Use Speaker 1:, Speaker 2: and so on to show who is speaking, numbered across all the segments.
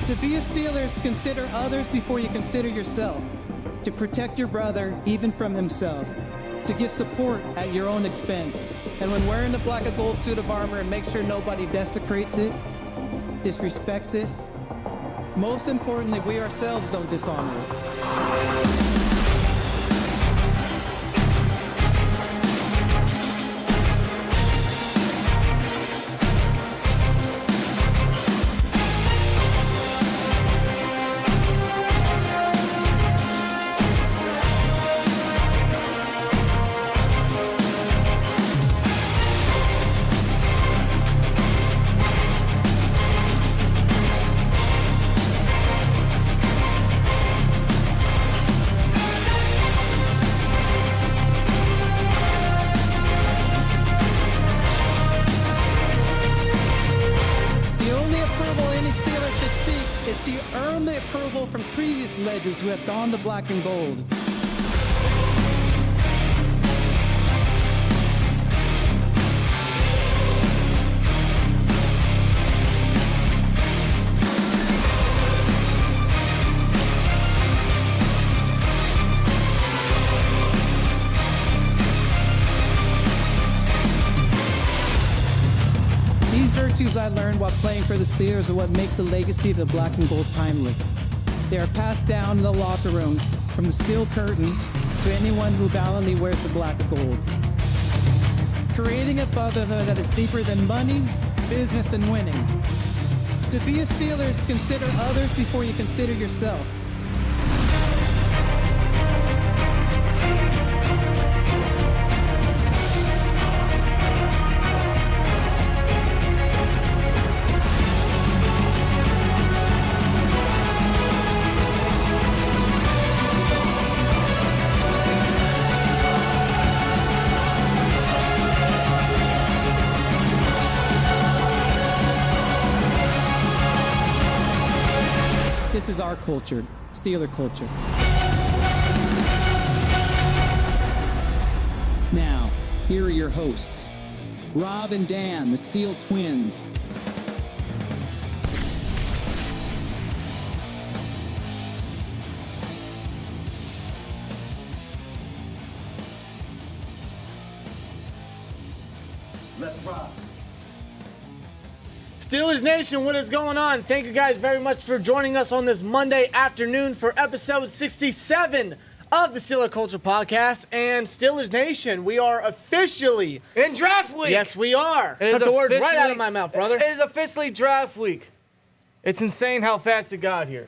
Speaker 1: To be a Steelers, consider others before you consider yourself. To protect your brother, even from himself. To give support at your own expense. And when wearing the black and gold suit of armor, make sure nobody desecrates it, disrespects it. Most importantly, we ourselves don't dishonor it. From previous legends who have donned the black and gold. These virtues I learned while playing for the Steelers are what make the legacy of the black and gold timeless. They are passed down in the locker room from the steel curtain to anyone who valiantly wears the black and gold. Creating a brotherhood that is deeper than money, business, and winning. To be a Steelers, consider others before you consider yourself. This is our culture, Steeler culture.
Speaker 2: Now, here are your hosts, Rob and Dan, the SteelTwins.
Speaker 3: Let's rock.
Speaker 4: Steelers Nation, what is going on? Thank you guys very much for joining us on this Monday afternoon for episode 67 of the Steeler Culture Podcast. And Steelers Nation, we are officially
Speaker 5: in draft week.
Speaker 4: Yes, we are. Took the word right out of my mouth, brother.
Speaker 5: It is officially draft week. It's insane how fast it got here.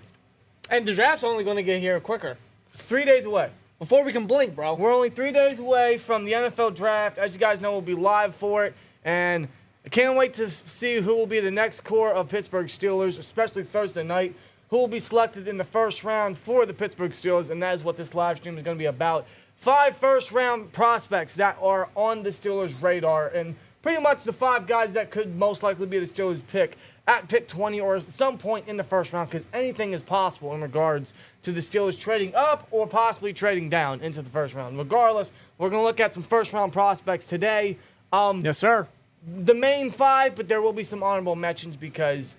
Speaker 4: And the draft's only going to get here quicker.
Speaker 5: 3 days away.
Speaker 4: Before we can blink, bro.
Speaker 5: We're only 3 days away from the NFL draft. As you guys know, we'll be live for it. And I can't wait to see who will be the next core of Pittsburgh Steelers, especially Thursday night, who will be selected in the first round for the Pittsburgh Steelers, and that is what this live stream is going to be about. 5 first-round prospects that are on the Steelers' radar, and pretty much the 5 guys that could most likely be the Steelers' pick at pick 20 or at some point in the first round, because anything is possible in regards to the Steelers trading up or possibly trading down into the first round. Regardless, we're going to look at some first-round prospects today.
Speaker 4: Yes, sir.
Speaker 5: The main 5, but there will be some honorable mentions because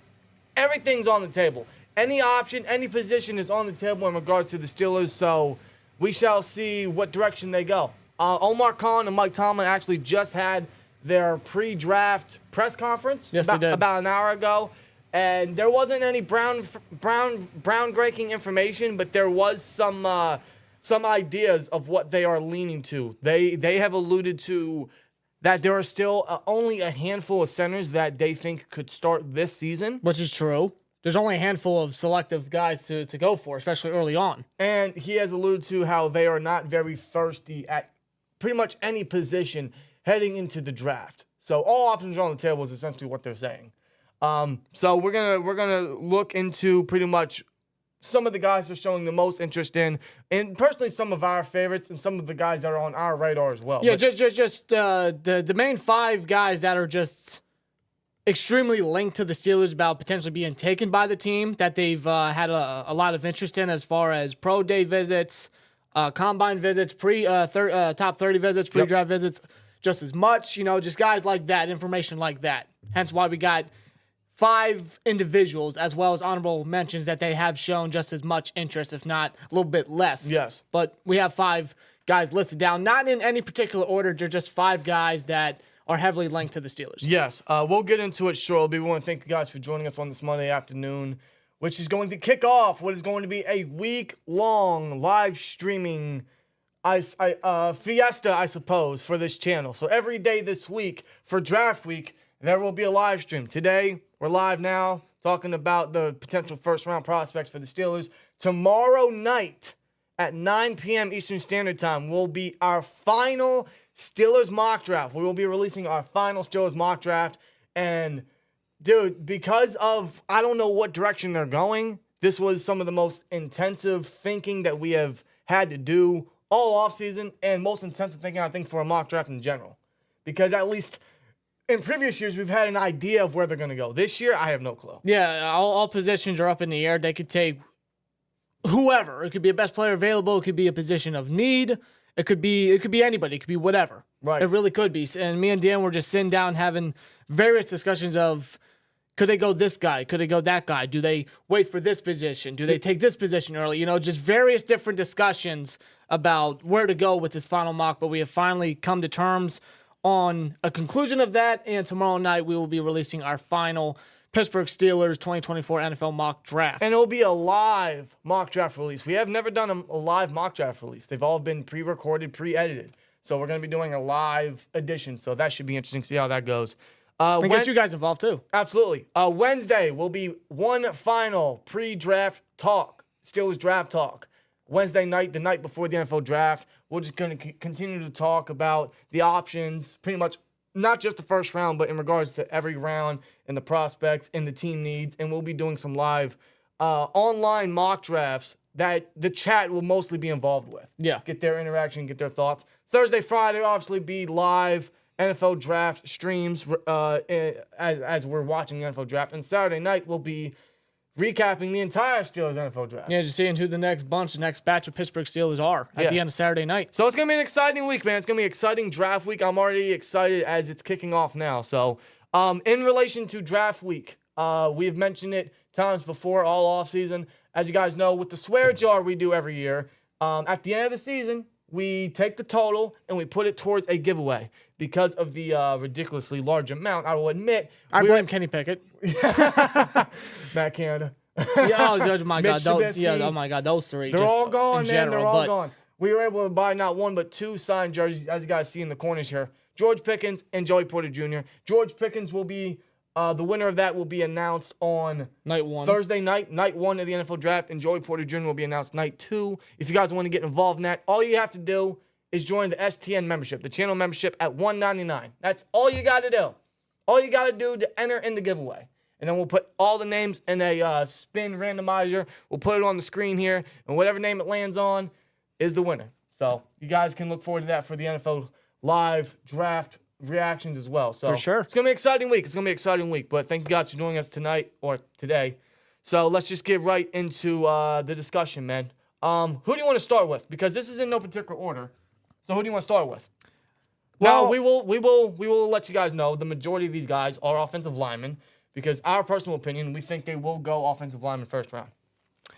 Speaker 5: everything's on the table. Any option, any position is on the table in regards to the Steelers, so we shall see what direction they go. Omar Khan and Mike Tomlin actually just had their pre-draft press conference
Speaker 4: they did.
Speaker 5: about an hour ago, and there wasn't any groundbreaking information, but there was some ideas of what they are leaning to. They have alluded to that there are still only a handful of centers that they think could start this season.
Speaker 4: Which is true. There's only a handful of selective guys to go for, especially early on.
Speaker 5: And he has alluded to how they are not very thirsty at pretty much any position heading into the draft. So all options are on the table is essentially what they're saying. So we're gonna look into pretty much some of the guys they're showing the most interest in, and personally some of our favorites and some of the guys that are on our radar as well.
Speaker 4: Yeah, just the main 5 guys that are just extremely linked to the Steelers about potentially being taken by the team that they've had a lot of interest in as far as pro day visits, combine visits, top 30 visits, pre-draft visits, just as much, just guys like that, information like that. Hence why we got 5 individuals as well as honorable mentions that they have shown just as much interest, if not a little bit less.
Speaker 5: Yes.
Speaker 4: But we have 5 guys listed down, not in any particular order. They're just 5 guys that are heavily linked to the Steelers.
Speaker 5: Yes. We'll get into it shortly. We want to thank you guys for joining us on this Monday afternoon, which is going to kick off what is going to be a week-long live streaming fiesta, I suppose, for this channel. So every day this week for draft week, there will be a live stream. Today, we're live now talking about the potential first-round prospects for the Steelers. Tomorrow night at 9 p.m. Eastern Standard Time will be our final Steelers mock draft. We will be releasing our final Steelers mock draft. And, dude, because of I don't know what direction they're going, this was some of the most intensive thinking that we have had to do all offseason, and most intensive thinking, I think, for a mock draft in general. Because at least in previous years, we've had an idea of where they're going to go. This year, I have no clue.
Speaker 4: Yeah, all positions are up in the air. They could take whoever. It could be a best player available. It could be a position of need. It could be anybody. It could be whatever.
Speaker 5: Right.
Speaker 4: It really could be. And me and Dan were just sitting down having various discussions of, could they go this guy? Could they go that guy? Do they wait for this position? Do they take this position early? You know, just various different discussions about where to go with this final mock. But we have finally come to terms on a conclusion of that. And tomorrow night we will be releasing our final Pittsburgh Steelers 2024 NFL mock draft.
Speaker 5: And it will be a live mock draft release. We have never done a live mock draft release. They've all been pre-recorded, pre-edited. So we're going to be doing a live edition. So that should be interesting to see how that goes.
Speaker 4: And get you guys involved too.
Speaker 5: Absolutely. Wednesday will be one final pre-draft talk, Steelers draft talk. Wednesday night, the night before the NFL draft, we're just going to continue to talk about the options, pretty much not just the first round, but in regards to every round and the prospects and the team needs. And we'll be doing some live online mock drafts that the chat will mostly be involved with.
Speaker 4: Yeah.
Speaker 5: Get their interaction, get their thoughts. Thursday, Friday, obviously be live NFL draft streams as we're watching the NFL draft. And Saturday night will be recapping the entire Steelers NFL draft.
Speaker 4: Yeah, just seeing who the next batch of Pittsburgh Steelers are at the end of Saturday night.
Speaker 5: So it's going to be an exciting week, man. It's going to be an exciting draft week. I'm already excited as it's kicking off now. So in relation to draft week, we've mentioned it times before all offseason. As you guys know, with the swear jar we do every year, at the end of the season, we take the total and we put it towards a giveaway. Because of the ridiculously large amount, I will admit.
Speaker 4: I blame Kenny Pickett.
Speaker 5: Matt Canada.
Speaker 4: Oh my God.
Speaker 5: Trubisky.
Speaker 4: Oh my God. Those 3.
Speaker 5: They're all gone, man. They're all
Speaker 4: but
Speaker 5: gone. We were able to buy not 1, but 2 signed jerseys, as you guys see in the corners here. George Pickens and Joey Porter Jr. George Pickens will be, the winner of that will be announced on
Speaker 4: night 1.
Speaker 5: Thursday night 1 of the NFL draft, and Joey Porter Jr. will be announced night 2. If you guys want to get involved in that, all you have to do is join the STN membership, the channel membership at $199. That's all you got to do. All you got to do to enter in the giveaway. And then we'll put all the names in a spin randomizer. We'll put it on the screen here, and whatever name it lands on is the winner. So you guys can look forward to that for the NFL live draft reactions as well. So
Speaker 4: for sure.
Speaker 5: It's going to be an exciting week. It's going to be an exciting week. But thank you guys for joining us tonight or today. So let's just get right into the discussion, man. Who do you want to start with? Because this is in no particular order. So who do you want to start with? Well, we will let you guys know the majority of these guys are offensive linemen because our personal opinion, we think they will go offensive lineman first round.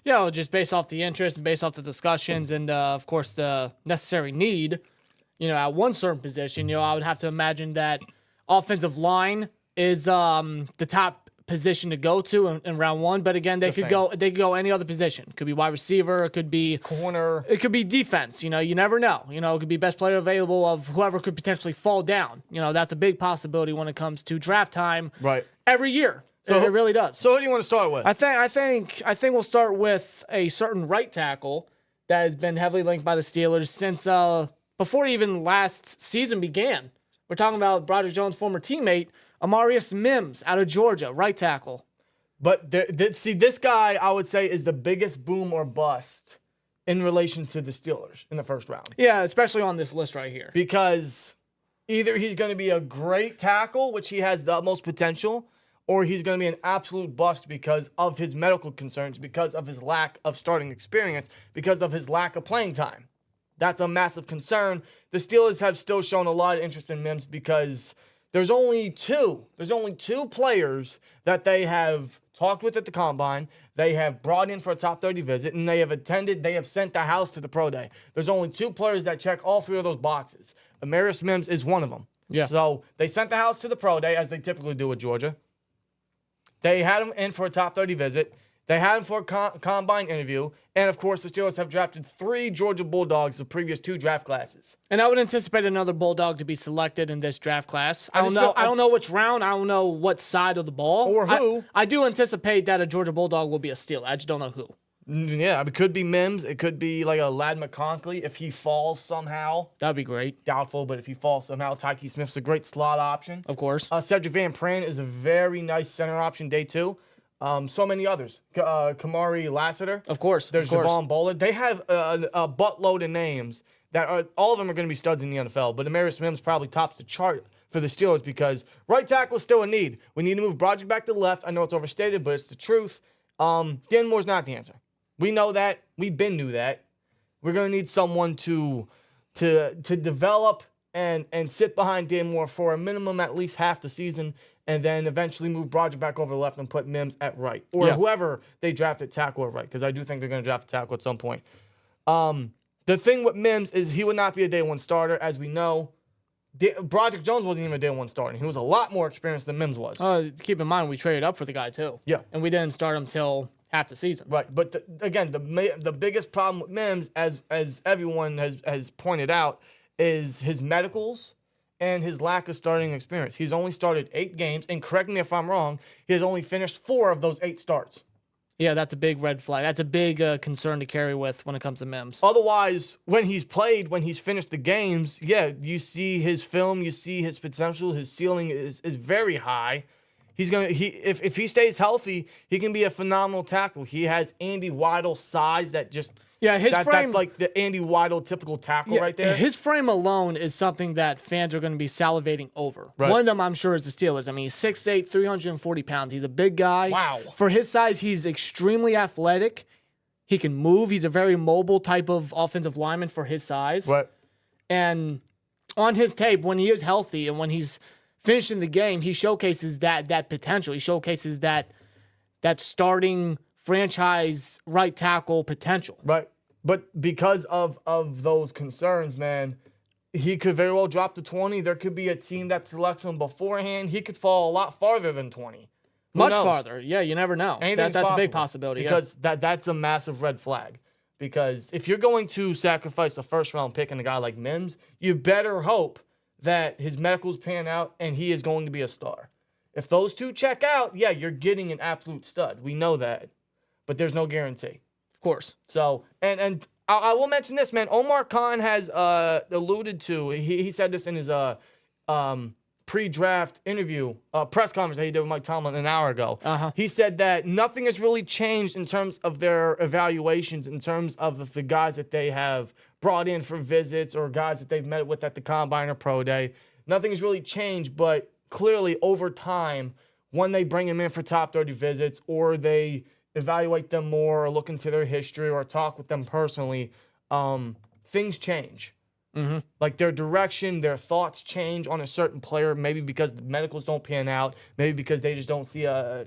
Speaker 4: Yeah, well, just based off the interest and based off the discussions and, of course, the necessary need, at one certain position, I would have to imagine that offensive line is the top position to go to in round 1. But again, they could go any other position. It could be wide receiver. It could be
Speaker 5: corner.
Speaker 4: It could be defense. You never know. It could be best player available of whoever could potentially fall down. That's a big possibility when it comes to draft time.
Speaker 5: Right.
Speaker 4: Every year. So it really does.
Speaker 5: So who do you want to start with?
Speaker 4: I think we'll start with a certain right tackle that has been heavily linked by the Steelers since before even last season began. We're talking about Broderick Jones' former teammate, Amarius Mims out of Georgia, right tackle.
Speaker 5: But see, this guy, I would say, is the biggest boom or bust in relation to the Steelers in the first round.
Speaker 4: Yeah, especially on this list right here.
Speaker 5: Because either he's going to be a great tackle, which he has the utmost potential, or he's going to be an absolute bust because of his medical concerns, because of his lack of starting experience, because of his lack of playing time. That's a massive concern. The Steelers have still shown a lot of interest in Mims because There's only two players that they have talked with at the combine. They have brought in for a top 30 visit, and they have sent the house to the pro day. There's only two players that check all three of those boxes. Amarius Mims is one of them.
Speaker 4: Yeah.
Speaker 5: So they sent the house to the pro day, as they typically do with Georgia. They had him in for a top 30 visit. They had him for a combine interview. And, of course, the Steelers have drafted 3 Georgia Bulldogs the previous 2 draft classes.
Speaker 4: And I would anticipate another Bulldog to be selected in this draft class. I don't know which round. I don't know what side of the ball.
Speaker 5: Or who.
Speaker 4: I do anticipate that a Georgia Bulldog will be a Steeler. I just don't know who.
Speaker 5: Yeah, it could be Mims. It could be like a Ladd McConkey if he falls somehow.
Speaker 4: That'd be great.
Speaker 5: Doubtful, but if he falls somehow, Tyke Smith's a great slot option.
Speaker 4: Of course.
Speaker 5: Cedric Van Pran is a very nice center option day 2. So many others. Kamari Lassiter.
Speaker 4: Of course.
Speaker 5: There's Javon Bowler. They have a buttload of names that all of them are going to be studs in the NFL. But Amarius Mims probably tops the chart for the Steelers because right tackle is still a need. We need to move Broderick back to the left. I know it's overstated, but it's the truth. Dan Moore's not the answer. We know that. We've been knew that. We're going to need someone to develop and sit behind Dan Moore for a minimum at least half the season, and then eventually move Broderick back over left and put Mims at right. Or whoever they draft at tackle at right, because I do think they're going to draft a tackle at some point. The thing with Mims is he would not be a day 1 starter, as we know. Broderick Jones wasn't even a day 1 starter. He was a lot more experienced than Mims was.
Speaker 4: Keep in mind, we traded up for the guy, too.
Speaker 5: Yeah.
Speaker 4: And we didn't start him till half the season.
Speaker 5: Right. But, the biggest problem with Mims, as everyone has pointed out, is his medicals and his lack of starting experience. He's only started 8 games, and correct me if I'm wrong, he has only finished 4 of those 8 starts.
Speaker 4: Yeah, that's a big red flag. That's a big concern to carry with when it comes to Mims.
Speaker 5: Otherwise, when he's finished the games, you see his film, you see his potential, his ceiling is very high. If he stays healthy, he can be a phenomenal tackle. He has Andy Weidel size that just frame, that's like the Andy Weidel typical tackle right there.
Speaker 4: His frame alone is something that fans are going to be salivating over.
Speaker 5: Right.
Speaker 4: One of them, I'm sure, is the Steelers. I mean, he's 6'8", 340 pounds. He's a big guy.
Speaker 5: Wow.
Speaker 4: For his size, he's extremely athletic. He can move. He's a very mobile type of offensive lineman for his size.
Speaker 5: Right.
Speaker 4: And on his tape, when he is healthy and when he's finishing the game, he showcases that potential. He showcases that starting franchise right tackle potential.
Speaker 5: Right. But because of those concerns, man, he could very well drop to 20. There could be a team that selects him beforehand. He could fall a lot farther than 20.
Speaker 4: Much farther. Yeah, you never know. That's a big possibility.
Speaker 5: Because that's a massive red flag. Because if you're going to sacrifice a first-round pick in a guy like Mims, you better hope that his medicals pan out and he is going to be a star. If those two check out, you're getting an absolute stud. We know that. But there's no guarantee.
Speaker 4: Of course.
Speaker 5: So, and I will mention this, man. Omar Khan has alluded to, he said this in his pre-draft interview, press conference that he did with Mike Tomlin an hour ago. He said that nothing has really changed in terms of their evaluations, in terms of the guys that they have brought in for visits or guys that they've met with at the Combine or Pro Day. Nothing has really changed, but clearly over time, when they bring them in for top 30 visits or they evaluate them more or look into their history or talk with them personally, things change.
Speaker 4: Mm-hmm.
Speaker 5: Like their direction, their thoughts change on a certain player, maybe because the medicals don't pan out, maybe because they just don't see a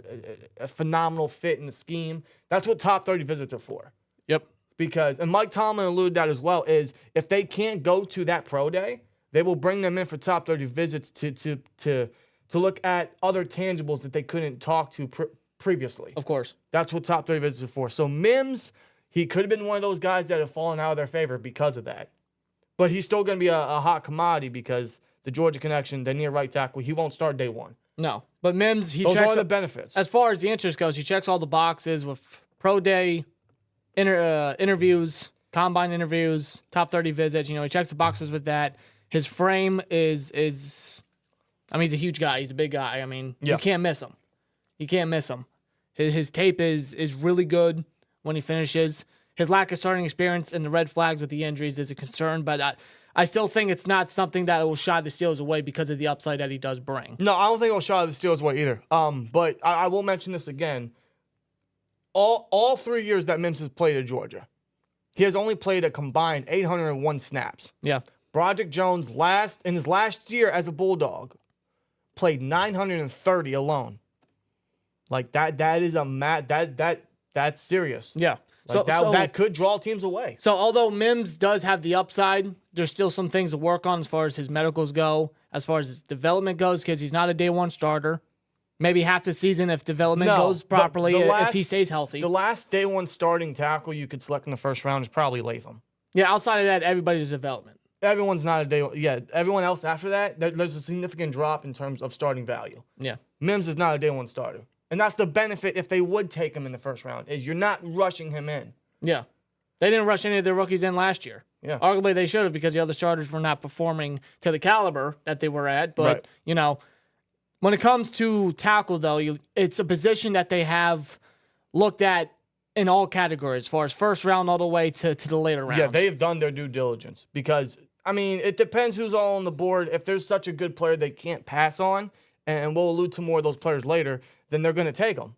Speaker 5: phenomenal fit in the scheme. That's what top 30 visits are for.
Speaker 4: Yep.
Speaker 5: Because, and Mike Tomlin alluded that as well, is if they can't go to that pro day, they will bring them in for top 30 visits to look at other tangibles that they couldn't talk to previously.
Speaker 4: Of course.
Speaker 5: That's what top 30 visits are for. So Mims, he could have been one of those guys that have fallen out of their favor because of that. But he's still going to be a hot commodity because the Georgia connection, the near right tackle, he won't start day 1.
Speaker 4: No. But Mims,
Speaker 5: those are the benefits.
Speaker 4: As far as the interest goes, he checks all the boxes with pro day, interviews, combine interviews, top 30 visits. He checks the boxes with that. His frame is I mean, he's a huge guy. He's a big guy. I mean, you can't miss him. You can't miss him. His tape is really good when he finishes. His lack of starting experience and the red flags with the injuries is a concern, but I still think it's not something that will shy the Steelers away because of the upside that he does bring.
Speaker 5: No, I don't think it'll shy the Steelers away either. But I will mention this again. All 3 years that Mims has played at Georgia, he has only played a combined 801 snaps.
Speaker 4: Yeah.
Speaker 5: Broderick Jones in his last year as a Bulldog played 930 alone. Like that is that's serious.
Speaker 4: Yeah.
Speaker 5: Like that could draw teams away.
Speaker 4: So although Mims does have the upside, there's still some things to work on as far as his medicals go, as far as his development goes, because he's not a day one starter. Maybe half the season if development goes properly, if he stays healthy.
Speaker 5: The last day one starting tackle you could select in the first round is probably Latham.
Speaker 4: Yeah, outside of that, everybody's development.
Speaker 5: Everyone's not a day one. Yeah, everyone else after that, there's a significant drop in terms of starting value.
Speaker 4: Yeah.
Speaker 5: Mims is not a day one starter. And that's the benefit if they would take him in the first round, is you're not rushing him in.
Speaker 4: Yeah. They didn't rush any of their rookies in last year.
Speaker 5: Yeah.
Speaker 4: Arguably, they should have because the other starters were not performing to the caliber that they were at. But, when it comes to tackle, though, it's a position that they have looked at in all categories, as far as first round all the way to the later rounds.
Speaker 5: Yeah, they have done their due diligence because, it depends who's all on the board. If there's such a good player they can't pass on, and we'll allude to more of those players later, then they're going to take them.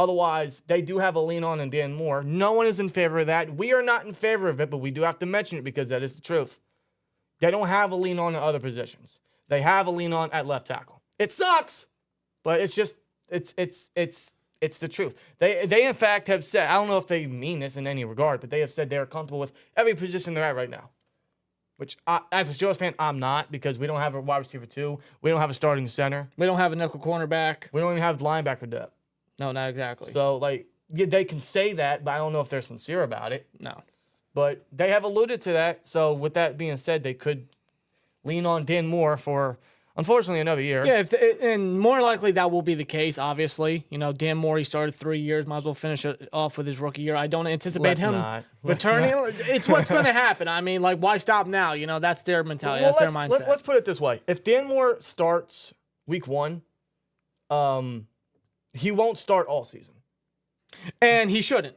Speaker 5: Otherwise, they do have a lean on in Dan Moore. No one is in favor of that. We are not in favor of it, but we do have to mention it because that is the truth. They don't have a lean on in other positions. They have a lean on at left tackle. It sucks, but it's just it's the truth. They in fact have said, I don't know if they mean this in any regard, but they have said they are comfortable with every position they're at right now. Which, as a Steelers fan, I'm not, because we don't have a wide receiver 2. We don't have a starting center.
Speaker 4: We don't have a nickel cornerback.
Speaker 5: We don't even have linebacker depth.
Speaker 4: No, not exactly.
Speaker 5: So, they can say that, but I don't know if they're sincere about it.
Speaker 4: No.
Speaker 5: But they have alluded to that. So, with that being said, they could lean on Dan Moore for, unfortunately, another year.
Speaker 4: Yeah, and more likely that will be the case, obviously. Dan Moore, he started 3 years. Might as well finish it off with his rookie year. I don't anticipate him returning. It's what's going to happen. Why stop now? That's their mentality. That's their mindset.
Speaker 5: Let's put it this way. If Dan Moore starts week 1, he won't start all season.
Speaker 4: And he shouldn't.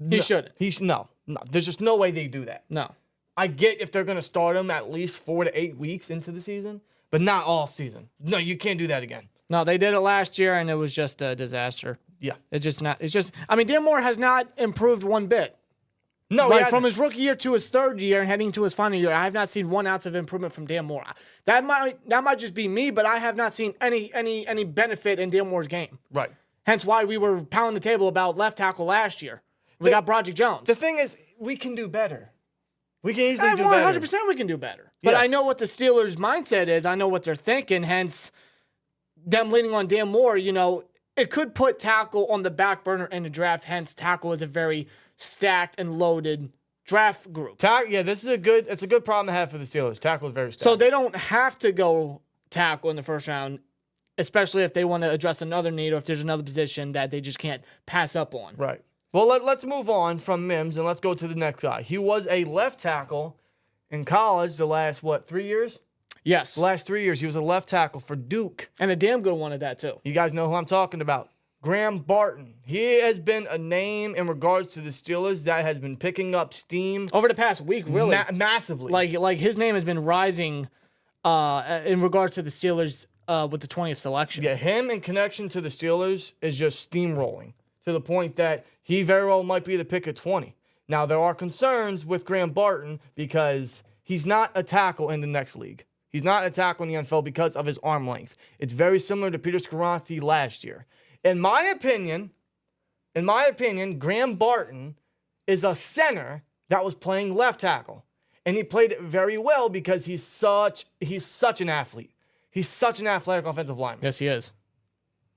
Speaker 4: He shouldn't.
Speaker 5: No. There's just no way they do that.
Speaker 4: No.
Speaker 5: I get if they're going to start him at least 4 to 8 weeks into the season, but not all season. No, you can't do that again.
Speaker 4: No, they did it last year, and it was just a disaster.
Speaker 5: Yeah.
Speaker 4: Dan Moore has not improved one bit.
Speaker 5: No,
Speaker 4: from his rookie year to his third year and heading to his final year, I have not seen 1 ounce of improvement from Dan Moore. That might just be me, but I have not seen any benefit in Dan Moore's game.
Speaker 5: Right.
Speaker 4: Hence why we were pounding the table about left tackle last year. We got Broderick Jones.
Speaker 5: The thing is, we can do better. We can easily do better.
Speaker 4: 100% we can do better. But I know what the Steelers' mindset is. I know what they're thinking. Hence, them leaning on Dan Moore, it could put tackle on the back burner in the draft. Hence, tackle is a very stacked and loaded draft group.
Speaker 5: It's a good problem to have for the Steelers. Tackle is very stacked.
Speaker 4: So they don't have to go tackle in the first round, especially if they want to address another need or if there's another position that they just can't pass up on.
Speaker 5: Right. Well, let's move on from Mims and let's go to the next guy. He was a left tackle in college the last, 3 years?
Speaker 4: Yes.
Speaker 5: The last 3 years, he was a left tackle for Duke.
Speaker 4: And a damn good one at that, too.
Speaker 5: You guys know who I'm talking about. Graham Barton. He has been a name in regards to the Steelers that has been picking up steam.
Speaker 4: Over the past week, really.
Speaker 5: Massively.
Speaker 4: Like his name has been rising in regards to the Steelers with the 20th selection.
Speaker 5: Yeah, him in connection to the Steelers is just steamrolling to the point that he very well might be the pick at 20. Now, there are concerns with Graham Barton because he's not a tackle in the next league. He's not a tackle in the NFL because of his arm length. It's very similar to Peter Scarante last year. In my opinion, Graham Barton is a center that was playing left tackle. And he played it very well because he's such an athlete. He's such an athletic offensive lineman.
Speaker 4: Yes, he is.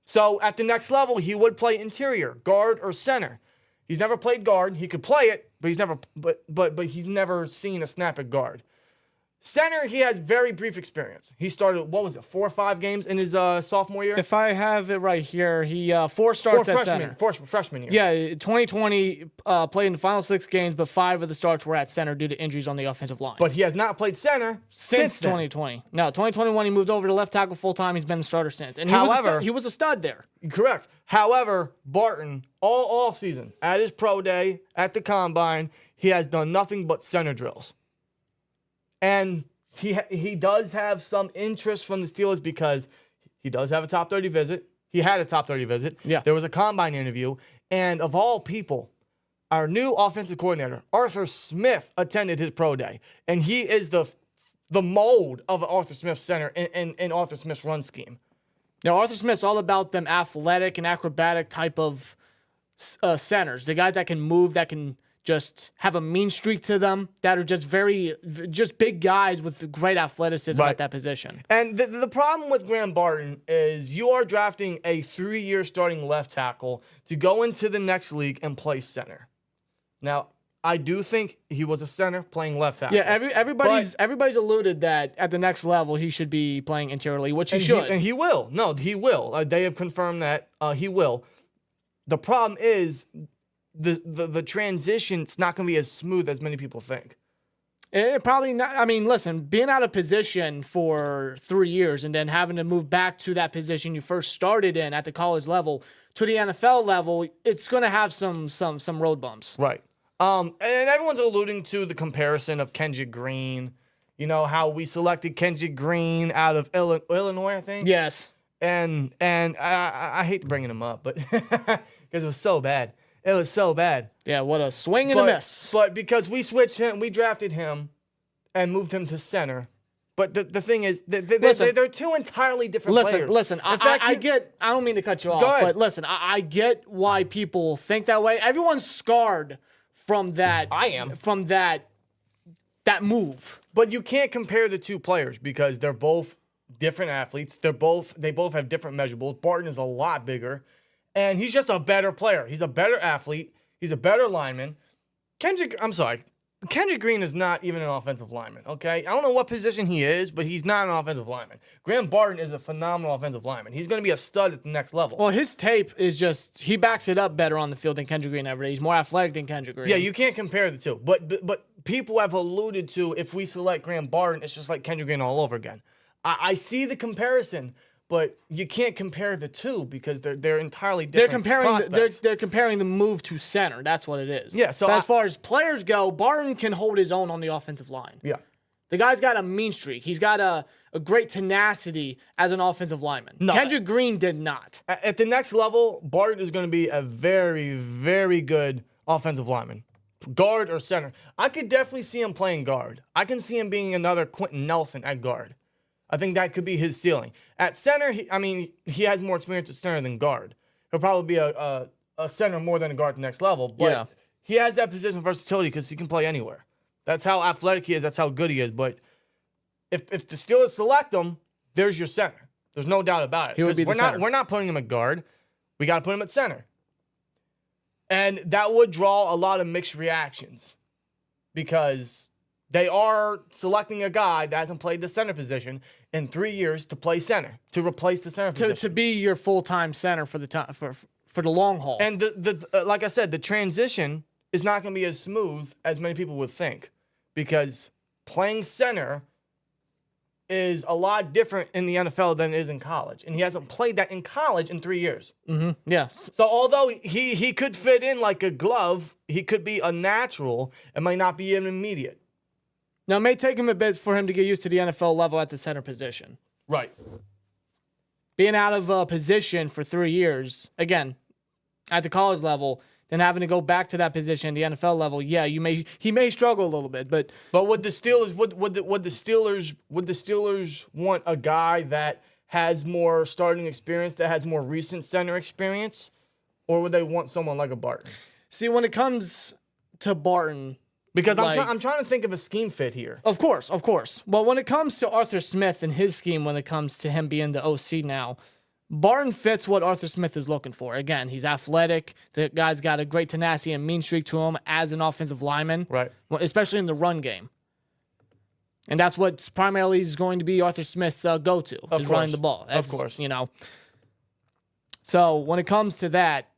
Speaker 5: So at the next level, he would play interior, guard, or center. He's never played guard. He could play it, but he's never seen a snap at guard. Center, he has very brief experience. He started, 4 or 5 games in his sophomore year?
Speaker 4: If I have it right here, he 4 starts at center.
Speaker 5: Freshman year.
Speaker 4: Yeah, 2020 played in the final 6 games, but 5 of the starts were at center due to injuries on the offensive line.
Speaker 5: But he has not played center since
Speaker 4: 2020. No, 2021 he moved over to left tackle full-time. He's been the starter since. And he was a stud there.
Speaker 5: Correct. However, Barton, all offseason, at his pro day, at the combine, he has done nothing but center drills. And he does have some interest from the Steelers because he does have a top 30 visit. He had a top 30 visit.
Speaker 4: Yeah.
Speaker 5: There was a combine interview. And of all people, our new offensive coordinator, Arthur Smith, attended his pro day. And he is the mold of Arthur Smith's center in Arthur Smith's run scheme.
Speaker 4: Now, Arthur Smith's all about them athletic and acrobatic type of centers. The guys that can move, that can just have a mean streak to them, that are just just big guys with great athleticism at that position.
Speaker 5: And the problem with Graham Barton is you are drafting a 3-year starting left tackle to go into the next league and play center. Now, I do think he was a center playing left tackle.
Speaker 4: Yeah, everybody's alluded that at the next level he should be playing interiorly, which he should.
Speaker 5: And he will. No, he will. They have confirmed that he will. The problem is the transition's not going to be as smooth as many people think.
Speaker 4: It probably not. I mean, listen, being out of position for 3 years and then having to move back to that position you first started in at the college level to the NFL level, it's going to have some road bumps.
Speaker 5: Right. And everyone's alluding to the comparison of Kendrick Green. You know, how we selected Kendrick Green out of Illinois, I think.
Speaker 4: Yes.
Speaker 5: And I hate bringing him up, but because it was so bad. It was so bad.
Speaker 4: Yeah, what a swing and a miss.
Speaker 5: But because we switched him, we drafted him and moved him to center. But the thing is, they're two entirely different players.
Speaker 4: Listen, I don't mean to cut you off, but listen, I get why people think that way. Everyone's scarred from that.
Speaker 5: I am.
Speaker 4: From that move.
Speaker 5: But you can't compare the two players because they're both different athletes. They both have different measurables. Barton is a lot bigger. And he's just a better player. He's a better athlete. He's a better lineman. Kendrick Green is not even an offensive lineman, okay? I don't know what position he is, but he's not an offensive lineman. Graham Barton is a phenomenal offensive lineman. He's going to be a stud at the next level.
Speaker 4: Well, his tape is just, he backs it up better on the field than Kendrick Green ever did. He's more athletic than Kendrick Green.
Speaker 5: Yeah, you can't compare the two. But people have alluded to, if we select Graham Barton, it's just like Kendrick Green all over again. I see the comparison, but you can't compare the two because they're entirely different.
Speaker 4: They're comparing the move to center. That's what it is.
Speaker 5: Yeah. So
Speaker 4: but as far as players go, Barton can hold his own on the offensive line.
Speaker 5: Yeah.
Speaker 4: The guy's got a mean streak. He's got a great tenacity as an offensive lineman. No, Kendrick Green did not.
Speaker 5: At the next level, Barton is going to be a very, very good offensive lineman. Guard or center. I could definitely see him playing guard. I can see him being another Quentin Nelson at guard. I think that could be his ceiling. At center, he has more experience at center than guard. He'll probably be a center more than a guard at the next level. But he has that position versatility because he can play anywhere. That's how athletic he is. That's how good he is. But if the Steelers select him, there's your center. There's no doubt about it.
Speaker 4: He would be the center.
Speaker 5: We're not putting him at guard. We got to put him at center. And that would draw a lot of mixed reactions because they are selecting a guy that hasn't played the center position in 3 years to play center, to replace the center position.
Speaker 4: To be your full-time center for the long haul.
Speaker 5: And like I said, the transition is not going to be as smooth as many people would think because playing center is a lot different in the NFL than it is in college. And he hasn't played that in college in 3 years.
Speaker 4: Mm-hmm. Yeah.
Speaker 5: So although he could fit in like a glove, he could be a natural. It might not be an immediate.
Speaker 4: Now, it may take him a bit for him to get used to the NFL level at the center position.
Speaker 5: Right.
Speaker 4: Being out of position for 3 years, again, at the college level, then having to go back to that position, the NFL level, yeah, he may struggle a little bit, but
Speaker 5: would the Steelers would the Steelers want a guy that has more starting experience, that has more recent center experience, or would they want someone like a Barton?
Speaker 4: See, when it comes to Barton,
Speaker 5: because I'm trying to think of a scheme fit here.
Speaker 4: Of course. Well, when it comes to Arthur Smith and his scheme, when it comes to him being the OC now, Barton fits what Arthur Smith is looking for. Again, he's athletic. The guy's got a great tenacity and mean streak to him as an offensive lineman,
Speaker 5: right?
Speaker 4: Especially in the run game. And that's what primarily is going to be Arthur Smith's go-to, is running the ball.
Speaker 5: Of course.
Speaker 4: So when it comes to that,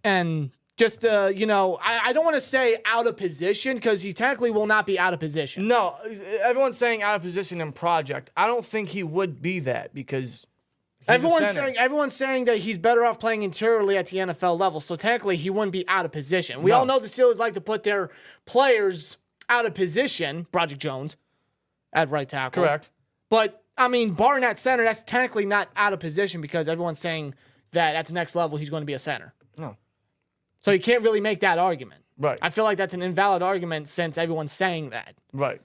Speaker 4: and just, I don't want to say out of position because he technically will not be out of position.
Speaker 5: No, everyone's saying out of position in project. I don't think he would be that because
Speaker 4: everyone's saying that he's better off playing interiorly at the NFL level. So technically he wouldn't be out of position. We all know the Steelers like to put their players out of position. Project Jones at right tackle.
Speaker 5: Correct.
Speaker 4: But, Barton at center, that's technically not out of position because everyone's saying that at the next level he's going to be a center.
Speaker 5: No.
Speaker 4: So you can't really make that argument.
Speaker 5: Right.
Speaker 4: I feel like that's an invalid argument since everyone's saying that.
Speaker 5: Right.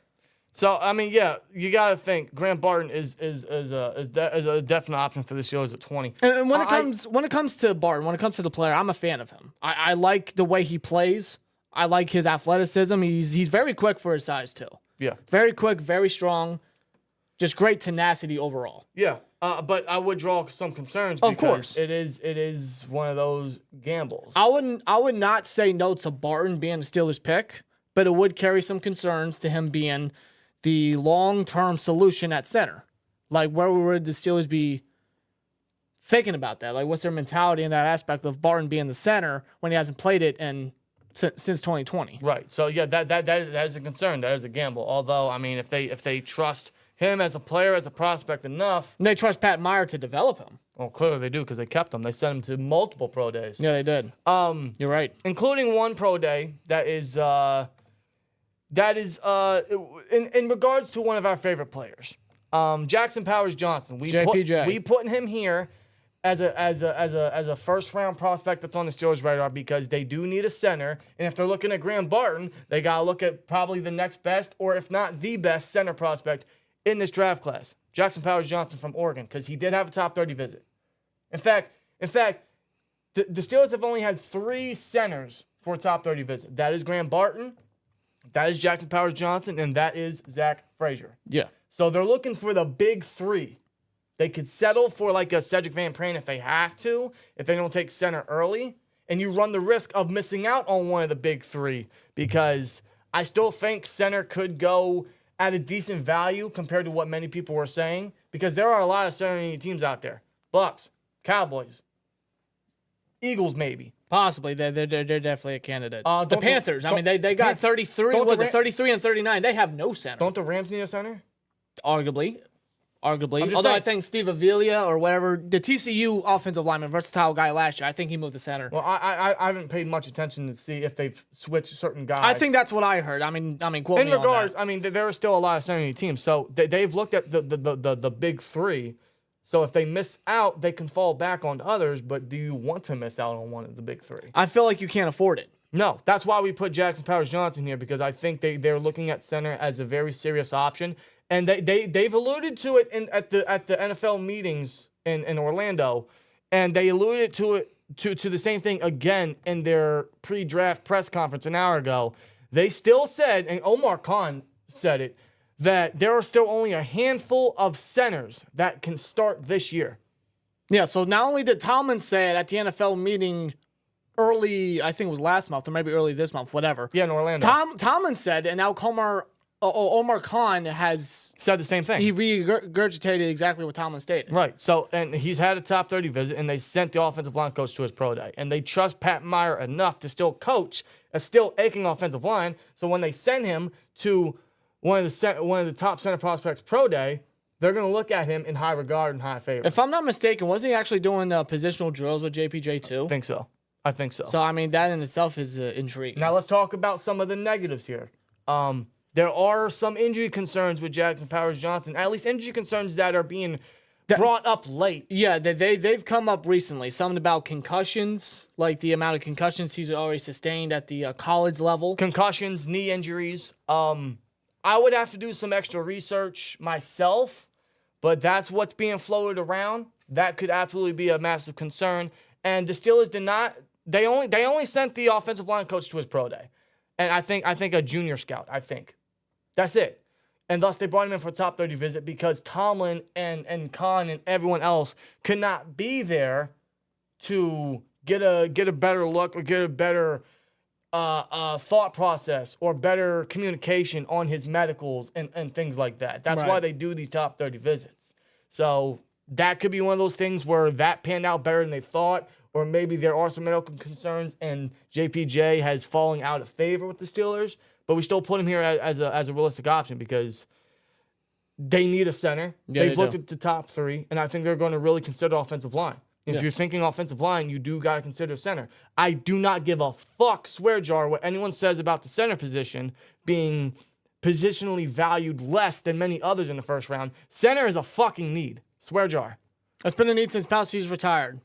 Speaker 5: So I mean, yeah, you got to think Grant Barton is a definite option for the Steelers at 20.
Speaker 4: And when it comes to Barton, when it comes to the player, I'm a fan of him. I like the way he plays. I like his athleticism. He's very quick for his size too.
Speaker 5: Yeah,
Speaker 4: very quick, very strong. Just great tenacity overall.
Speaker 5: Yeah, but I would draw some concerns.
Speaker 4: Of course,
Speaker 5: it is one of those gambles.
Speaker 4: I would not say no to Barton being a Steelers pick, but it would carry some concerns to him being the long-term solution at center. Like, where would the Steelers be thinking about that? Like, what's their mentality in that aspect of Barton being the center when he hasn't played it since 2020?
Speaker 5: Right. So yeah, that is a concern. That is a gamble. Although, I mean, if they trust him as a player, as a prospect enough,
Speaker 4: and they trust Pat Meyer to develop him.
Speaker 5: Well, clearly they do because they kept him. They sent him to multiple pro days.
Speaker 4: Yeah, they did. You're right.
Speaker 5: Including one pro day that is in regards to one of our favorite players, Jackson Powers-Johnson.
Speaker 4: JPJ.
Speaker 5: We put him here as a first round prospect that's on the Steelers' radar because they do need a center, and if they're looking at Graham Barton, they gotta look at probably the next best, or if not the best center prospect in this draft class. Jackson Powers-Johnson from Oregon, because he did have a top 30 visit. In fact, the Steelers have only had 3 centers for a top 30 visit. That is Graham Barton, that is Jackson Powers-Johnson, and that is Zach Frazier.
Speaker 4: Yeah.
Speaker 5: So they're looking for the big 3. They could settle for like a Cedric Van Pran if they have to, if they don't take center early, and you run the risk of missing out on one of the big 3 because I still think center could go at a decent value compared to what many people were saying, because there are a lot of center teams out there. Bucks, Cowboys, Eagles maybe.
Speaker 4: Possibly. They're definitely a candidate. The Panthers, they got 33. Was it 33 and 39? They have no center.
Speaker 5: Don't the Rams need a center?
Speaker 4: Arguably. Although
Speaker 5: saying.
Speaker 4: I think Steve Avila or whatever, the TCU offensive lineman, versatile guy last year, I think he moved to center.
Speaker 5: Well, I haven't paid much attention to see if they've switched certain guys.
Speaker 4: I think that's what I heard. I mean, quote
Speaker 5: in
Speaker 4: me
Speaker 5: regards,
Speaker 4: on that.
Speaker 5: There are still a lot of center teams, so they've looked at the big 3. So if they miss out, they can fall back on others. But do you want to miss out on one of the big 3?
Speaker 4: I feel like you can't afford it.
Speaker 5: No, that's why we put Jackson Powers-Johnson here, because I think they're looking at center as a very serious option. And they've alluded to it at the NFL meetings in Orlando, and they alluded to it to the same thing again in their pre-draft press conference an hour ago. They still said, and Omar Khan said it, that there are still only a handful of centers that can start this year.
Speaker 4: Yeah, so not only did Tomlin say it at the NFL meeting early, I think it was last month, or maybe early this month, whatever.
Speaker 5: Yeah, in Orlando.
Speaker 4: Tomlin said, and now Omar Khan has
Speaker 5: said the same thing.
Speaker 4: He regurgitated exactly what Tomlin stated.
Speaker 5: Right. So, and he's had a top 30 visit, and they sent the offensive line coach to his pro day. And they trust Pat Meyer enough to still coach a still aching offensive line. So when they send him to one of the top center prospects pro day, they're going to look at him in high regard and high favor.
Speaker 4: If I'm not mistaken, wasn't he actually doing positional drills with JPJ too?
Speaker 5: I think so. So
Speaker 4: I mean, that in itself is intriguing.
Speaker 5: Now let's talk about some of the negatives here. There are some injury concerns with Jackson Powers-Johnson, at least injury concerns that are being brought up late.
Speaker 4: Yeah, they've come up recently. Something about concussions, like the amount of concussions he's already sustained at the college level.
Speaker 5: Concussions, knee injuries. I would have to do some extra research myself, but that's what's being floated around. That could absolutely be a massive concern. And the Steelers did not. They only sent the offensive line coach to his pro day, and I think a junior scout. I think that's it. And thus they brought him in for a top 30 visit because Tomlin and Khan and everyone else could not be there to get a better look or get a better thought process or better communication on his medicals and things like that. That's why they do these top 30 visits. So that could be one of those things where that panned out better than they thought, or maybe there are some medical concerns and JPJ has fallen out of favor with the Steelers, but we still put him here as a realistic option because they need a center.
Speaker 4: Yeah,
Speaker 5: They've looked at the top 3, and I think they're going to really consider offensive line. If you're thinking offensive line, you do got to consider center. I do not give a fuck, swear jar, what anyone says about the center position being positionally valued less than many others in the first round. Center is a fucking need. Swear jar.
Speaker 4: It's been a need since Palcy's retired.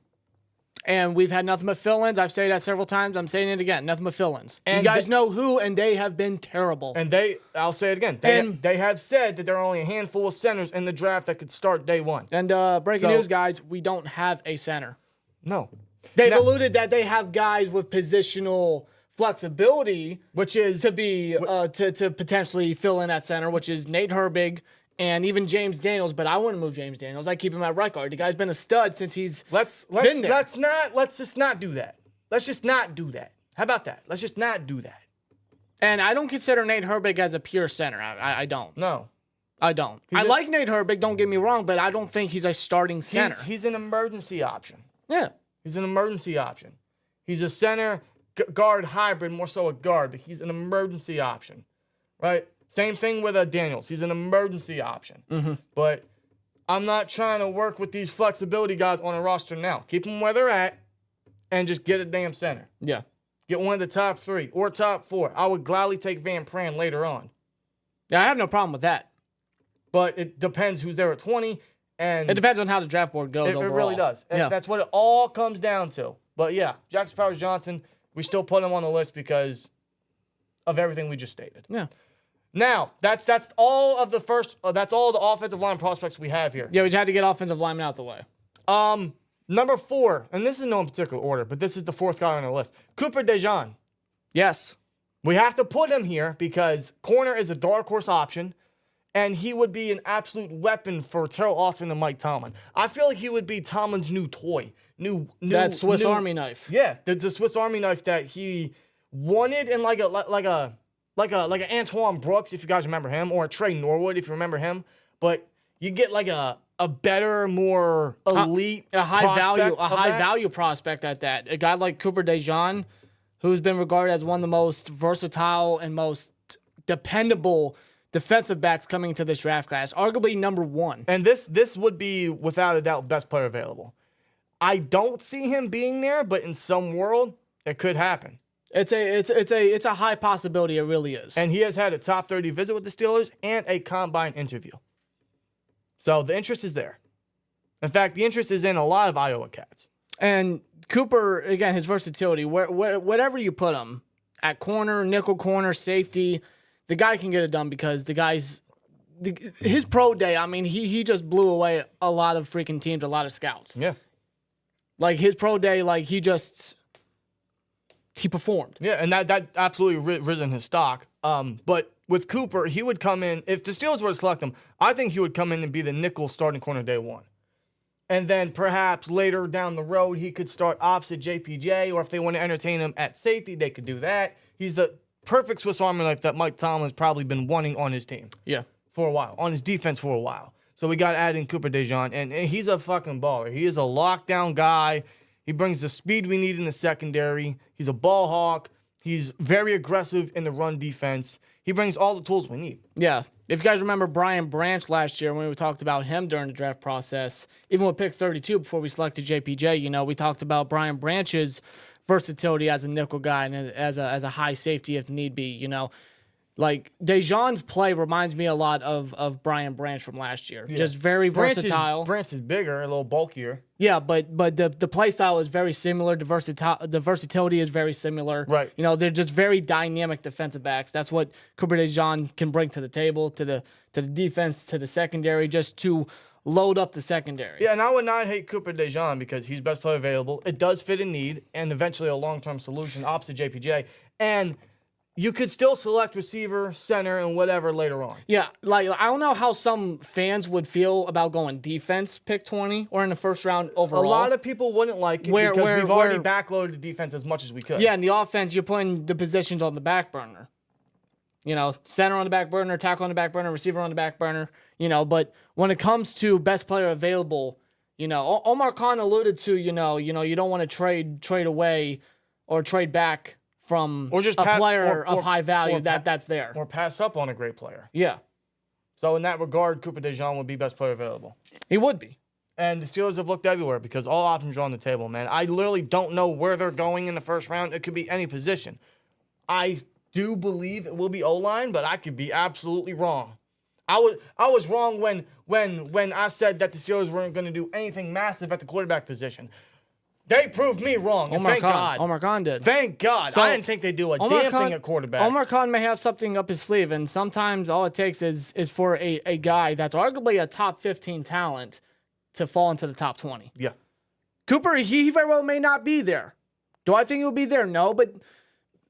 Speaker 4: And we've had nothing but fill-ins. I've said that several times. I'm saying it again. Nothing but fill-ins.
Speaker 5: And
Speaker 4: you guys know who, and they have been terrible.
Speaker 5: And I'll say it again. They have said that there are only a handful of centers in the draft that could start day one.
Speaker 4: And breaking news, guys, we don't have a center.
Speaker 5: No.
Speaker 4: They've alluded that they have guys with positional flexibility,
Speaker 5: which is
Speaker 4: to be to potentially fill in at center, which is Nate Herbig and even James Daniels. But I wouldn't move James Daniels. I keep him at right guard. The guy's been a stud since he's been there.
Speaker 5: Let's just not do that. Let's just not do that. How about that? Let's just not do that.
Speaker 4: And I don't consider Nate Herbig as a pure center. I don't.
Speaker 5: No.
Speaker 4: I don't. I like Nate Herbig, don't get me wrong, but I don't think he's a starting center.
Speaker 5: He's an emergency option.
Speaker 4: Yeah.
Speaker 5: He's an emergency option. He's a center guard hybrid, more so a guard, but he's an emergency option, right? Same thing with Daniels. He's an emergency option.
Speaker 4: Mm-hmm.
Speaker 5: But I'm not trying to work with these flexibility guys on a roster now. Keep them where they're at and just get a damn center.
Speaker 4: Yeah.
Speaker 5: Get one of the top 3 or top 4. I would gladly take Van Pran later on.
Speaker 4: Yeah, I have no problem with that.
Speaker 5: But it depends who's there at 20. And
Speaker 4: it depends on how the draft board goes overall.
Speaker 5: It really does.
Speaker 4: Yeah.
Speaker 5: That's what it all comes down to. But yeah, Jackson Powers Johnson, we still put him on the list because of everything we just stated.
Speaker 4: Yeah.
Speaker 5: Now, that's all of the first. That's all the offensive line prospects we have here.
Speaker 4: Yeah, we had to get offensive linemen out the way.
Speaker 5: Number 4, and this is no particular order, but this is the 4th guy on our list. Cooper DeJean.
Speaker 4: Yes.
Speaker 5: We have to put him here because corner is a dark horse option, and he would be an absolute weapon for Terrell Austin and Mike Tomlin. I feel like he would be Tomlin's new toy. That
Speaker 4: Swiss Army knife.
Speaker 5: Yeah, the Swiss Army knife that he wanted in like an Antoine Brooks, if you guys remember him, or a Trey Norwood, if you remember him. But you get like a better, more elite,
Speaker 4: a high value prospect at that. A guy like Cooper DeJean, who's been regarded as one of the most versatile and most dependable defensive backs coming into this draft class, arguably number 1.
Speaker 5: And this would be without a doubt best player available. I don't see him being there, but in some world, it could happen.
Speaker 4: It's a high possibility. It really is.
Speaker 5: And he has had a top 30 visit with the Steelers and a combine interview. So the interest is there. In fact, the interest is in a lot of Iowa Cats.
Speaker 4: And Cooper, again, his versatility, whatever you put him, at corner, nickel corner, safety, the guy can get it done because his pro day, I mean, he just blew away a lot of freaking teams, a lot of scouts.
Speaker 5: Yeah.
Speaker 4: Like his pro day, like he performed.
Speaker 5: Yeah, and that absolutely risen his stock. But with Cooper, he would come in, if the Steelers were to select him, I think he would come in and be the nickel starting corner day 1. And then perhaps later down the road, he could start opposite JPJ, or if they want to entertain him at safety, they could do that. He's the perfect Swiss Army knife that Mike Tomlin's probably been wanting on his team.
Speaker 4: Yeah.
Speaker 5: For a while, on his defense for a while. So we got to add in Cooper DeJean, and he's a fucking baller. He is a lockdown guy. He brings the speed we need in the secondary. He's a ball hawk. He's very aggressive in the run defense. He brings all the tools we need.
Speaker 4: Yeah. If you guys remember Brian Branch last year when we talked about him during the draft process, even with pick 32 before we selected JPJ, we talked about Brian Branch's versatility as a nickel guy and as a high safety if need be, Like, DeJean's play reminds me a lot of Brian Branch from last year. Yeah. Just very versatile.
Speaker 5: Branch is bigger, a little bulkier.
Speaker 4: Yeah, but the play style is very similar. The versatility is very similar.
Speaker 5: Right.
Speaker 4: They're just very dynamic defensive backs. That's what Cooper DeJean can bring to the table, to the defense, to the secondary, just to load up the secondary.
Speaker 5: Yeah, and I would not hate Cooper DeJean because he's best player available. It does fit a need and eventually a long-term solution opposite JPJ. And you could still select receiver, center, and whatever later on.
Speaker 4: Yeah, like I don't know how some fans would feel about going defense pick 20 or in the first round overall.
Speaker 5: A lot of people wouldn't like it because we've already backloaded the defense as much as we could.
Speaker 4: Yeah, in the offense, you're putting the positions on the back burner. Center on the back burner, tackle on the back burner, receiver on the back burner. But when it comes to best player available, Omar Khan alluded to, you don't want to trade away or trade back from
Speaker 5: or just
Speaker 4: a player of high value that's there.
Speaker 5: Or pass up on a great player.
Speaker 4: Yeah.
Speaker 5: So in that regard, Cooper DeJean would be best player available.
Speaker 4: He would be.
Speaker 5: And the Steelers have looked everywhere because all options are on the table, man. I literally don't know where they're going in the first round. It could be any position. I do believe it will be O-line, but I could be absolutely wrong. I was wrong when I said that the Steelers weren't going to do anything massive at the quarterback position. They proved me wrong. And thank God.
Speaker 4: Omar Khan did.
Speaker 5: Thank God.
Speaker 4: So,
Speaker 5: I didn't think they'd do a damn thing at quarterback.
Speaker 4: Omar Khan may have something up his sleeve, and sometimes all it takes is for a guy that's arguably a top 15 talent to fall into the top 20.
Speaker 5: Yeah.
Speaker 4: Cooper, he very well may not be there. Do I think he'll be there? No, but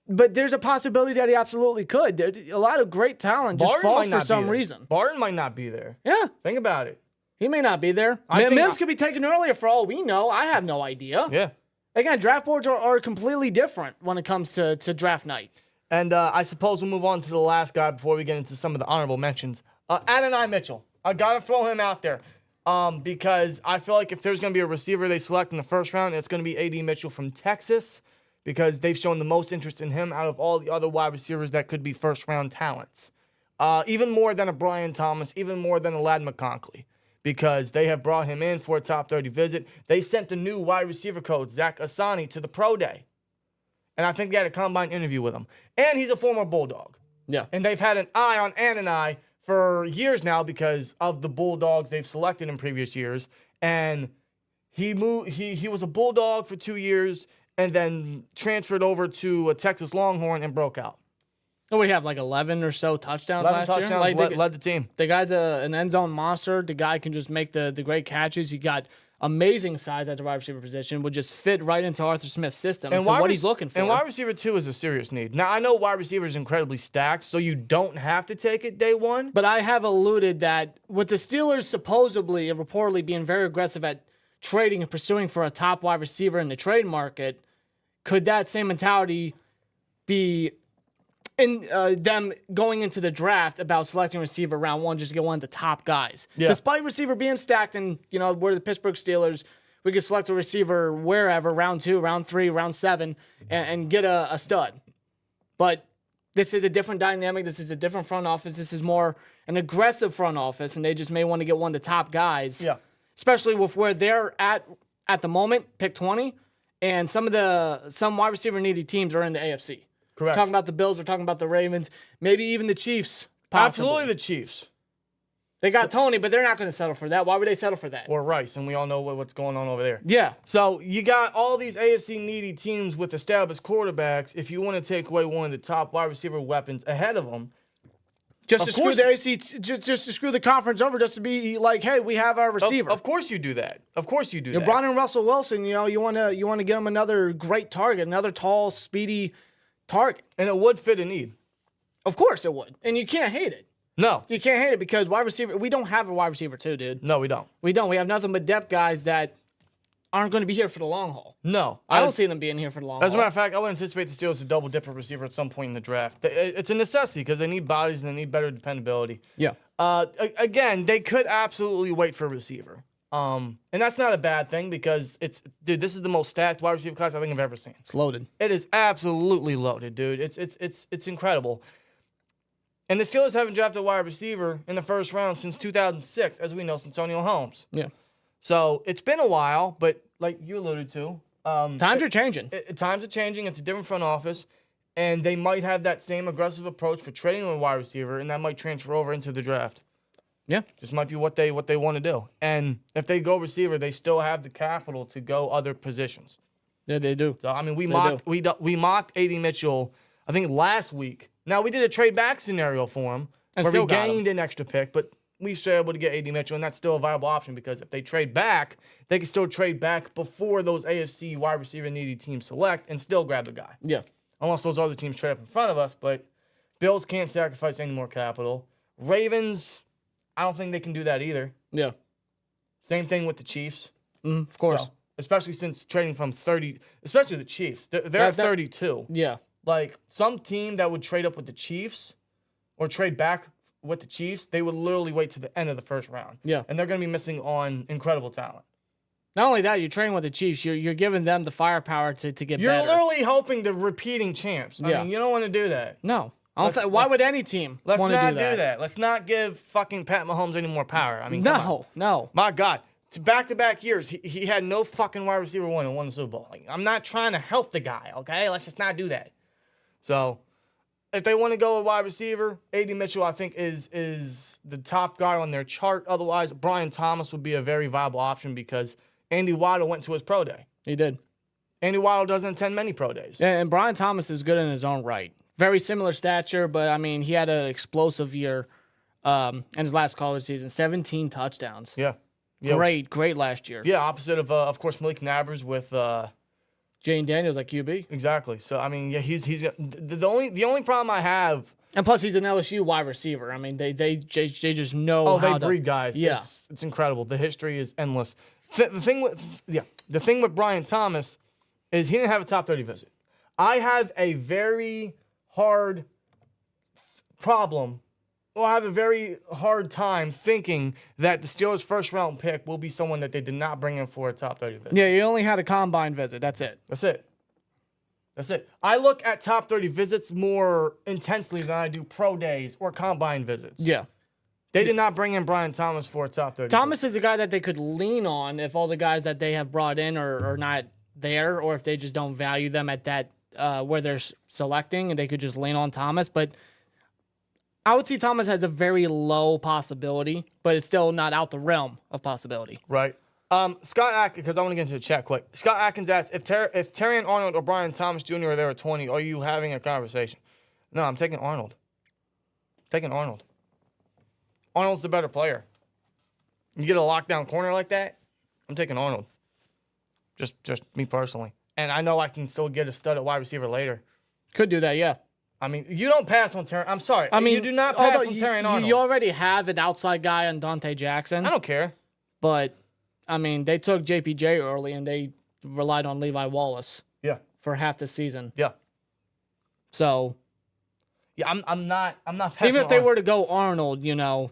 Speaker 4: there's a possibility that he absolutely could. A lot of great talent just falls for some reason.
Speaker 5: Barton might not be there.
Speaker 4: Yeah.
Speaker 5: Think about it.
Speaker 4: He may not be there. Mims could be taken earlier for all we know. I have no idea.
Speaker 5: Yeah.
Speaker 4: Again, draft boards are completely different when it comes to draft night.
Speaker 5: And I suppose we'll move on to the last guy before we get into some of the honorable mentions. Adonai Mitchell. I got to throw him out there because I feel like if there's going to be a receiver they select in the first round, it's going to be A.D. Mitchell from Texas because they've shown the most interest in him out of all the other wide receivers that could be first-round talents. Even more than a Brian Thomas, even more than a Ladd McConkey. Because they have brought him in for a top 30 visit. They sent the new wide receiver coach, Zach Asani, to the pro day. And I think they had a combine interview with him. And he's a former Bulldog.
Speaker 4: Yeah.
Speaker 5: And they've had an eye on Adonai for years now because of the Bulldogs they've selected in previous years. And he was a Bulldog for 2 years and then transferred over to a Texas Longhorn and broke out.
Speaker 4: What do we have, like 11 or so touchdowns
Speaker 5: 11
Speaker 4: last
Speaker 5: touchdowns,
Speaker 4: year? Like,
Speaker 5: led the team.
Speaker 4: The guy's an end zone monster. The guy can just make the great catches. He got amazing size at the wide receiver position. Would just fit right into Arthur Smith's system and what he's looking for.
Speaker 5: And wide receiver 2 is a serious need. Now, I know wide receiver is incredibly stacked, so you don't have to take it day one.
Speaker 4: But I have alluded that with the Steelers supposedly and reportedly being very aggressive at trading and pursuing for a top wide receiver in the trade market, could that same mentality be in them going into the draft about selecting receiver round 1 just to get one of the top guys?
Speaker 5: Yeah.
Speaker 4: Despite receiver being stacked and, we're the Pittsburgh Steelers, we could select a receiver wherever, round 2, round 3, round 7, and get a stud. But this is a different dynamic. This is a different front office. This is more an aggressive front office, and they just may want to get one of the top guys.
Speaker 5: Yeah.
Speaker 4: Especially with where they're at the moment, pick 20, and some wide receiver needy teams are in the AFC.
Speaker 5: Correct.
Speaker 4: We're talking about the Bills. We're talking about the Ravens. Maybe even the Chiefs. Possibly.
Speaker 5: Absolutely the Chiefs.
Speaker 4: They got Tony, but they're not going to settle for that. Why would they settle for that?
Speaker 5: Or Rice, and we all know what's going on over there.
Speaker 4: Yeah.
Speaker 5: So you got all these AFC needy teams with established quarterbacks. If you want to take away one of the top wide receiver weapons ahead of them,
Speaker 4: just to screw the AFC, just to screw the conference over, just to be like, hey, we have our receiver.
Speaker 5: Of course you do that. Of course you do
Speaker 4: You're
Speaker 5: that.
Speaker 4: Brian and Russell Wilson. You want to get him another great target, another tall, speedy target.
Speaker 5: And it would fit a need.
Speaker 4: Of course it would. And you can't hate it.
Speaker 5: No.
Speaker 4: You can't hate it because wide receiver, we don't have a wide receiver too, dude.
Speaker 5: No, we don't.
Speaker 4: We don't. We have nothing but depth guys that aren't going to be here for the long haul.
Speaker 5: No.
Speaker 4: I don't see them being here for the long haul.
Speaker 5: As a matter of fact, I would anticipate the Steelers to double dip a receiver at some point in the draft. It's a necessity because they need bodies and they need better dependability.
Speaker 4: Yeah.
Speaker 5: Again, they could absolutely wait for a receiver. And that's not a bad thing because this is the most stacked wide receiver class I think I've ever seen.
Speaker 4: It's loaded.
Speaker 5: It is absolutely loaded, dude. It's incredible. And the Steelers haven't drafted a wide receiver in the first round since 2006, as we know, since Antonio Holmes.
Speaker 4: Yeah.
Speaker 5: So it's been a while, but like you alluded to,
Speaker 4: times are changing.
Speaker 5: Times are changing. It's a different front office, and they might have that same aggressive approach for trading a wide receiver, and that might transfer over into the draft.
Speaker 4: Yeah.
Speaker 5: Just might be what they want to do. And if they go receiver, they still have the capital to go other positions.
Speaker 4: Yeah, they do.
Speaker 5: So I mean, we mocked A.D. Mitchell, I think last week. Now we did a trade back scenario for him,
Speaker 4: And
Speaker 5: where
Speaker 4: still
Speaker 5: we
Speaker 4: got
Speaker 5: gained an extra pick, but we still able to get A.D. Mitchell, and that's still a viable option because if they trade back, they can still trade back before those AFC wide receiver needy teams select and still grab the guy.
Speaker 4: Yeah.
Speaker 5: Unless those other teams trade up in front of us, but Bills can't sacrifice any more capital. Ravens, I don't think they can do that either.
Speaker 4: Yeah.
Speaker 5: Same thing with the Chiefs.
Speaker 4: Of course.
Speaker 5: So, especially since trading from 30, especially the Chiefs. They're at 32.
Speaker 4: Yeah.
Speaker 5: Like, some team that would trade up with the Chiefs or trade back with the Chiefs, they would literally wait to the end of the first round.
Speaker 4: Yeah.
Speaker 5: And they're going to be missing on incredible talent.
Speaker 4: Not only that, you're training with the Chiefs. You're giving them the firepower to get
Speaker 5: You're
Speaker 4: better.
Speaker 5: literally hoping the repeating champs. I mean, you don't want to do that.
Speaker 4: No. Why would any team want to
Speaker 5: Let's
Speaker 4: do
Speaker 5: not do that. Let's not give fucking Pat Mahomes any more power. I mean, come on.
Speaker 4: No.
Speaker 5: My God. Back-to-back years, he had no fucking wide receiver one and won the Super Bowl. Like, I'm not trying to help the guy, okay? Let's just not do that. So, if they want to go with wide receiver, A.D. Mitchell, I think, is the top guy on their chart. Otherwise, Brian Thomas would be a very viable option because Andy Waddle went to his pro day.
Speaker 4: He did.
Speaker 5: Andy Waddle doesn't attend many pro days.
Speaker 4: Yeah, and Brian Thomas is good in his own right. Very similar stature, but, I mean, he had an explosive year in his last college season. 17 touchdowns.
Speaker 5: Yeah.
Speaker 4: Great last year.
Speaker 5: Yeah, opposite of course, Malik Nabers with
Speaker 4: Jane Daniels at QB.
Speaker 5: exactly. So I mean, yeah, he's the only problem I have.
Speaker 4: And plus, he's an LSU wide receiver. I mean, they just know
Speaker 5: Oh,
Speaker 4: how
Speaker 5: they breed guys.
Speaker 4: Yeah.
Speaker 5: It's incredible. The history is endless. The thing with Brian Thomas is he didn't have a top 30 visit. I have a very hard problem. Well, I have a very hard time thinking that the Steelers' first-round pick will be someone that they did not bring in for a top 30 visit.
Speaker 4: Yeah, you only had a combine visit. That's it.
Speaker 5: That's it. I look at top 30 visits more intensely than I do pro days or combine visits.
Speaker 4: Yeah.
Speaker 5: They did not bring in Brian Thomas for a top 30
Speaker 4: Thomas is a guy that they could lean on if all the guys that they have brought in are not there, or if they just don't value them at that where they're selecting, and they could just lean on Thomas. But I would see Thomas as a very low possibility, but it's still not out the realm of possibility.
Speaker 5: Right. Scott Atkins, because I want to get into the chat quick. Scott Atkins asks, if Terrion Arnold or Brian Thomas Jr. are there at 20, are you having a conversation? No, I'm taking Arnold. Arnold's the better player. You get a lockdown corner like that, I'm taking Arnold. Just me personally. And I know I can still get a stud at wide receiver later.
Speaker 4: Could do that, yeah.
Speaker 5: I mean, you don't pass on Terrion. I'm sorry.
Speaker 4: I mean,
Speaker 5: you do not pass on Terrion Arnold.
Speaker 4: You already have an outside guy on Dante Jackson.
Speaker 5: I don't care.
Speaker 4: But, I mean, they took JPJ early, and they relied on Levi Wallace
Speaker 5: Yeah.
Speaker 4: for half the season.
Speaker 5: Yeah.
Speaker 4: So,
Speaker 5: Yeah, I'm not passing
Speaker 4: even if they
Speaker 5: on.
Speaker 4: were to go Arnold, you know,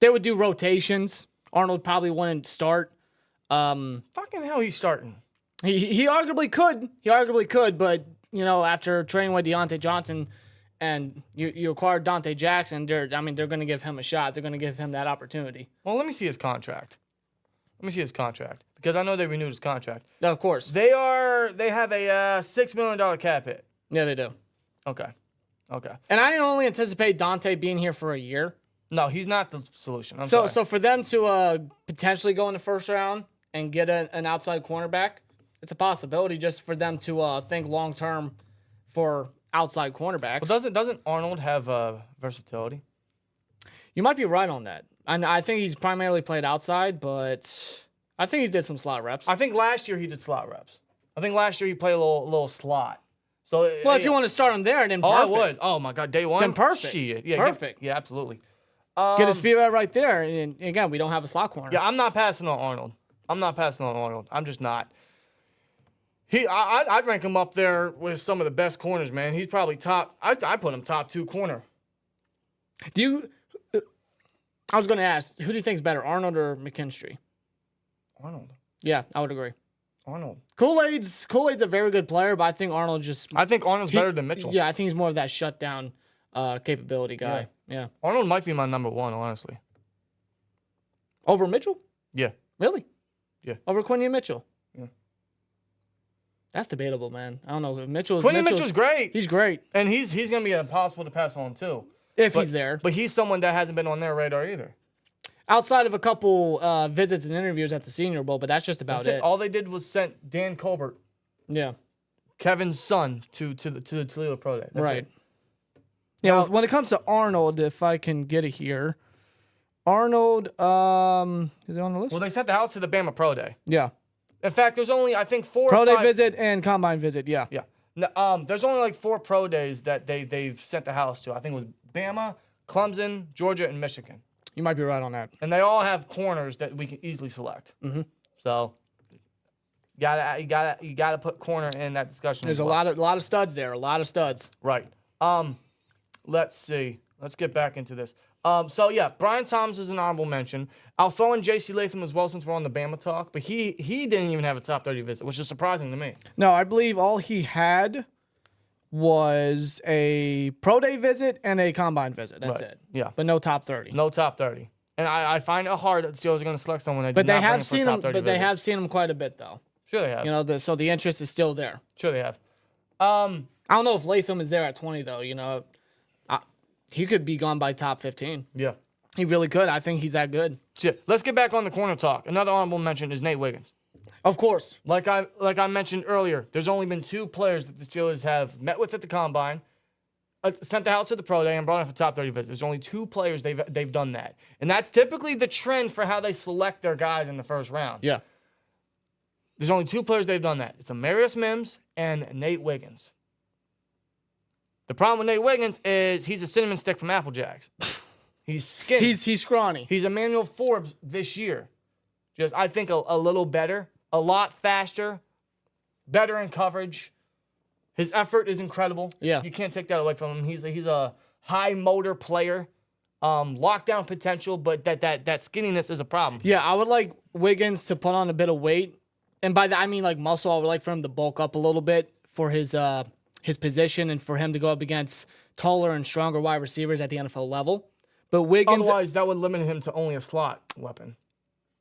Speaker 4: they would do rotations. Arnold probably wouldn't start.
Speaker 5: Fucking hell, he's starting.
Speaker 4: He arguably could. He arguably could, but, you know, after trading with Deontay Johnson and you acquired Dante Jackson, they're going to give him a shot. They're going to give him that opportunity.
Speaker 5: Well, let me see his contract. Because I know they renewed his contract.
Speaker 4: Of course.
Speaker 5: They have a $6 million cap hit.
Speaker 4: Yeah, they do.
Speaker 5: Okay.
Speaker 4: And I only anticipate Dante being here for a year.
Speaker 5: No, he's not the solution. I'm
Speaker 4: So
Speaker 5: sorry.
Speaker 4: for them to potentially go in the first round and get an outside cornerback, it's a possibility just for them to think long term for outside cornerbacks.
Speaker 5: Well, doesn't Arnold have versatility?
Speaker 4: You might be right on that. And I think he's primarily played outside, but I think he did some slot reps.
Speaker 5: I think last year he did slot reps. I think last year he played a little slot. So
Speaker 4: Well, if you want to start him there, then perfect.
Speaker 5: I would. Oh my God, day one.
Speaker 4: Then perfect.
Speaker 5: Shit. Yeah,
Speaker 4: Perfect.
Speaker 5: Yeah, absolutely.
Speaker 4: Get his feet right there. And again, we don't have a slot corner.
Speaker 5: Yeah, I'm not passing on Arnold. I'm just not. I'd rank him up there with some of the best corners, man. He's probably top. I put him top 2 corner.
Speaker 4: Do you? I was going to ask, who do you think is better, Arnold or McKinstry?
Speaker 5: Arnold.
Speaker 4: Yeah, I would agree.
Speaker 5: Arnold.
Speaker 4: Kool-Aid's a very good player, but I think Arnold
Speaker 5: I think Arnold's better than Mitchell.
Speaker 4: Yeah, I think he's more of that shutdown capability guy. Yeah.
Speaker 5: Arnold might be my number 1, honestly.
Speaker 4: Over Mitchell?
Speaker 5: Yeah.
Speaker 4: Really?
Speaker 5: Yeah.
Speaker 4: Over Quinion Mitchell?
Speaker 5: Yeah.
Speaker 4: That's debatable, man. I don't know. Mitchell's
Speaker 5: great.
Speaker 4: He's great.
Speaker 5: And he's going to be impossible to pass on, too.
Speaker 4: If he's there.
Speaker 5: But he's someone that hasn't been on their radar either.
Speaker 4: Outside of a couple visits and interviews at the Senior Bowl, but that's just about it.
Speaker 5: All they did was sent Dan Colbert,
Speaker 4: Yeah.
Speaker 5: Kevin's son, to the Toledo Pro Day. That's
Speaker 4: Right.
Speaker 5: it.
Speaker 4: Yeah,
Speaker 5: Now-
Speaker 4: when it comes to Arnold, if I can get it here. Arnold, is he on the list?
Speaker 5: Well, they sent the house to the Bama Pro Day.
Speaker 4: Yeah.
Speaker 5: In fact, there's only, I think, 4
Speaker 4: Pro
Speaker 5: or
Speaker 4: Day
Speaker 5: 5.
Speaker 4: visit and Combine visit, yeah.
Speaker 5: Yeah. No, there's only like 4 pro days that they've sent the house to. I think it was Bama, Clemson, Georgia, and Michigan.
Speaker 4: You might be right on that.
Speaker 5: And they all have corners that we can easily select. Mm-hmm. So you gotta put corner in that discussion.
Speaker 4: There's
Speaker 5: as
Speaker 4: a
Speaker 5: well.
Speaker 4: lot of studs there, a lot of studs.
Speaker 5: Right. Let's see. Let's get back into this. So yeah, Brian Thomas is an honorable mention. I'll throw in J.C. Latham as well since we're on the Bama talk, but he didn't even have a top 30 visit, which is surprising to me.
Speaker 4: No, I believe all he had was a Pro Day visit and a Combine visit. That's
Speaker 5: Right.
Speaker 4: it.
Speaker 5: Yeah.
Speaker 4: But no top 30.
Speaker 5: No top 30. And I find it hard that the Steelers are going to select someone that
Speaker 4: But
Speaker 5: did
Speaker 4: they
Speaker 5: not bring
Speaker 4: have
Speaker 5: him for a
Speaker 4: seen
Speaker 5: top
Speaker 4: him.
Speaker 5: 30
Speaker 4: But they
Speaker 5: visit.
Speaker 4: have seen him quite a bit, though.
Speaker 5: Sure they have.
Speaker 4: You know, so the interest is still there.
Speaker 5: Sure they have.
Speaker 4: I don't know if Latham is there at 20, though. You know, he could be gone by top 15.
Speaker 5: Yeah.
Speaker 4: He really could. I think he's that good.
Speaker 5: Shit. Let's get back on the corner talk. Another honorable mention is Nate Wiggins.
Speaker 4: Of course.
Speaker 5: Like I mentioned earlier, there's only been 2 players that the Steelers have met with at the combine, sent out to the pro day, and brought in for top 30 visits. There's only 2 players they've done that, and that's typically the trend for how they select their guys in the first round.
Speaker 4: Yeah.
Speaker 5: There's only 2 players they've done that. It's Amarius Mims and Nate Wiggins. The problem with Nate Wiggins is he's a cinnamon stick from Apple Jacks. He's skinny.
Speaker 4: He's scrawny.
Speaker 5: He's Emmanuel Forbes this year. Just, I think, a little better, a lot faster, better in coverage. His effort is incredible.
Speaker 4: Yeah.
Speaker 5: You can't take that away from him. He's a high motor player, lockdown potential, but that skinniness is a problem.
Speaker 4: Yeah, I would like Wiggins to put on a bit of weight. And by that, I mean like muscle. I would like for him to bulk up a little bit for his position and for him to go up against taller and stronger wide receivers at the NFL level. But Wiggins...
Speaker 5: Otherwise, that would limit him to only a slot weapon.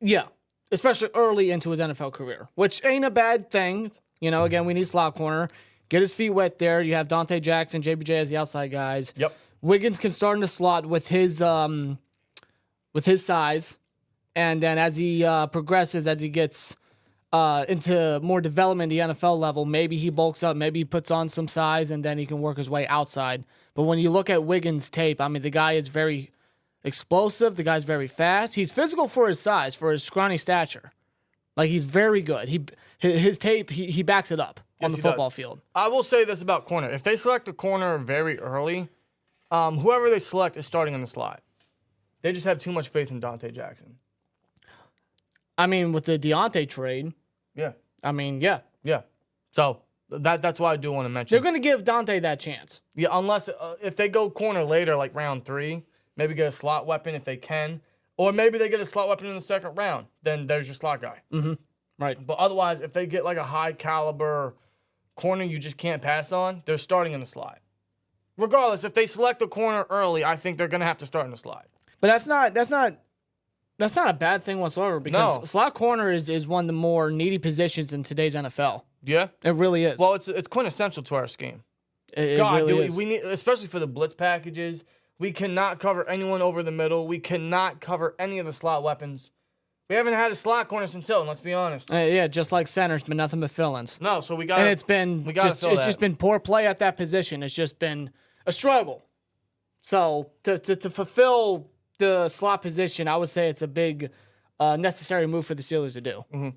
Speaker 4: Yeah, especially early into his NFL career, which ain't a bad thing. You know, again, we need slot corner. Get his feet wet there. You have Dante Jackson, JBJ as the outside guys.
Speaker 5: Yep.
Speaker 4: Wiggins can start in the slot with his size. And then as he progresses, as he gets... into more development at the NFL level, maybe he bulks up, maybe he puts on some size, and then he can work his way outside. But when you look at Wiggins' tape, I mean, the guy is very explosive. The guy's very fast. He's physical for his size, for his scrawny stature. Like, he's very good. His tape, he backs it up on the football field.
Speaker 5: I will say this about corner. If they select a corner very early, whoever they select is starting in the slot. They just have too much faith in Dante Jackson.
Speaker 4: I mean, with the Deontay trade...
Speaker 5: Yeah.
Speaker 4: I mean, yeah.
Speaker 5: Yeah. So that's why I do want to mention.
Speaker 4: They're going to give Dante that chance.
Speaker 5: Yeah, unless if they go corner later, like round 3, maybe get a slot weapon if they can. Or maybe they get a slot weapon in the second round. Then there's your slot guy.
Speaker 4: Mm-hmm. Right.
Speaker 5: But otherwise, if they get like a high caliber corner you just can't pass on, they're starting in the slot. Regardless, if they select the corner early, I think they're going to have to start in the slot.
Speaker 4: But that's not a bad thing whatsoever because slot corner is one of the more needy positions in today's NFL.
Speaker 5: Yeah?
Speaker 4: It really is.
Speaker 5: Well, it's quintessential to our scheme.
Speaker 4: It
Speaker 5: God,
Speaker 4: really is.
Speaker 5: we need, especially for the blitz packages, we cannot cover anyone over the middle. We cannot cover any of the slot weapons. We haven't had a slot corner since Hilton, let's be honest.
Speaker 4: Yeah, just like center's been nothing but fill-ins.
Speaker 5: No, so we got
Speaker 4: and it's just been poor play at that position. It's just been a struggle. So to fulfill the slot position, I would say it's a big necessary move for the Steelers to do.
Speaker 5: Mm-hmm.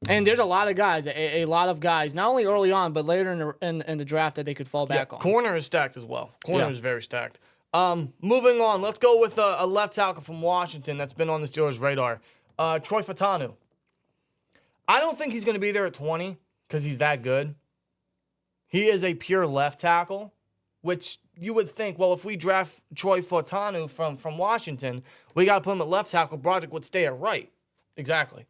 Speaker 4: And there's a lot of guys, a lot of guys, not only early on, but later in the draft that they could fall back on.
Speaker 5: Corner is stacked as well. Corner is very stacked. Moving on, let's go with a left tackle from Washington that's been on the Steelers' radar. Troy Fautanu. I don't think he's going to be there at 20 because he's that good. He is a pure left tackle, which you would think, well, if we draft Troy Fautanu from Washington, we got to put him at left tackle. Broderick would stay at right. Exactly.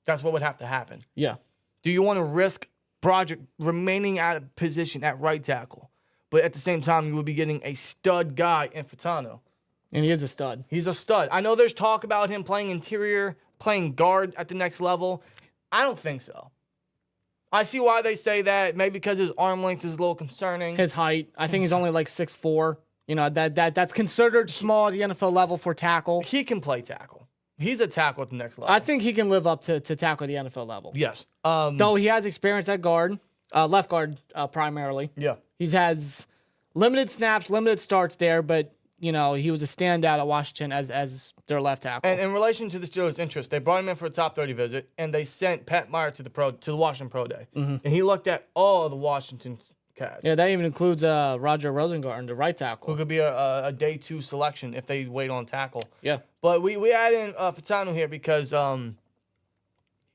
Speaker 5: That's what would have to happen.
Speaker 4: Yeah.
Speaker 5: Do you want to risk Broderick remaining at a position at right tackle, but at the same time you would be getting a stud guy in Fautanu?
Speaker 4: And he is a stud.
Speaker 5: He's a stud. I know there's talk about him playing interior, playing guard at the next level. I don't think so. I see why they say that. Maybe because his arm length is a little concerning.
Speaker 4: His height. I think he's only like 6'4". You know, that's considered small at the NFL level for tackle.
Speaker 5: He can play tackle. He's a tackle at the next level.
Speaker 4: I think he can live up to tackle at the NFL level.
Speaker 5: Yes.
Speaker 4: Though he has experience at guard, left guard primarily.
Speaker 5: Yeah.
Speaker 4: He has limited snaps, limited starts there, but you know, he was a standout at Washington as their left tackle.
Speaker 5: And in relation to the Steelers' interest, they brought him in for a top 30 visit, and they sent Pat Meyer to the Washington Pro Day. Mm-hmm. And he looked at all of the Washington cats.
Speaker 4: Yeah, that even includes Roger Rosengarten, the right tackle.
Speaker 5: Who could be a day 2 selection if they wait on tackle.
Speaker 4: Yeah.
Speaker 5: But we add in Fautanu here because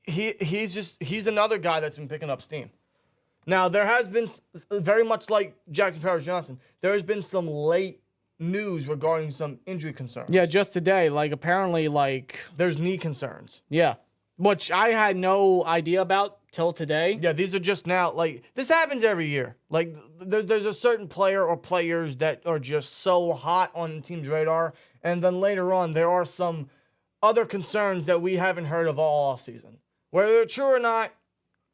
Speaker 5: he's another guy that's been picking up steam. Now, there has been, very much like Jackson Powers-Johnson, there has been some late news regarding some injury concerns.
Speaker 4: Yeah, just today, apparently,
Speaker 5: there's knee concerns.
Speaker 4: Yeah, which I had no idea about till today.
Speaker 5: Yeah, these are just now, this happens every year. There's a certain player or players that are just so hot on the team's radar, and then later on, there are some other concerns that we haven't heard of all offseason. Whether they're true or not,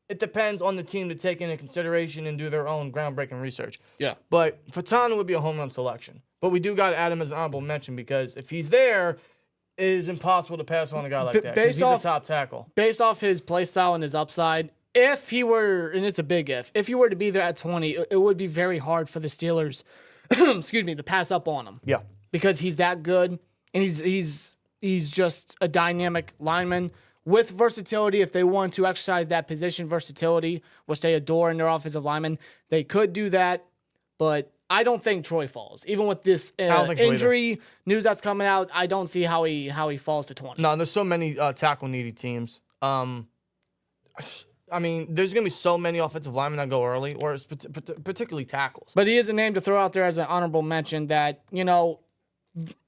Speaker 5: it depends on the team to take into consideration and do their own groundbreaking research.
Speaker 4: Yeah.
Speaker 5: But Fautanu would be a home run selection. But we do got to add him as an honorable mention because if he's there, it is impossible to pass on a guy like that. 'Cause
Speaker 4: based
Speaker 5: he's
Speaker 4: off-
Speaker 5: a top tackle.
Speaker 4: Based off his play style and his upside, if he were, and it's a big if he were to be there at 20, it would be very hard for the Steelers, excuse me, to pass up on him.
Speaker 5: Yeah.
Speaker 4: Because he's that good, and he's just a dynamic lineman with versatility. If they want to exercise that position versatility, which they adore in their offensive linemen, they could do that. But I don't think Troy falls. Even with this injury news that's coming out, I don't see how he falls to 20.
Speaker 5: No, there's so many tackle needy teams. I mean, there's going to be so many offensive linemen that go early, or particularly tackles.
Speaker 4: But he is a name to throw out there as an honorable mention that,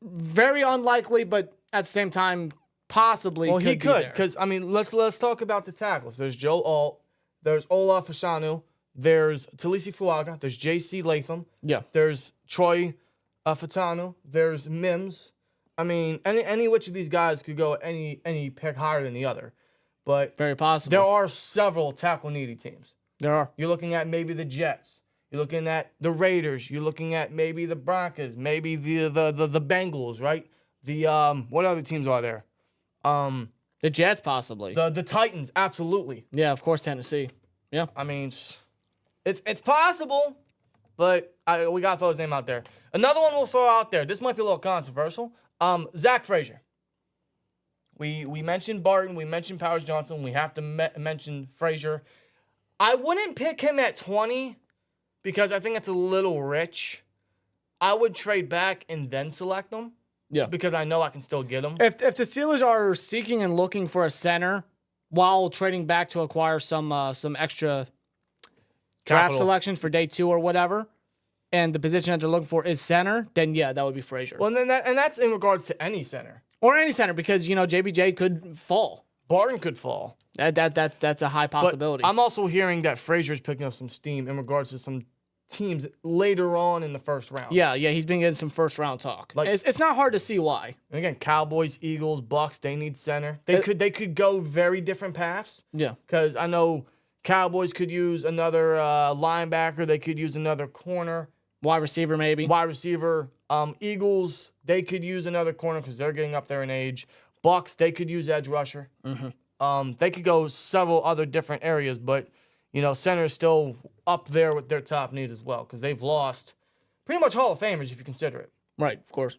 Speaker 4: very unlikely, but at the same time, possibly
Speaker 5: Well,
Speaker 4: could
Speaker 5: he could,
Speaker 4: be
Speaker 5: because, I mean, let's talk about the tackles. There's Joe Alt, there's Olaf Fashanu, there's Talisi Fuaga, there's J.C. Latham,
Speaker 4: Yeah.
Speaker 5: there's Troy Fatanu, there's Mims. I mean, any which of these guys could go any pick higher than the other. But
Speaker 4: Very possible.
Speaker 5: there are several tackle-needy teams.
Speaker 4: There are.
Speaker 5: You're looking at maybe the Jets. You're looking at the Raiders. You're looking at maybe the Broncos. Maybe the Bengals, right? The what other teams are there?
Speaker 4: The Jets, possibly.
Speaker 5: The Titans, absolutely.
Speaker 4: Yeah, of course, Tennessee. Yeah.
Speaker 5: I mean, it's possible, but we got to throw his name out there. Another one we'll throw out there. This might be a little controversial. Zach Frazier. We mentioned Barton. We mentioned Powers Johnson. We have to mention Frazier. I wouldn't pick him at 20 because I think it's a little rich. I would trade back and then select him.
Speaker 4: Yeah.
Speaker 5: Because I know I can still get him.
Speaker 4: If the Steelers are seeking and looking for a center while trading back to acquire some extra draft
Speaker 5: Capital.
Speaker 4: selections for day 2 or whatever, and the position that they're looking for is center, then yeah, that would be Frazier.
Speaker 5: Well, then that's in regards to any center.
Speaker 4: Or any center, because JBJ could fall.
Speaker 5: Barton could fall.
Speaker 4: That's a high possibility.
Speaker 5: But I'm also hearing that Frazier's picking up some steam in regards to some teams later on in the first round.
Speaker 4: Yeah, he's been getting some first round talk.
Speaker 5: Like-
Speaker 4: It's not hard to see why.
Speaker 5: And again, Cowboys, Eagles, Bucks, they need center. They could go very different paths.
Speaker 4: Yeah.
Speaker 5: Because I know Cowboys could use another linebacker. They could use another corner.
Speaker 4: Wide receiver, maybe.
Speaker 5: Wide receiver. Eagles, they could use another corner because they're getting up there in age. Bucks, they could use edge rusher. Mm-hmm. They could go several other different areas, but center is still up there with their top needs as well because they've lost pretty much Hall of Famers if you consider it.
Speaker 4: Right, of course.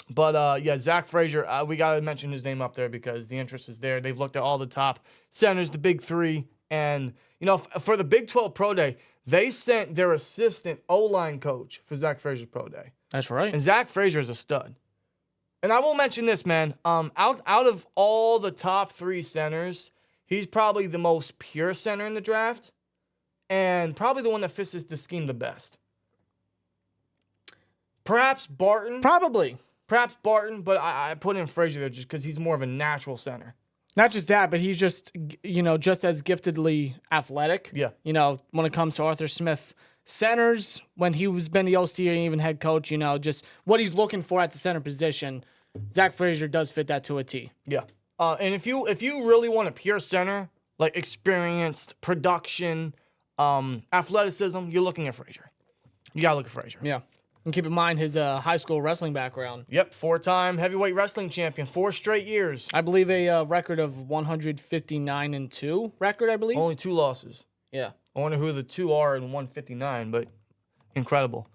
Speaker 5: But Zach Frazier, we got to mention his name up there because the interest is there. They've looked at all the top centers, the big three, and for the Big 12 Pro Day, they sent their assistant O-line coach for Zach Frazier's Pro Day.
Speaker 4: That's right.
Speaker 5: And Zach Frazier is a stud. And I will mention this, man. Out of all the top 3 centers, he's probably the most pure center in the draft, and probably the one that fits the scheme the best. Perhaps Barton. Perhaps Barton, but I put in Frazier there just because he's more of a natural center.
Speaker 4: Not just that, but he's just, just as giftedly athletic.
Speaker 5: Yeah.
Speaker 4: When it comes to Arthur Smith centers, when he was been the OC or even head coach, just what he's looking for at the center position, Zach Frazier does fit that to a T.
Speaker 5: Yeah. And if you really want a pure center, like experienced, production, athleticism, you're looking at Frazier. You got to look at Frazier.
Speaker 4: Yeah. And keep in mind his high school wrestling background.
Speaker 5: Yep, 4-time heavyweight wrestling champion, 4 straight years.
Speaker 4: I believe a record of 159-2 record, I believe.
Speaker 5: Only 2 losses.
Speaker 4: Yeah.
Speaker 5: I wonder who the 2 are in 159, but incredible.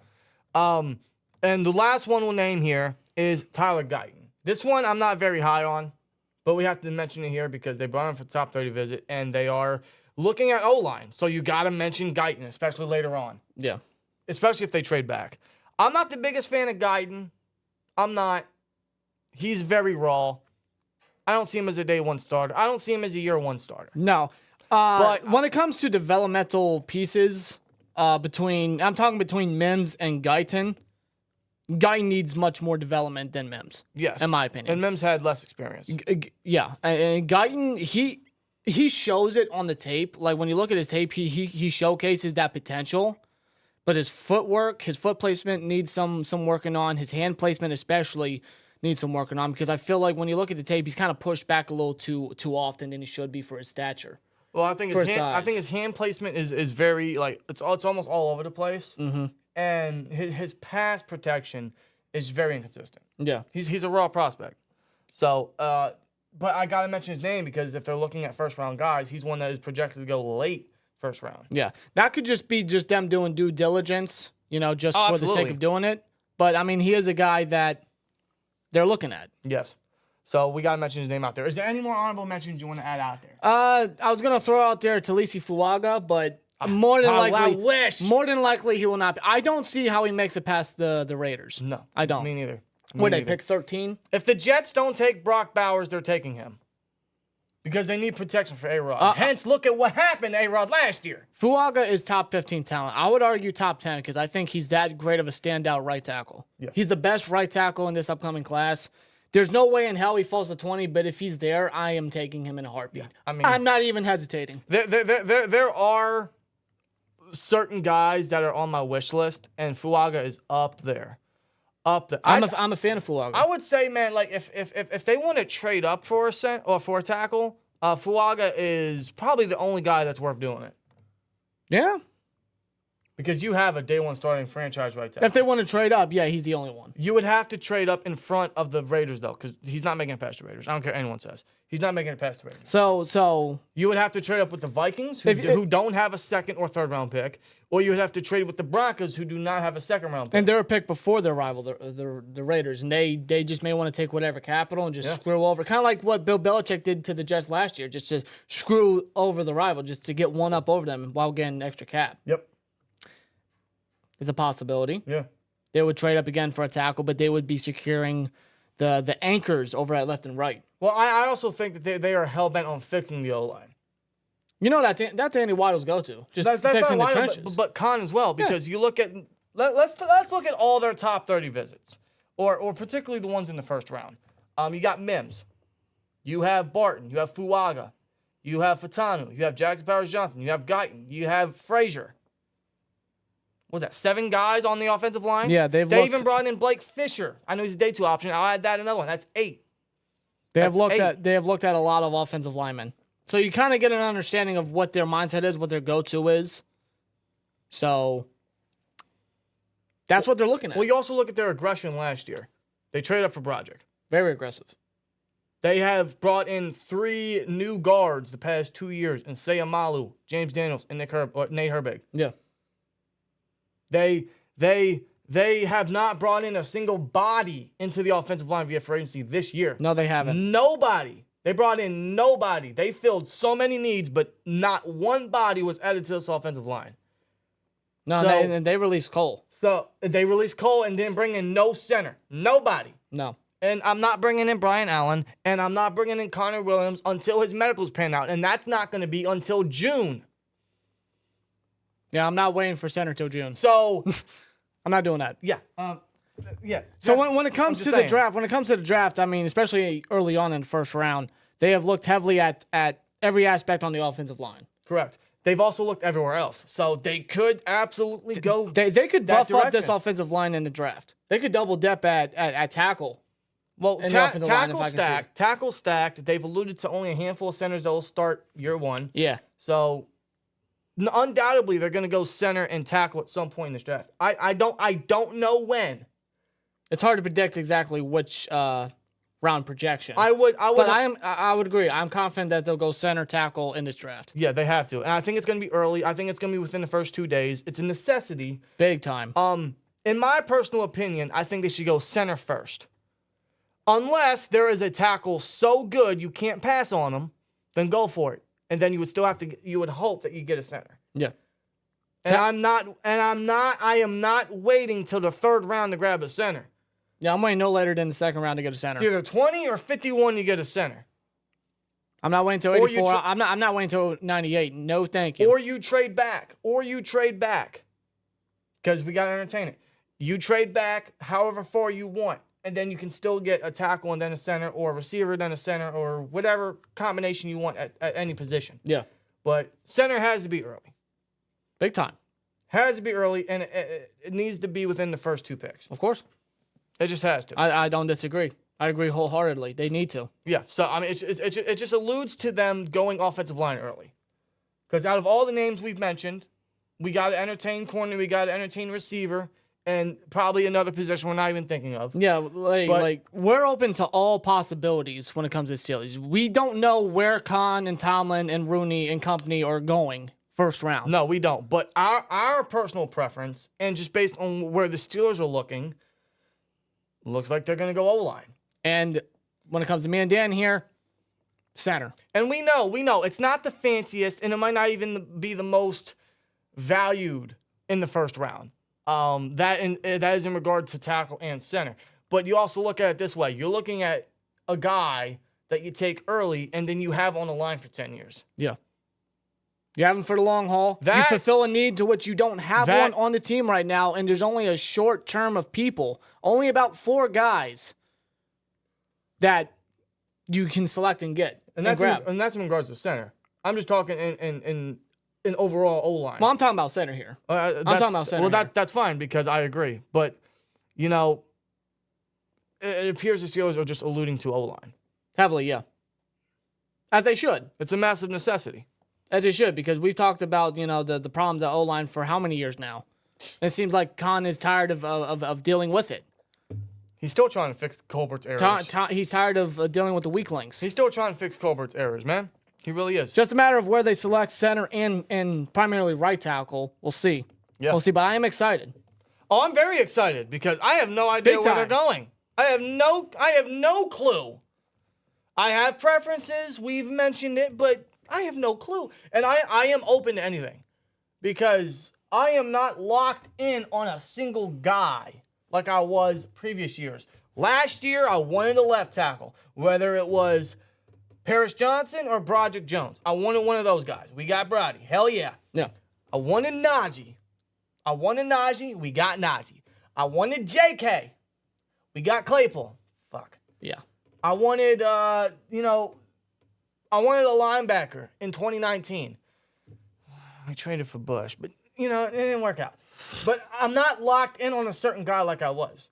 Speaker 5: And the last one we'll name here is Tyler Guyton. This one I'm not very high on, but we have to mention it here because they brought him for the top 30 visit, and they are looking at O-line. So you got to mention Guyton, especially later on.
Speaker 4: Yeah.
Speaker 5: Especially if they trade back. I'm not the biggest fan of Guyton. I'm not. He's very raw. I don't see him as a day 1 starter. I don't see him as a year 1 starter.
Speaker 4: No. But when it comes to developmental pieces, between Mims and Guyton needs much more development than Mims.
Speaker 5: Yes.
Speaker 4: In my opinion.
Speaker 5: And Mims had less experience.
Speaker 4: Yeah. And Guyton, he shows it on the tape. Like, when you look at his tape, he showcases that potential. But his footwork, his foot placement needs some working on. His hand placement especially needs some working on, because I feel like when you look at the tape, he's kind of pushed back a little too often than he should be for his stature.
Speaker 5: Well, I think his hand placement is very, like, it's almost all over the place. Mm-hmm. And his pass protection is very inconsistent.
Speaker 4: Yeah.
Speaker 5: He's a raw prospect. So, but I got to mention his name because if they're looking at first-round guys, he's one that is projected to go late first round.
Speaker 4: Yeah. That could just be them doing due diligence, just for the sake of doing it. But, I mean, he is a guy that they're looking at.
Speaker 5: Yes. So we got to mention his name out there. Is there any more honorable mentions you want to add out there?
Speaker 4: I was going to throw out there Talisi Fuaga, but more than likely he will not be. I don't see how he makes it past the Raiders.
Speaker 5: No.
Speaker 4: I don't.
Speaker 5: Me neither.
Speaker 4: Would they pick 13?
Speaker 5: If the Jets don't take Brock Bowers, they're taking him. Because they need protection for A-Rod. Hence, look at what happened to A-Rod last year.
Speaker 4: Fuaga is top 15 talent. I would argue top 10 because I think he's that great of a standout right tackle.
Speaker 5: Yeah.
Speaker 4: He's the best right tackle in this upcoming class. There's no way in hell he falls to 20, but if he's there, I am taking him in a heartbeat. Yeah. I mean, I'm not even hesitating.
Speaker 5: There are certain guys that are on my wish list, and Fuaga is up there. I'm
Speaker 4: a fan of Fuaga.
Speaker 5: I would say, man, like if they want to trade up for a tackle, Fuaga is probably the only guy that's worth doing it.
Speaker 4: Yeah.
Speaker 5: Because you have a day one starting franchise right tackle.
Speaker 4: If they want to trade up, yeah, he's the only one.
Speaker 5: You would have to trade up in front of the Raiders, though, because he's not making it past the Raiders. I don't care what anyone says. He's not making it past the Raiders.
Speaker 4: So
Speaker 5: you would have to trade up with the Vikings, who don't have a second or third round pick, or you would have to trade with the Broncos, who do not have a second round pick.
Speaker 4: And they're a pick before their rival, the Raiders, and they just may want to take whatever capital and just screw over, kind of like what Bill Belichick did to the Jets last year, just to screw over the rival, just to get one up over them while getting extra cap.
Speaker 5: Yep.
Speaker 4: It's a possibility.
Speaker 5: Yeah.
Speaker 4: They would trade up again for a tackle, but they would be securing the anchors over at left and right.
Speaker 5: Well, I also think that they are hell-bent on fixing the O-line.
Speaker 4: That's Andy Weidl's go-to. Just fixing the trenches.
Speaker 5: But Khan as well, because you look at let's look at all their top 30 visits, or particularly the ones in the first round. You got Mims, you have Barton, you have Fuaga, you have Fatanu, you have Jackson Powers-Johnson, you have Guyton, you have Frazier. What was that, 7 guys on the offensive line?
Speaker 4: Yeah, they
Speaker 5: even brought in Blake Fisher. I know he's a day 2 option. I'll add that another one. That's 8.
Speaker 4: They have looked at a lot of offensive linemen. So you kind of get an understanding of what their mindset is, what their go-to is. So that's what they're looking at.
Speaker 5: Well, you also look at their aggression last year. They traded up for Broderick.
Speaker 4: Very aggressive.
Speaker 5: They have brought in 3 new guards the past 2 years, in Sayamalu, James Daniels, and Nate Herbig.
Speaker 4: Yeah.
Speaker 5: They have not brought in a single body into the offensive line via free agency this year.
Speaker 4: No, they haven't.
Speaker 5: Nobody. They brought in nobody. They filled so many needs, but not one body was added to this offensive line.
Speaker 4: No, and they released Cole.
Speaker 5: So they released Cole and didn't bring in no center. Nobody.
Speaker 4: No.
Speaker 5: And I'm not bringing in Brian Allen, and I'm not bringing in Connor Williams until his medicals pan out, and that's not going to be until June.
Speaker 4: Yeah, I'm not waiting for center till June.
Speaker 5: So
Speaker 4: I'm not doing that.
Speaker 5: Yeah. Yeah.
Speaker 4: So when it comes to the draft, I mean, especially early on in the first round, they have looked heavily at every aspect on the offensive line.
Speaker 5: Correct. They've also looked everywhere else. So they could absolutely go.
Speaker 4: They could buff up this offensive line in the draft. They could double dip at tackle.
Speaker 5: Well, tackle stacked. They've alluded to only a handful of centers that will start year 1.
Speaker 4: Yeah.
Speaker 5: So undoubtedly they're going to go center and tackle at some point in this draft. I don't know when.
Speaker 4: It's hard to predict exactly which round projection.
Speaker 5: I would
Speaker 4: agree. I'm confident that they'll go center tackle in this draft.
Speaker 5: Yeah, they have to. And I think it's going to be early. I think it's going to be within the first 2 days. It's a necessity.
Speaker 4: Big time.
Speaker 5: In my personal opinion, I think they should go center first. Unless there is a tackle so good you can't pass on them, then go for it. And then you would hope that you get a center.
Speaker 4: Yeah.
Speaker 5: I am not waiting till the 3rd round to grab a center.
Speaker 4: Yeah, I'm waiting no later than the 2nd round to get a center.
Speaker 5: It's either 20 or 51 you get a center.
Speaker 4: I'm not waiting till 84. I'm not waiting till 98. No, thank you.
Speaker 5: Or you trade back. Because we got to entertain it. You trade back however far you want. And then you can still get a tackle and then a center, or a receiver, then a center, or whatever combination you want at any position.
Speaker 4: Yeah.
Speaker 5: But center has to be early.
Speaker 4: Big time.
Speaker 5: Has to be early, and it needs to be within the first 2 picks.
Speaker 4: Of course.
Speaker 5: It just has to.
Speaker 4: I don't disagree. I agree wholeheartedly. They need to.
Speaker 5: Yeah. So, I mean, it just alludes to them going offensive line early. Because out of all the names we've mentioned, we got to entertain corner, we got to entertain receiver, and probably another position we're not even thinking of.
Speaker 4: Yeah, like we're open to all possibilities when it comes to Steelers. We don't know where Khan and Tomlin and Rooney and company are going first round.
Speaker 5: No, we don't. But our personal preference, and just based on where the Steelers are looking, looks like they're going to go O-line.
Speaker 4: And when it comes to me and Dan here, center.
Speaker 5: And we know it's not the fanciest, and it might not even be the most valued in the first round. That is in regard to tackle and center. But you also look at it this way. You're looking at a guy that you take early and then you have on the line for 10 years.
Speaker 4: Yeah. You have him for the long haul. You fulfill a need to which you don't have one on the team right now, and there's only a short term of people, only about 4 guys that you can select and get and grab.
Speaker 5: And that's in regards to center. I'm just talking in overall O-line.
Speaker 4: Well, I'm talking about center here. I'm talking about center.
Speaker 5: Well, that's fine because I agree. But, it appears the Steelers are just alluding to O-line.
Speaker 4: Heavily, yeah. As they should.
Speaker 5: It's a massive necessity.
Speaker 4: As they should, because we've talked about, the problems at O-line for how many years now? It seems like Khan is tired of dealing with it.
Speaker 5: He's still trying to fix Colbert's errors.
Speaker 4: He's tired of dealing with the weaklings.
Speaker 5: He's still trying to fix Colbert's errors, man. He really is.
Speaker 4: Just a matter of where they select center and primarily right tackle. We'll see.
Speaker 5: Yeah.
Speaker 4: We'll see, but I am excited.
Speaker 5: Oh, I'm very excited because I have no idea where they're going. I have no clue. I have preferences. We've mentioned it, but I have no clue. And I am open to anything because I am not locked in on a single guy like I was previous years. Last year, I wanted a left tackle, whether it was Paris Johnson or Broderick Jones. I wanted one of those guys. We got Brody. Hell yeah.
Speaker 4: Yeah.
Speaker 5: I wanted Najee. We got Najee. I wanted JK. We got Claypool. Fuck.
Speaker 4: Yeah.
Speaker 5: I wanted, I wanted a linebacker in 2019. I traded for Bush, but, it didn't work out. But I'm not locked in on a certain guy like I was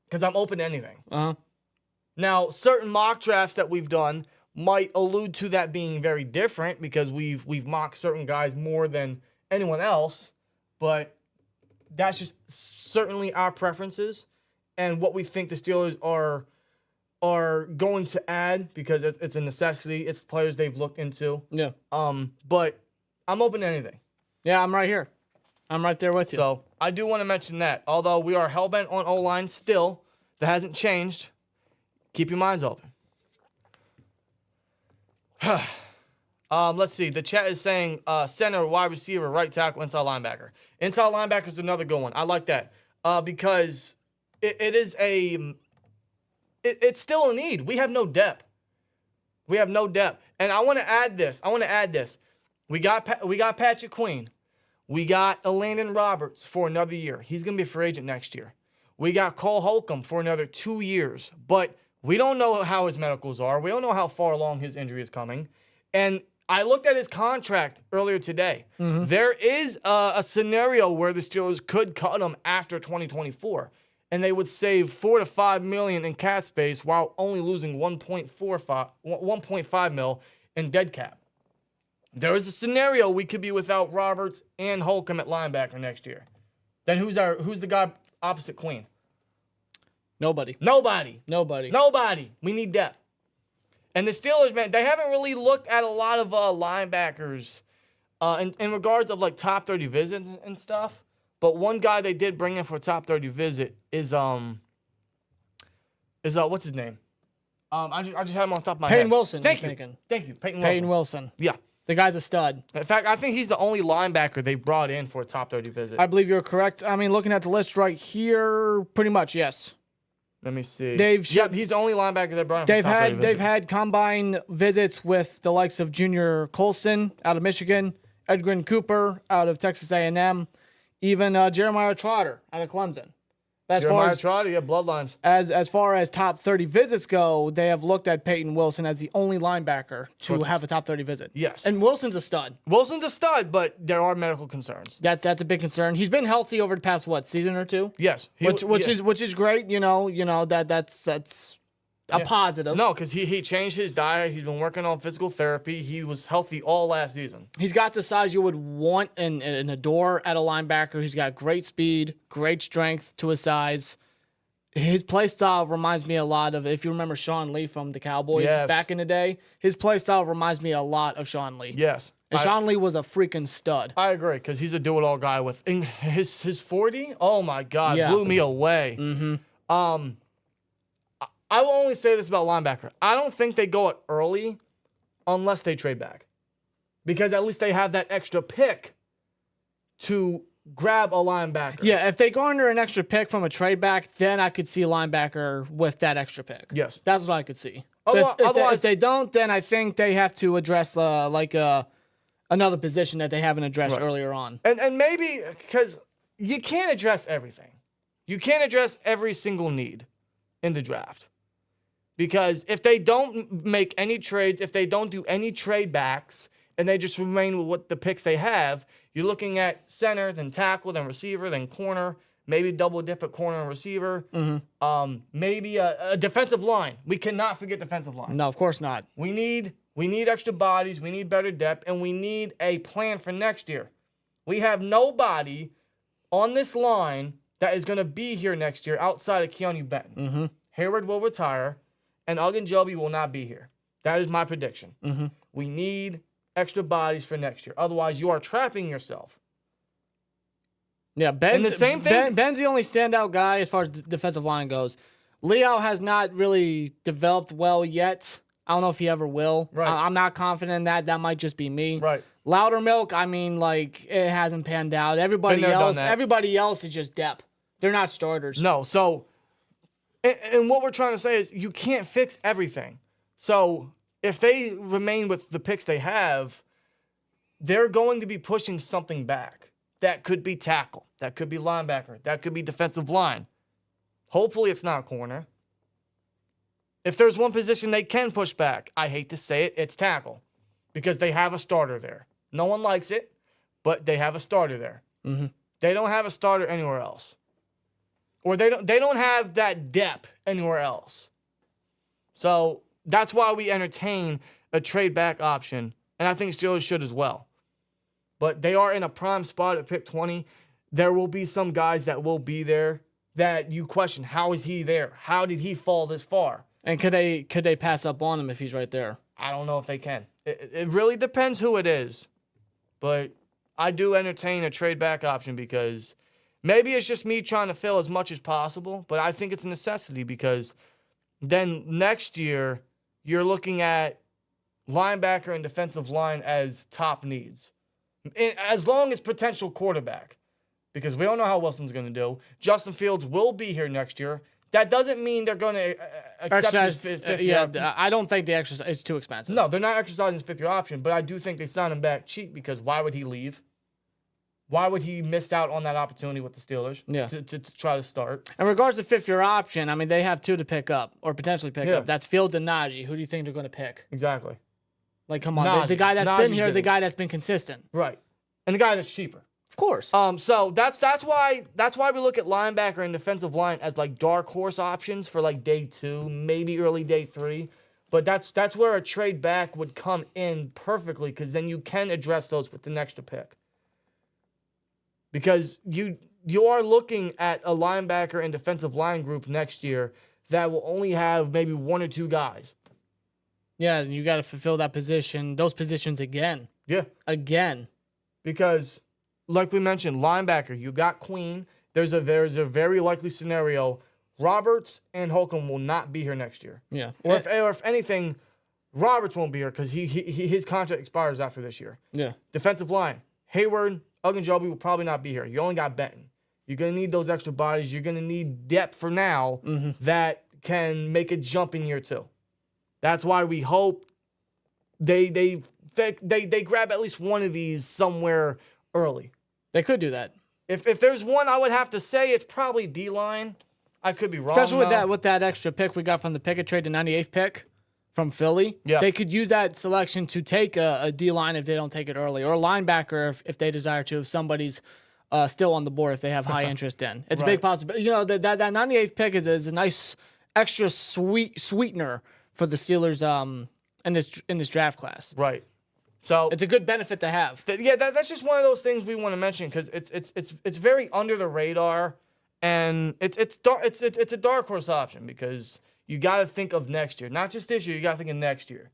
Speaker 5: because I'm open to anything.
Speaker 4: Uh-huh.
Speaker 5: Now, certain mock drafts that we've done might allude to that being very different because we've mocked certain guys more than anyone else, but that's just certainly our preferences and what we think the Steelers are going to add because it's a necessity. It's players they've looked into.
Speaker 4: Yeah.
Speaker 5: But I'm open to anything.
Speaker 4: Yeah, I'm right here. I'm right there with you.
Speaker 5: So I do want to mention that. Although we are hellbent on O-line still, that hasn't changed. Keep your minds open. Let's see. The chat is saying center, wide receiver, right tackle, inside linebacker. Inside linebacker is another good one. I like that because it's still a need. We have no depth. And I want to add this. We got Patrick Queen. We got Landon Roberts for another year. He's going to be a free agent next year. We got Cole Holcomb for another 2 years. But we don't know how his medicals are. We don't know how far along his injury is coming. And I looked at his contract earlier today. Mm-hmm. There is a scenario where the Steelers could cut him after 2024. And they would save $4 to $5 million in cap space while only losing 1.5 mil in dead cap. There is a scenario we could be without Roberts and Holcomb at linebacker next year. Then who's the guy opposite Queen?
Speaker 4: Nobody.
Speaker 5: We need depth. And the Steelers, man, they haven't really looked at a lot of linebackers in regards of like top 30 visits and stuff. But one guy they did bring in for a top 30 visit is what's his name? I just had him on top of my head.
Speaker 4: Peyton Wilson.
Speaker 5: Thank you. Peyton
Speaker 4: Wilson.
Speaker 5: Yeah.
Speaker 4: The guy's a stud.
Speaker 5: In fact, I think he's the only linebacker they brought in for a top 30 visit.
Speaker 4: I believe you're correct. I mean, looking at the list right here, pretty much, yes.
Speaker 5: Let me see.
Speaker 4: He's
Speaker 5: the only linebacker they brought in for a top 30 visit.
Speaker 4: They've had combine visits with the likes of Junior Colson out of Michigan, Edgren Cooper out of Texas A&M, even Jeremiah Trotter out of Clemson.
Speaker 5: Trotter, yeah, bloodlines.
Speaker 4: As far as top 30 visits go, they have looked at Peyton Wilson as the only linebacker to have a top 30 visit.
Speaker 5: Yes.
Speaker 4: And Wilson's a stud.
Speaker 5: But there are medical concerns.
Speaker 4: That's a big concern. He's been healthy over the past season or two.
Speaker 5: Yes.
Speaker 4: Which is great, that's a positive.
Speaker 5: No, because he changed his diet. He's been working on physical therapy. He was healthy all last season.
Speaker 4: He's got the size you would want and adore at a linebacker. He's got great speed, great strength to his size. His play style reminds me a lot of, if you remember Sean Lee from the Cowboys back in the day, his play style reminds me a lot of Sean Lee.
Speaker 5: Yes.
Speaker 4: And Sean Lee was a freaking stud.
Speaker 5: I agree, because he's a do-it-all guy with his 40. Oh, my God.
Speaker 4: Yeah.
Speaker 5: Blew me away. Mm-hmm. I will only say this about linebacker. I don't think they go it early unless they trade back, because at least they have that extra pick to grab a linebacker.
Speaker 4: Yeah, if they garner an extra pick from a trade back, then I could see linebacker with that extra pick.
Speaker 5: Yes.
Speaker 4: That's what I could see.
Speaker 5: Otherwise,
Speaker 4: If they don't, then I think they have to address another position that they haven't addressed earlier on.
Speaker 5: And maybe, because you can't address everything. You can't address every single need in the draft. Because if they don't make any trades, if they don't do any trade backs, and they just remain with what the picks they have, you're looking at center, then tackle, then receiver, then corner, maybe double dip at corner and receiver, maybe a defensive line. We cannot forget defensive line.
Speaker 4: No, of course not.
Speaker 5: We need extra bodies, we need better depth, and we need a plan for next year. We have nobody on this line that is going to be here next year outside of Keanu Benton.
Speaker 4: Mm-hmm.
Speaker 5: Hayward will retire, and Ogunjobi will not be here. That is my prediction.
Speaker 4: Mm-hmm.
Speaker 5: We need extra bodies for next year. Otherwise, you are trapping yourself.
Speaker 4: Yeah, Ben's
Speaker 5: the same thing.
Speaker 4: Ben's the only standout guy as far as defensive line goes. Leo has not really developed well yet. I don't know if he ever will.
Speaker 5: Right.
Speaker 4: I'm not confident in that. That might just be me.
Speaker 5: Right.
Speaker 4: Loudermilk, I mean, like, it hasn't panned out. Everybody else is just depth. They're not starters.
Speaker 5: No. So, and what we're trying to say is you can't fix everything. So if they remain with the picks they have, they're going to be pushing something back. That could be tackle. That could be linebacker. That could be defensive line. Hopefully it's not corner. If there's one position they can push back, I hate to say it, it's tackle. Because they have a starter there. No one likes it, but they have a starter there.
Speaker 4: Mm-hmm.
Speaker 5: They don't have a starter anywhere else. Or they don't have that depth anywhere else. So that's why we entertain a trade back option. And I think Steelers should as well. But they are in a prime spot at pick 20. There will be some guys that will be there that you question, how is he there? How did he fall this far?
Speaker 4: And could they pass up on him if he's right there?
Speaker 5: I don't know if they can. It really depends who it is. But I do entertain a trade back option because maybe it's just me trying to fill as much as possible, but I think it's a necessity because then next year you're looking at linebacker and defensive line as top needs. As long as potential quarterback, because we don't know how Wilson's going to do. Justin Fields will be here next year. That doesn't mean they're going to accept his fifth year option.
Speaker 4: I don't think the exercise is too expensive.
Speaker 5: No, they're not exercising his fifth-year option, but I do think they signed him back cheap because why would he leave? Why would he miss out on that opportunity with the Steelers to try to start?
Speaker 4: In regards to fifth-year option, I mean, they have two to pick up or potentially pick up. That's Fields and Najee. Who do you think they're going to pick?
Speaker 5: Exactly.
Speaker 4: Like, come on. The guy that's been here, the guy that's been consistent.
Speaker 5: Right. And the guy that's cheaper.
Speaker 4: Of course.
Speaker 5: So that's why we look at linebacker and defensive line as like dark horse options for like day 2, maybe early day 3. But that's where a trade back would come in perfectly because then you can address those with the extra pick. Because you are looking at a linebacker and defensive line group next year that will only have maybe 1 or 2 guys.
Speaker 4: Yeah, and you got to fulfill those positions again.
Speaker 5: Yeah.
Speaker 4: Again.
Speaker 5: Because like we mentioned, linebacker, you got Queen. There's a very likely scenario Roberts and Holcomb will not be here next year.
Speaker 4: Yeah.
Speaker 5: Or if anything, Roberts won't be here because his contract expires after this year.
Speaker 4: Yeah.
Speaker 5: Defensive line, Hayward, Ogunjobi will probably not be here. You only got Benton. You're going to need those extra bodies. You're going to need depth for now that can make a jump in year 2. That's why we hope they grab at least one of these somewhere early.
Speaker 4: They could do that.
Speaker 5: If there's one, I would have to say it's probably D-line. I could be wrong.
Speaker 4: Especially with that extra pick we got from the Pickett trade, the 98th pick from Philly.
Speaker 5: Yeah.
Speaker 4: They could use that selection to take a D-line if they don't take it early, or a linebacker if they desire to, if somebody's still on the board if they have high interest in. It's a big possibility. You know, that 98th pick is a nice extra sweetener for the Steelers in this draft class.
Speaker 5: Right. So
Speaker 4: It's a good benefit to have.
Speaker 5: That's just one of those things we want to mention because it's very under the radar, and it's a dark horse option because you got to think of next year, not just this year. You got to think of next year,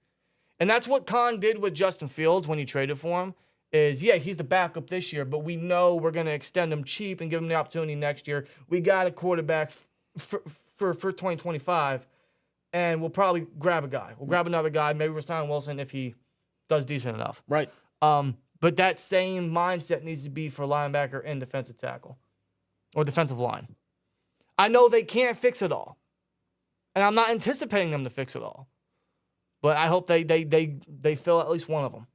Speaker 5: and that's what Khan did with Justin Fields when he traded for him. He's the backup this year, but we know we're going to extend him cheap and give him the opportunity next year. We got a quarterback for 2025, and we'll probably grab a guy. We'll grab another guy. Maybe we'll sign Wilson if he does decent enough.
Speaker 4: Right.
Speaker 5: But that same mindset needs to be for linebacker and defensive tackle or defensive line. I know they can't fix it all, and I'm not anticipating them to fix it all, but I hope they fill at least one of them.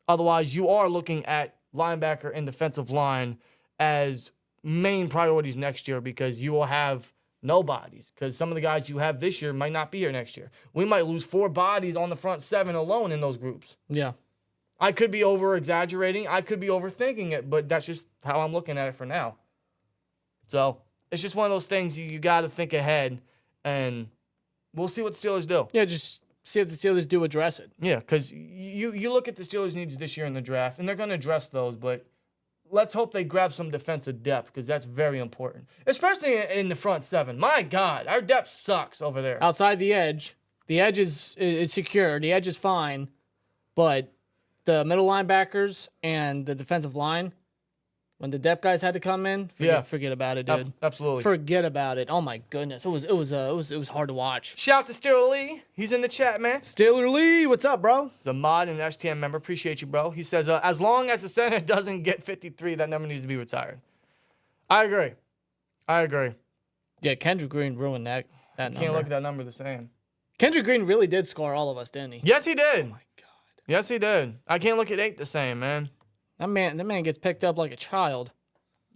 Speaker 5: Otherwise, you are looking at linebacker and defensive line as main priorities next year because you will have nobodies because some of the guys you have this year might not be here next year. We might lose 4 bodies on the front 7 alone in those groups.
Speaker 4: Yeah.
Speaker 5: I could be over-exaggerating. I could be overthinking it, but that's just how I'm looking at it for now. So it's just one of those things you got to think ahead, and we'll see what the Steelers do.
Speaker 4: Yeah, just see if the Steelers do address it.
Speaker 5: Yeah, because you look at the Steelers' needs this year in the draft, and they're going to address those, but let's hope they grab some defensive depth because that's very important, especially in the front 7. My God, our depth sucks over there.
Speaker 4: Outside the edge is secure. The edge is fine, but the middle linebackers and the defensive line, when the depth guys had to come in, forget about it, dude.
Speaker 5: Absolutely.
Speaker 4: Forget about it. Oh my goodness, it was hard to watch.
Speaker 5: Shout out to Steeler Lee. He's in the chat, man.
Speaker 4: Steeler Lee, what's up, bro?
Speaker 5: He's a mod and an STM member. Appreciate you, bro. He says, as long as the center doesn't get 53, that number needs to be retired. I agree.
Speaker 4: Yeah, Kendrick Green ruined that number.
Speaker 5: Can't look at that number the same.
Speaker 4: Kendrick Green really did score all of us, didn't he?
Speaker 5: Yes, he did.
Speaker 4: Oh my God.
Speaker 5: Yes, he did. I can't look at 8 the same, man.
Speaker 4: That man gets picked up like a child.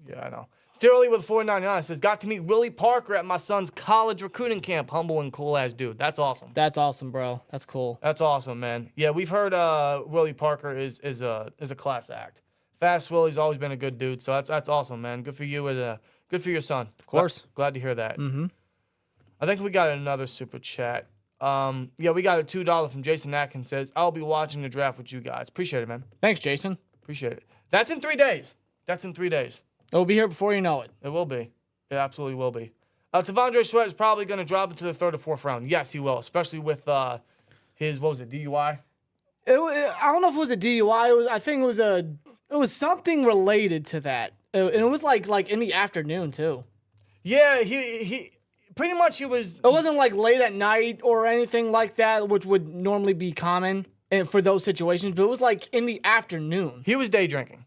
Speaker 5: Yeah, I know. Steeler Lee with 499 says, got to meet Willie Parker at my son's college recruiting camp. Humble and cool ass dude. That's awesome.
Speaker 4: That's awesome, bro. That's cool.
Speaker 5: That's awesome, man. Yeah, we've heard Willie Parker is a class act. Fast Willie's always been a good dude, so that's awesome, man. Good for you and good for your son.
Speaker 4: Of course.
Speaker 5: Glad to hear that.
Speaker 4: Mm-hmm.
Speaker 5: I think we got another super chat. Yeah, we got a $2 from Jason Atkins. Says, I'll be watching the draft with you guys. Appreciate it, man.
Speaker 4: Thanks, Jason.
Speaker 5: Appreciate it. That's in 3 days.
Speaker 4: It'll be here before you know it.
Speaker 5: It will be. It absolutely will be. Tavondre Sweat is probably going to drop into the 3rd or 4th round. Yes, he will, especially with his, DUI?
Speaker 4: I don't know if it was a DUI. I think it was something related to that. And it was like in the afternoon, too.
Speaker 5: Yeah, he pretty much he was.
Speaker 4: It wasn't like late at night or anything like that, which would normally be common for those situations, but it was like in the afternoon.
Speaker 5: He was day drinking.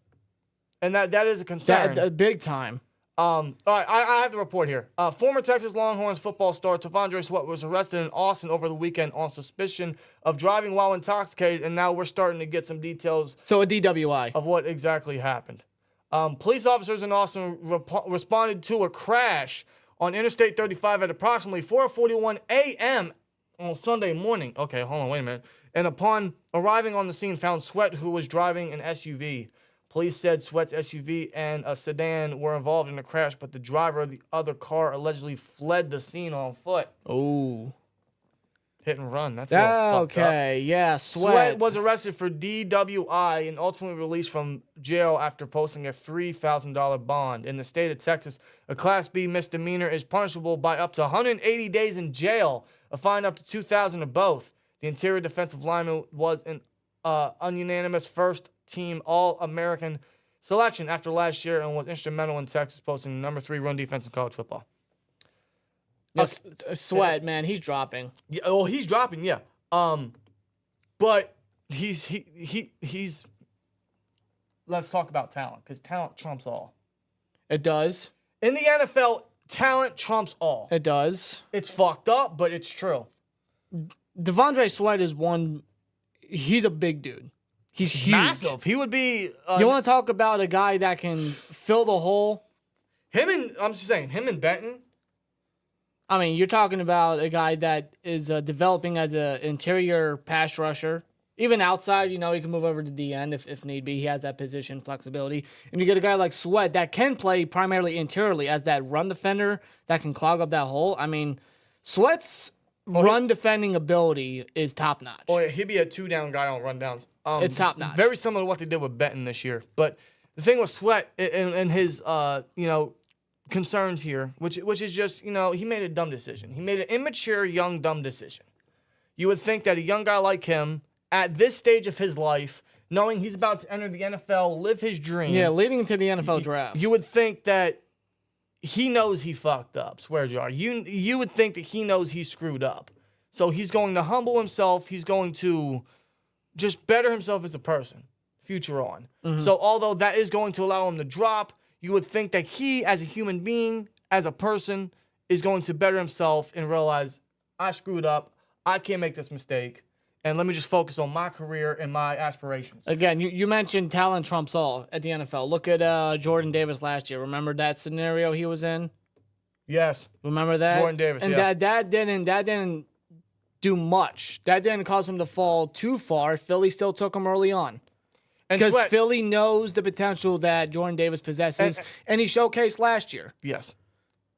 Speaker 5: And that is a concern.
Speaker 4: Big time.
Speaker 5: All right, I have the report here. Former Texas Longhorns football star Tavondre Sweat was arrested in Austin over the weekend on suspicion of driving while intoxicated, and now we're starting to get some details.
Speaker 4: So a DWI.
Speaker 5: Of what exactly happened. Police officers in Austin responded to a crash on Interstate 35 at approximately 4:41 a.m. on Sunday morning. Okay, hold on, wait a minute. And upon arriving on the scene, found Sweat, who was driving an SUV. Police said Sweat's SUV and a sedan were involved in the crash, but the driver of the other car allegedly fled the scene on foot.
Speaker 4: Oh.
Speaker 5: Hit and run. That's a little fucked up.
Speaker 4: Okay, yeah,
Speaker 5: Sweat was arrested for DWI and ultimately released from jail after posting a $3,000 bond. In the state of Texas, a Class B misdemeanor is punishable by up to 180 days in jail, a fine up to $2,000 or both. The interior defensive lineman was an ununanimous first-team All-American selection after last year and was instrumental in Texas posting the number 3 run defense in college football.
Speaker 4: Yes, Sweat, man, he's dropping.
Speaker 5: Yeah, oh, he's dropping, yeah. But he's. Let's talk about talent, because talent trumps all.
Speaker 4: It does.
Speaker 5: In the NFL, talent trumps all.
Speaker 4: It does.
Speaker 5: It's fucked up, but it's true.
Speaker 4: Tavondre Sweat is one. He's a big dude. He's huge.
Speaker 5: Massive. He would be.
Speaker 4: You want to talk about a guy that can fill the hole?
Speaker 5: I'm just saying, him and Benton.
Speaker 4: I mean, you're talking about a guy that is developing as an interior pass rusher. Even outside, he can move over to the end if need be. He has that position flexibility. And you get a guy like Sweat that can play primarily interiorly as that run defender that can clog up that hole. I mean, Sweat's run defending ability is top notch.
Speaker 5: Oh, yeah, he'd be a 2-down guy on rundowns.
Speaker 4: It's top notch.
Speaker 5: Very similar to what they did with Benton this year. But the thing with Sweat and his, concerns here, which is just, he made a dumb decision. He made an immature, young, dumb decision. You would think that a young guy like him, at this stage of his life, knowing he's about to enter the NFL, live his dream.
Speaker 4: Yeah, leading into the NFL draft.
Speaker 5: You would think that he knows he fucked up. Swear jar. You would think that he knows he screwed up. So he's going to humble himself. He's going to just better himself as a person, future on. So although that is going to allow him to drop, you would think that he, as a human being, as a person, is going to better himself and realize, I screwed up. I can't make this mistake. And let me just focus on my career and my aspirations.
Speaker 4: Again, you mentioned talent trumps all at the NFL. Look at Jordan Davis last year. Remember that scenario he was in?
Speaker 5: Yes.
Speaker 4: Remember that?
Speaker 5: Jordan Davis,
Speaker 4: and
Speaker 5: yeah.
Speaker 4: that didn't do much. That didn't cause him to fall too far. Philly still took him early on. Because Philly knows the potential that Jordan Davis possesses, and he showcased last year.
Speaker 5: Yes.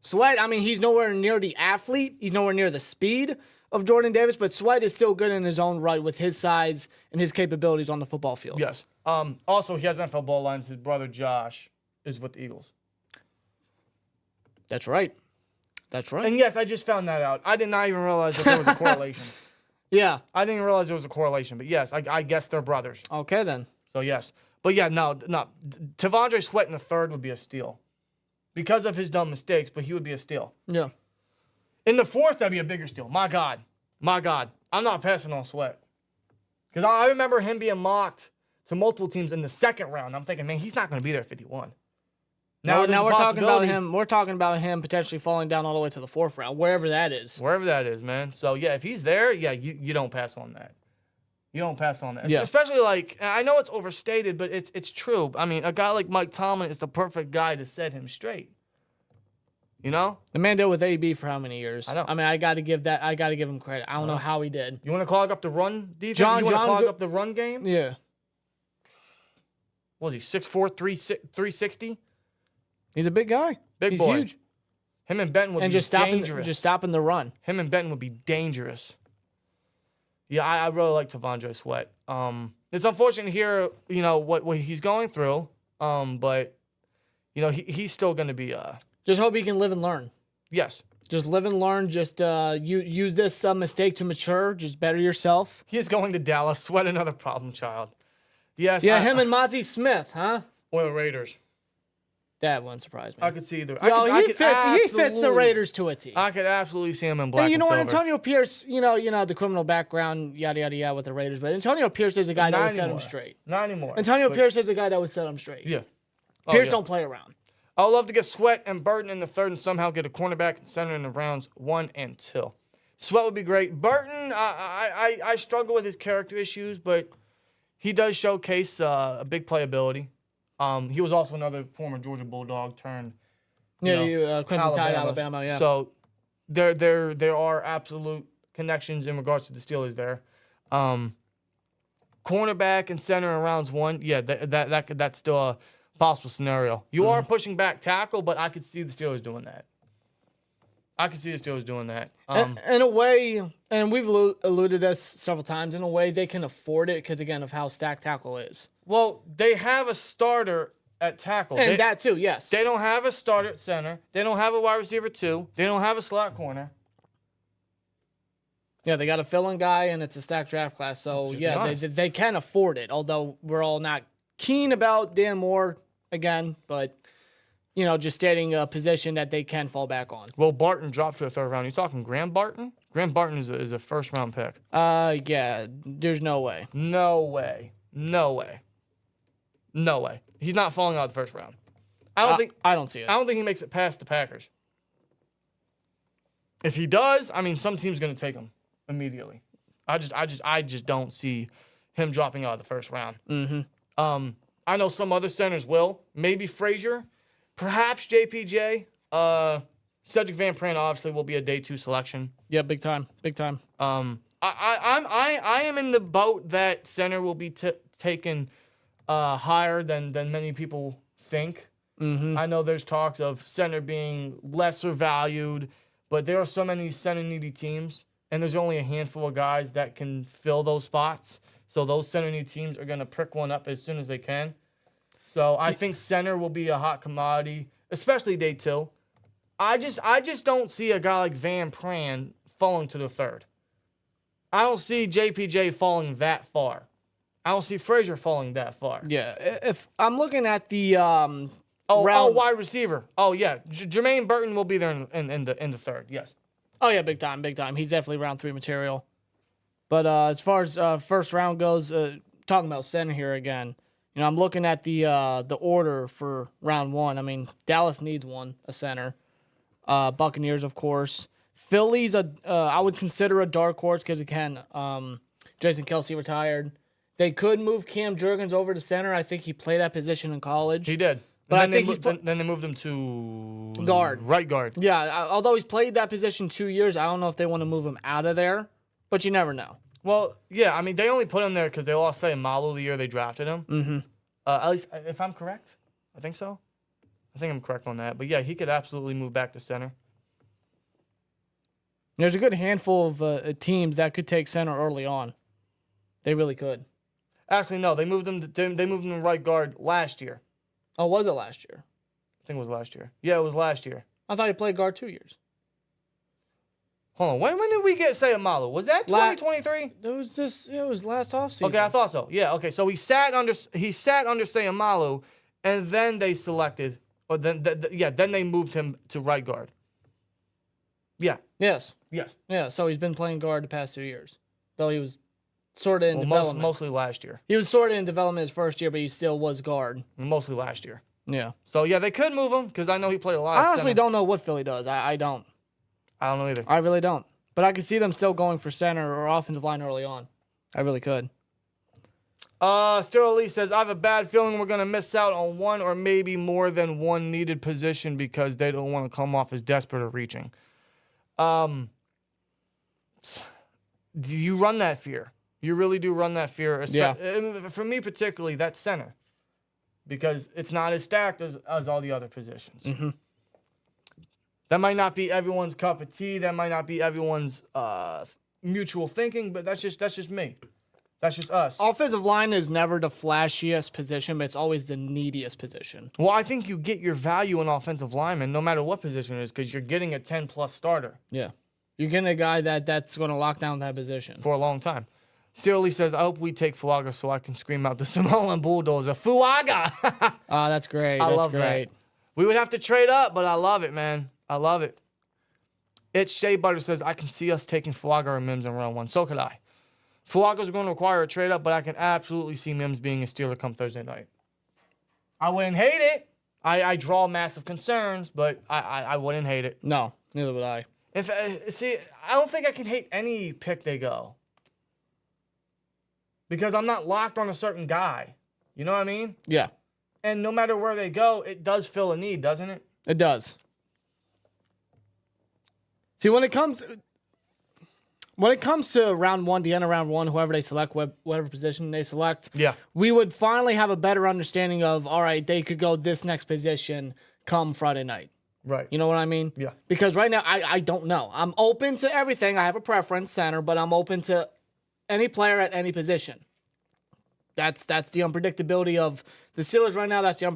Speaker 4: Sweat, I mean, he's nowhere near the athlete. He's nowhere near the speed of Jordan Davis, but Sweat is still good in his own right with his size and his capabilities on the football field.
Speaker 5: Yes. Also, he has NFL ball lines. His brother Josh is with the Eagles.
Speaker 4: That's right. That's right.
Speaker 5: And yes, I just found that out. I did not even realize that there was a correlation.
Speaker 4: Yeah.
Speaker 5: I didn't realize there was a correlation, but yes, I guess they're brothers.
Speaker 4: Okay, then.
Speaker 5: So, yes. But, yeah, no. Tavondre Sweat in the third would be a steal because of his dumb mistakes, but he would be a steal.
Speaker 4: Yeah.
Speaker 5: In the fourth, that'd be a bigger steal. My God. I'm not passing on Sweat. Because I remember him being mocked to multiple teams in the second round. I'm thinking, man, he's not going to be there at 51.
Speaker 4: Now we're talking about him. We're talking about him potentially falling down all the way to the fourth round, wherever that is.
Speaker 5: Wherever that is, man. So, yeah, if he's there, yeah, you don't pass on that. You don't pass on that.
Speaker 4: Yeah.
Speaker 5: Especially, like, I know it's overstated, but it's true. I mean, a guy like Mike Tomlin is the perfect guy to set him straight. You know?
Speaker 4: The man did with AB for how many years?
Speaker 5: I know.
Speaker 4: I mean, I got to give him credit. I don't know how he did.
Speaker 5: You want to clog up the run defense?
Speaker 4: You want
Speaker 5: to clog up the run game?
Speaker 4: Yeah.
Speaker 5: What was he, 6'4", 360?
Speaker 4: He's a big guy.
Speaker 5: Big
Speaker 4: He's
Speaker 5: boy.
Speaker 4: Huge.
Speaker 5: Him and Benton would be dangerous.
Speaker 4: Just stopping the run.
Speaker 5: Him and Benton would be dangerous. Yeah, I really like Tavondre Sweat. It's unfortunate to hear, what he's going through. But, he's still going to be...
Speaker 4: Just hope he can live and learn.
Speaker 5: Yes.
Speaker 4: Just live and learn. Just use this mistake to mature. Just better yourself.
Speaker 5: He is going to Dallas. Sweat, another problem child. Yes.
Speaker 4: Yeah, him and Mozzie Smith, huh?
Speaker 5: Or the Raiders.
Speaker 4: That wouldn't surprise me.
Speaker 5: I could see either.
Speaker 4: He fits the Raiders to a T.
Speaker 5: I could absolutely see him in black
Speaker 4: and
Speaker 5: and silver.
Speaker 4: What? Antonio Pierce, the criminal background, yada, yada, yada with the Raiders. But Antonio Pierce is a guy that would set him straight.
Speaker 5: Not anymore.
Speaker 4: Antonio Pierce is a guy that would set him straight.
Speaker 5: Yeah.
Speaker 4: Pierce don't play around.
Speaker 5: I would love to get Sweat and Barton in the third and somehow get a cornerback and center in the rounds 1 and 2. Sweat would be great. Barton, I struggle with his character issues, but he does showcase a big playability. He was also another former Georgia Bulldog turned
Speaker 4: Crimson Tide, Alabama. Yeah.
Speaker 5: So there are absolute connections in regards to the Steelers there. Cornerback and center in rounds 1, yeah, that's still a possible scenario. You are pushing back tackle, but I could see the Steelers doing that. In
Speaker 4: a way, and we've alluded to this several times, in a way they can afford it because, again, of how stacked tackle is.
Speaker 5: Well, they have a starter at tackle.
Speaker 4: And that too, yes.
Speaker 5: They don't have a starter at center. They don't have a wide receiver 2. They don't have a slot corner.
Speaker 4: Yeah, they got a fill-in guy, and it's a stacked draft class. So, yeah, they can afford it, although we're all not keen about Dan Moore again, but, just stating a position that they can fall back on.
Speaker 5: Well, Barton dropped to the third round. You talking Graham Barton? Graham Barton is a first-round pick.
Speaker 4: Yeah, there's no way.
Speaker 5: No way. He's not falling out of the first round. I don't see it. I don't think he makes it past the Packers. If he does, some team's going to take him immediately. I just don't see him dropping out of the first round.
Speaker 4: Mm-hmm.
Speaker 5: I know some other centers will. Maybe Frazier. Perhaps JPJ. Cedric Van Pran obviously will be a day 2 selection.
Speaker 4: Yeah, big time.
Speaker 5: I am in the boat that center will be taken higher than many people think.
Speaker 4: Mm-hmm.
Speaker 5: I know there's talks of center being lesser valued, but there are so many center-needy teams, and there's only a handful of guys that can fill those spots. So those center-needy teams are going to prick one up as soon as they can. So I think center will be a hot commodity, especially day 2. I just don't see a guy like Van Pran falling to the 3rd. I don't see JPJ falling that far. I don't see Frazier falling that far.
Speaker 4: Yeah, if I'm looking at the
Speaker 5: wide receiver. Oh yeah, Jermaine Barton will be there in the 3rd. Yes.
Speaker 4: Oh yeah, big time. He's definitely round 3 material. But as far as first round goes, talking about center here again, I'm looking at the order for round 1. I mean, Dallas needs a center. Buccaneers, of course. Philly's I would consider a dark horse because again, Jason Kelce retired. They could move Cam Jurgens over to center. I think he played that position in college.
Speaker 5: He did.
Speaker 4: But I think
Speaker 5: then they moved him to
Speaker 4: guard.
Speaker 5: Right guard.
Speaker 4: Yeah, although he's played that position 2 years, I don't know if they want to move him out of there. But you never know.
Speaker 5: Well, yeah, I mean, they only put him there because they lost Malu the year they drafted him. Mm-hmm. At least, if I'm correct. I think so. I think I'm correct on that. But yeah, he could absolutely move back to center.
Speaker 4: There's a good handful of teams that could take center early on. They really could.
Speaker 5: Actually, no. They moved him to right guard last year.
Speaker 4: Oh, was it last year?
Speaker 5: I think it was last year. Yeah, it was last year.
Speaker 4: I thought he played guard 2 years.
Speaker 5: Hold on. When did we get Sayamalu? Was that 2023?
Speaker 4: It was last offseason.
Speaker 5: Okay, I thought so. Yeah, okay. So he sat under Sayamalu, and then they selected, or then they moved him to right guard. Yeah.
Speaker 4: Yes.
Speaker 5: Yes.
Speaker 4: Yeah, so he's been playing guard the past 2 years. Though he was sort of in development.
Speaker 5: Mostly last year.
Speaker 4: He was sort of in development his first year, but he still was guard.
Speaker 5: Mostly last year.
Speaker 4: Yeah.
Speaker 5: So, yeah, they could move him because I know he played a lot.
Speaker 4: I honestly don't know what Philly does. I don't.
Speaker 5: I don't know either.
Speaker 4: I really don't. But I could see them still going for center or offensive line early on. I really could.
Speaker 5: Sterling Lee says, I have a bad feeling we're going to miss out on one or maybe more than one needed position because they don't want to come off as desperate or reaching. Do you run that fear? You really do run that fear. Yeah. For me particularly, that's center. Because it's not as stacked as all the other positions. Mm-hmm. That might not be everyone's cup of tea. That might not be everyone's mutual thinking, but that's just me. That's just us.
Speaker 4: Offensive line is never the flashiest position, but it's always the neediest position.
Speaker 5: Well, I think you get your value in offensive lineman no matter what position it is because you're getting a 10-plus starter.
Speaker 4: Yeah. You're getting a guy that's going to lock down that position.
Speaker 5: For a long time. Sterling says, I hope we take Fuaga so I can scream out the Samoan Bulldozer. Fuaga!
Speaker 4: Oh, that's great.
Speaker 5: I love that. We would have to trade up, but I love it, man. I love it. It's Shea Butter says, I can see us taking Fuaga or Mims in round 1. So could I. Fuaga's going to require a trade up, but I can absolutely see Mims being a Steeler come Thursday night. I wouldn't hate it. I draw massive concerns, but I wouldn't hate it.
Speaker 4: No, neither would I.
Speaker 5: I don't think I can hate any pick they go. Because I'm not locked on a certain guy. You know what I mean?
Speaker 4: Yeah.
Speaker 5: And no matter where they go, it does fill a need, doesn't it?
Speaker 4: It does. See, when it comes to round 1, the end of round 1, whoever they select, whatever position they select,
Speaker 5: yeah,
Speaker 4: we would finally have a better understanding of, all right, they could go this next position come Friday night.
Speaker 5: Right.
Speaker 4: You know what I mean?
Speaker 5: Yeah.
Speaker 4: Because right now, I don't know. I'm open to everything. I have a preference, center, but I'm open to any player at any position. That's the unpredictability of the Steelers right now. That's the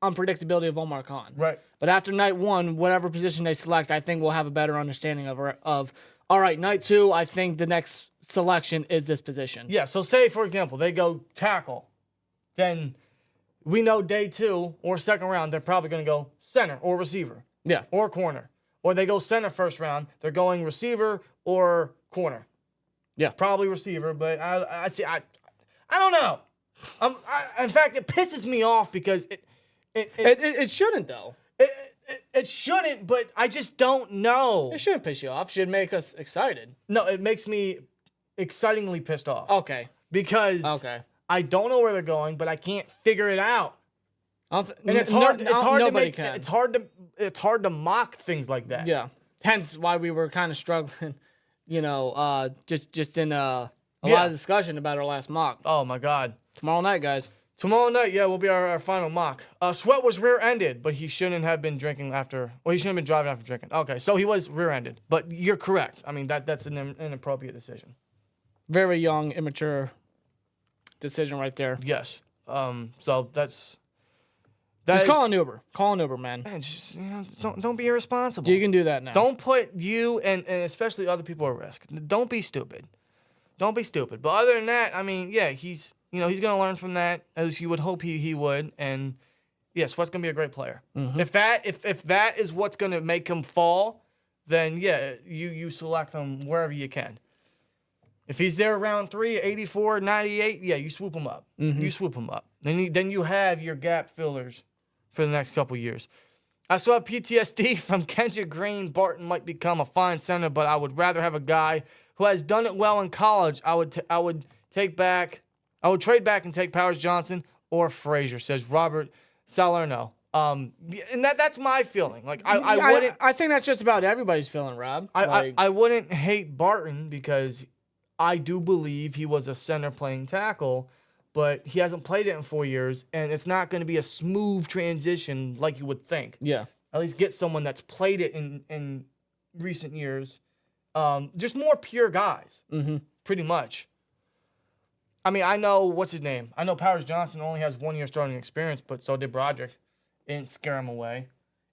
Speaker 4: unpredictability of Omar Khan.
Speaker 5: Right.
Speaker 4: But after night 1, whatever position they select, I think we'll have a better understanding of all right, night 2, I think the next selection is this position.
Speaker 5: Yeah, so say, for example, they go tackle. Then we know day 2 or second round, they're probably going to go center or receiver.
Speaker 4: Yeah.
Speaker 5: Or corner. Or they go center first round, they're going receiver or corner.
Speaker 4: Yeah.
Speaker 5: Probably receiver, but I don't know. In fact, it pisses me off because
Speaker 4: it shouldn't, though.
Speaker 5: It shouldn't, but I just don't know.
Speaker 4: It shouldn't piss you off. It should make us excited.
Speaker 5: No, it makes me excitingly pissed off.
Speaker 4: Okay.
Speaker 5: Because I don't know where they're going, but I can't figure it out. And it's hard. It's hard to mock things like that.
Speaker 4: Yeah. Hence why we were kind of struggling. Just in a lot of discussion about our last mock.
Speaker 5: Oh my God.
Speaker 4: Tomorrow night, guys.
Speaker 5: Tomorrow night, yeah, will be our final mock. Sweat was rear-ended, but he shouldn't have been drinking after. Well, he shouldn't have been driving after drinking. Okay, so he was rear-ended, but you're correct. I mean, that's an inappropriate decision.
Speaker 4: Very young, immature decision right there.
Speaker 5: Yes. So that's.
Speaker 4: Just call an Uber. Call an Uber, man.
Speaker 5: Man, just, don't be irresponsible.
Speaker 4: You can do that now.
Speaker 5: Don't put you and especially other people at risk. Don't be stupid. Don't be stupid. But other than that, I mean, yeah, he's going to learn from that, as you would hope he would. And, yeah, Sweat's going to be a great player. Mm-hmm. If that is what's going to make him fall, then, yeah, you select him wherever you can. If he's there around 3, 84, 98, yeah, you swoop him up. Mm-hmm. You swoop him up. Then you have your gap fillers for the next couple years. I still have PTSD from Kendrick Green. Barton might become a fine center, but I would rather have a guy who has done it well in college. I would trade back and take Powers Johnson or Frazier, says Robert Salerno. And that's my feeling. Like I wouldn't.
Speaker 4: I think that's just about everybody's feeling, Rob.
Speaker 5: I wouldn't hate Barton because I do believe he was a center playing tackle, but he hasn't played it in 4 years, and it's not going to be a smooth transition like you would think.
Speaker 4: Yeah.
Speaker 5: At least get someone that's played it in recent years. Just more pure guys, pretty much. I mean, I know, what's his name? I know Powers Johnson only has 1 year starting experience, but so did Broderick. It didn't scare him away.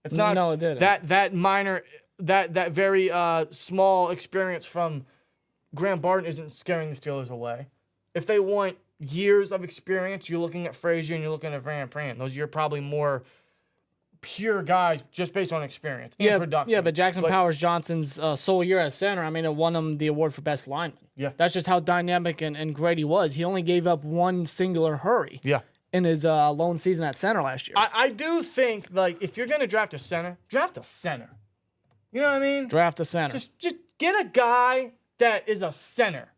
Speaker 5: It's not
Speaker 4: no, it didn't.
Speaker 5: that minor, that very small experience from Graham Barton isn't scaring the Steelers away. If they want years of experience, you're looking at Frazier and you're looking at Van Pran. Those are probably more pure guys just based on experience and production.
Speaker 4: Yeah, but Powers Johnson's sole year as center, I mean, it won him the award for best lineman.
Speaker 5: Yeah.
Speaker 4: That's just how dynamic and great he was. He only gave up one singular hurry in his lone season at center last year.
Speaker 5: I do think, like, if you're going to draft a center, draft a center. You know what I mean?
Speaker 4: Draft a center.
Speaker 5: Just get a guy that is a center.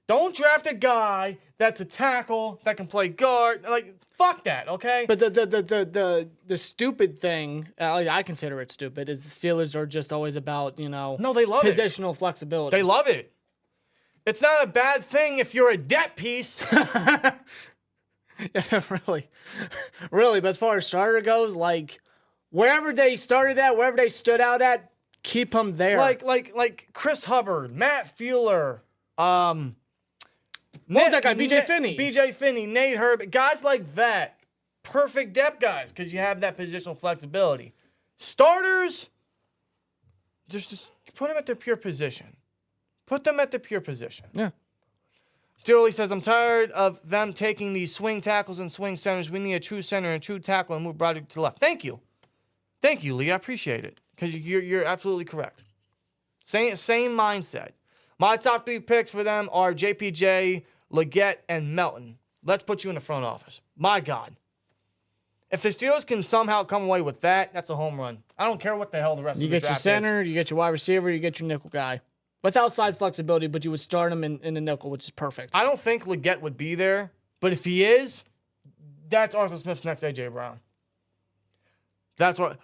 Speaker 5: Don't draft a guy that's a tackle that can play guard. Like, fuck that, okay?
Speaker 4: But the stupid thing, I consider it stupid, is the Steelers are just always about,
Speaker 5: no, they love
Speaker 4: positional flexibility.
Speaker 5: They love it. It's not a bad thing if you're a depth piece.
Speaker 4: Yeah, really. But as far as starter goes, like, wherever they started at, wherever they stood out at, keep them there.
Speaker 5: Like Chris Hubbard, Matt Fueler,
Speaker 4: what was that guy? BJ
Speaker 5: Finney, Nate Herbert, guys like that. Perfect depth guys because you have that positional flexibility. Starters, just put them at their pure position. Put them at the pure position.
Speaker 4: Yeah.
Speaker 5: Steely says, I'm tired of them taking these swing tackles and swing centers. We need a true center and a true tackle and move Broderick to the left. Thank you, Lee. I appreciate it because you're absolutely correct. Same mindset. My top 3 picks for them are JPJ, Leggett, and Melton. Let's put you in the front office. My God. If the Steelers can somehow come away with that, that's a home run. I don't care what the hell the rest of the draft is.
Speaker 4: You get your center, you get your wide receiver, you get your nickel guy. With outside flexibility, but you would start him in the nickel, which is perfect.
Speaker 5: I don't think Leggett would be there, but if he is, that's Arthur Smith's next A.J. Brown. That's what.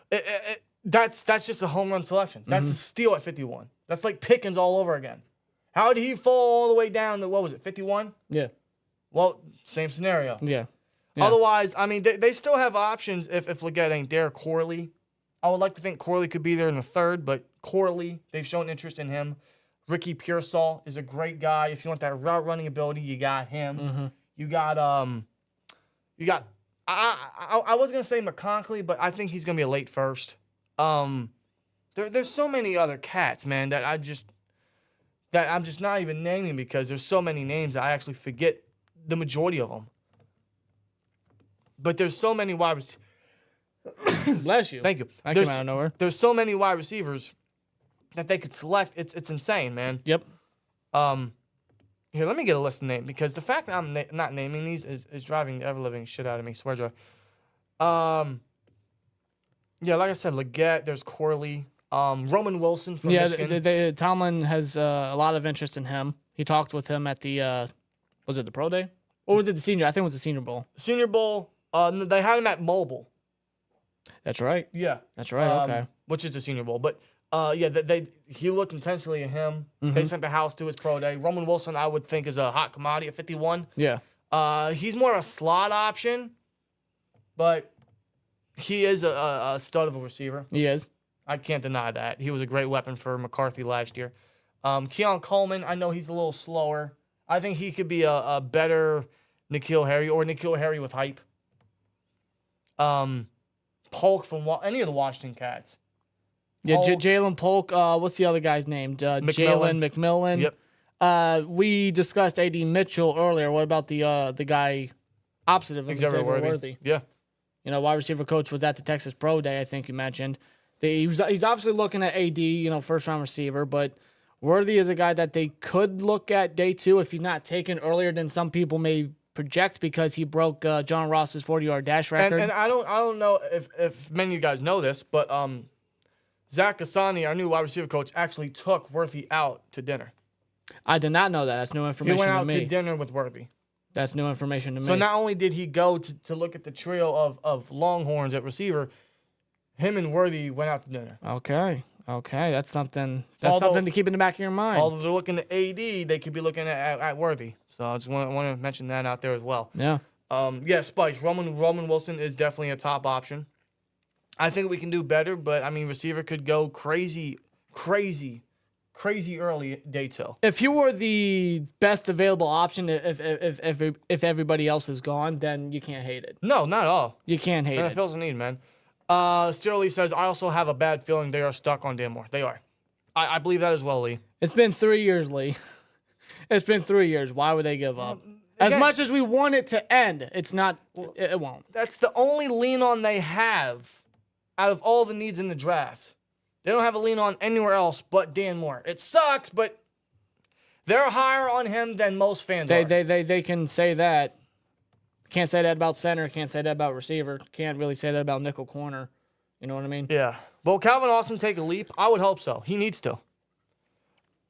Speaker 5: That's just a home run selection. That's a steal at 51. That's like Pickens all over again. How did he fall all the way down to, what was it, 51?
Speaker 4: Yeah.
Speaker 5: Well, same scenario.
Speaker 4: Yeah.
Speaker 5: Otherwise, I mean, they still have options if Leggett ain't there. Corley. I would like to think Corley could be there in the third, but Corley, they've shown interest in him. Ricky Pearsall is a great guy. If you want that route running ability, you got him. Mm-hmm. You got I was gonna say McConkley, but I think he's gonna be a late first. There's so many other cats, man, that I'm just not even naming because there's so many names that I actually forget the majority of them. But there's so many wide receivers.
Speaker 4: Bless you.
Speaker 5: Thank you.
Speaker 4: I came out of nowhere.
Speaker 5: There's so many wide receivers that they could select. It's insane, man.
Speaker 4: Yep.
Speaker 5: Here, let me get a list of names because the fact that I'm not naming these is driving the ever-living shit out of me. Swear jar. Yeah, like I said, Leggett, there's Corley. Roman Wilson from Michigan.
Speaker 4: Tomlin has a lot of interest in him. He talked with him at the, was it the Pro Day? Or was it the Senior? I think it was the Senior Bowl.
Speaker 5: Senior Bowl. They had him at Mobile.
Speaker 4: That's right.
Speaker 5: Yeah.
Speaker 4: That's right, okay.
Speaker 5: Which is the Senior Bowl. But, he looked intensely at him. Mm-hmm. They sent the house to his Pro Day. Roman Wilson, I would think, is a hot commodity at 51.
Speaker 4: Yeah.
Speaker 5: He's more of a slot option, but he is a stud of a receiver.
Speaker 4: He is.
Speaker 5: I can't deny that. He was a great weapon for McCarthy last year. Keon Coleman, I know he's a little slower. I think he could be a better N'Keal Harry or N'Keal Harry with hype. Polk from any of the Washington Cats.
Speaker 4: Yeah,
Speaker 5: Polk.
Speaker 4: Jalen Polk. What's the other guy's name? Jalen McMillan.
Speaker 5: Yep.
Speaker 4: We discussed A.D. Mitchell earlier. What about the guy opposite of him,
Speaker 5: Xavier Worthy? Yeah.
Speaker 4: You know, wide receiver coach was at the Texas Pro Day, I think you mentioned. He's obviously looking at AD, first-round receiver, but Worthy is a guy that they could look at day 2 if he's not taken earlier than some people may project because he broke John Ross's 40-yard dash record.
Speaker 5: And I don't know if many of you guys know this, but Zach Cassani, our new wide receiver coach, actually took Worthy out to dinner.
Speaker 4: I did not know that. That's new information to me.
Speaker 5: He went out to dinner with Worthy.
Speaker 4: That's new information to me.
Speaker 5: So not only did he go to look at the trio of Longhorns at receiver, him and Worthy went out to dinner.
Speaker 4: Okay. That's something. Something to keep in the back of your mind.
Speaker 5: Although they're looking at AD, they could be looking at Worthy. So I just want to mention that out there as well.
Speaker 4: Yeah.
Speaker 5: Spice. Roman Wilson is definitely a top option. I think we can do better, but I mean, receiver could go crazy early day 2.
Speaker 4: If you were the best available option, if everybody else is gone, then you can't hate it.
Speaker 5: No, not at all.
Speaker 4: You can't hate it.
Speaker 5: NFL's a need, man. Lee says, I also have a bad feeling they are stuck on Dan Moore. They are. I believe that as well, Lee.
Speaker 4: It's been 3 years, Lee. It's been 3 years. Why would they give up? As much as we want it to end, it's not. It won't.
Speaker 5: That's the only lean on they have out of all the needs in the draft. They don't have a lean on anywhere else but Dan Moore. It sucks, but they're higher on him than most fans are.
Speaker 4: They can say that. Can't say that about center. Can't say that about receiver. Can't really say that about nickel corner. You know what I mean?
Speaker 5: Yeah. Will Calvin Austin take a leap? I would hope so. He needs to.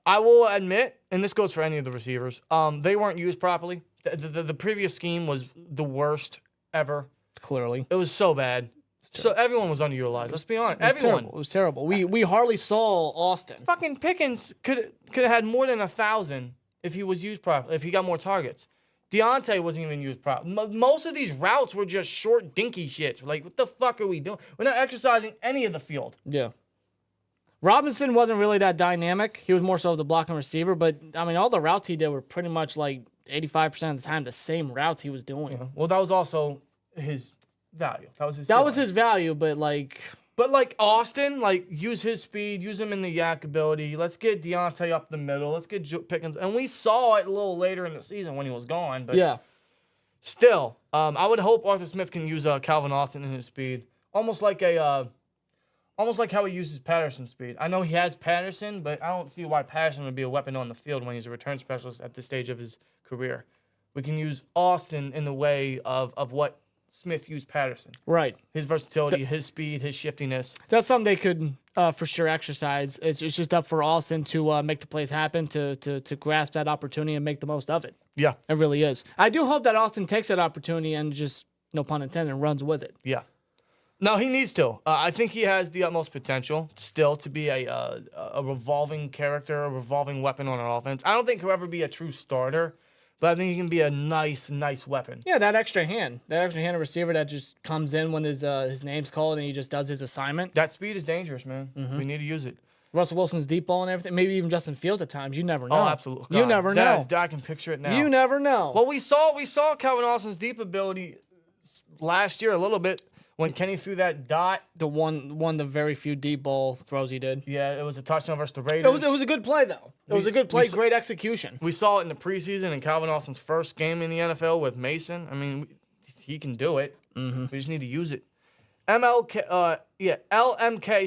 Speaker 5: I will admit, and this goes for any of the receivers, they weren't used properly. The previous scheme was the worst ever.
Speaker 4: Clearly.
Speaker 5: It was so bad. So everyone was underutilized. Let's be honest. Everyone.
Speaker 4: It was terrible. We hardly saw Austin.
Speaker 5: Fucking Pickens could have had more than 1,000 if he was used properly, if he got more targets. Deontay wasn't even used properly. Most of these routes were just short, dinky shits. Like, what the fuck are we doing? We're not exercising any of the field.
Speaker 4: Yeah. Robinson wasn't really that dynamic. He was more so of the blocking receiver, but, I mean, all the routes he did were pretty much like 85% of the time the same routes he was doing.
Speaker 5: Yeah. Well, that was also his value. That was his
Speaker 4: value, but like...
Speaker 5: But like Austin, like use his speed, use him in the yak ability. Let's get Deontay up the middle. Let's get Pickens. And we saw it a little later in the season when he was gone. But
Speaker 4: yeah.
Speaker 5: Still, I would hope Arthur Smith can use Calvin Austin in his speed. Almost like how he uses Patterson's speed. I know he has Patterson, but I don't see why Patterson would be a weapon on the field when he's a return specialist at this stage of his career. We can use Austin in the way of what Smith used Patterson.
Speaker 4: Right.
Speaker 5: His versatility, his speed, his shiftiness.
Speaker 4: That's something they could for sure exercise. It's just up for Austin to make the plays happen, to grasp that opportunity and make the most of it.
Speaker 5: Yeah.
Speaker 4: It really is. I do hope that Austin takes that opportunity and just, no pun intended, runs with it.
Speaker 5: Yeah. No, he needs to. I think he has the utmost potential still to be a revolving character, a revolving weapon on our offense. I don't think he'll ever be a true starter, but I think he can be a nice weapon.
Speaker 4: Yeah, that extra hand of receiver that just comes in when his name's called and he just does his assignment.
Speaker 5: That speed is dangerous, man. Mm-hmm. We need to use it.
Speaker 4: Russell Wilson's deep ball and everything. Maybe even Justin Fields at times. You never know.
Speaker 5: Oh, absolutely. God,
Speaker 4: you never know.
Speaker 5: I can picture it now.
Speaker 4: You never know.
Speaker 5: Well, we saw Calvin Austin's deep ability last year a little bit when Kenny threw that dot.
Speaker 4: One of the very few deep ball throws he did.
Speaker 5: Yeah, it was a touchdown versus the Raiders.
Speaker 4: It was a good play, though. It was a good play, great execution.
Speaker 5: We saw it in the preseason in Calvin Austin's first game in the NFL with Mason. I mean, he can do it. Mm-hmm. We just need to use it. LMK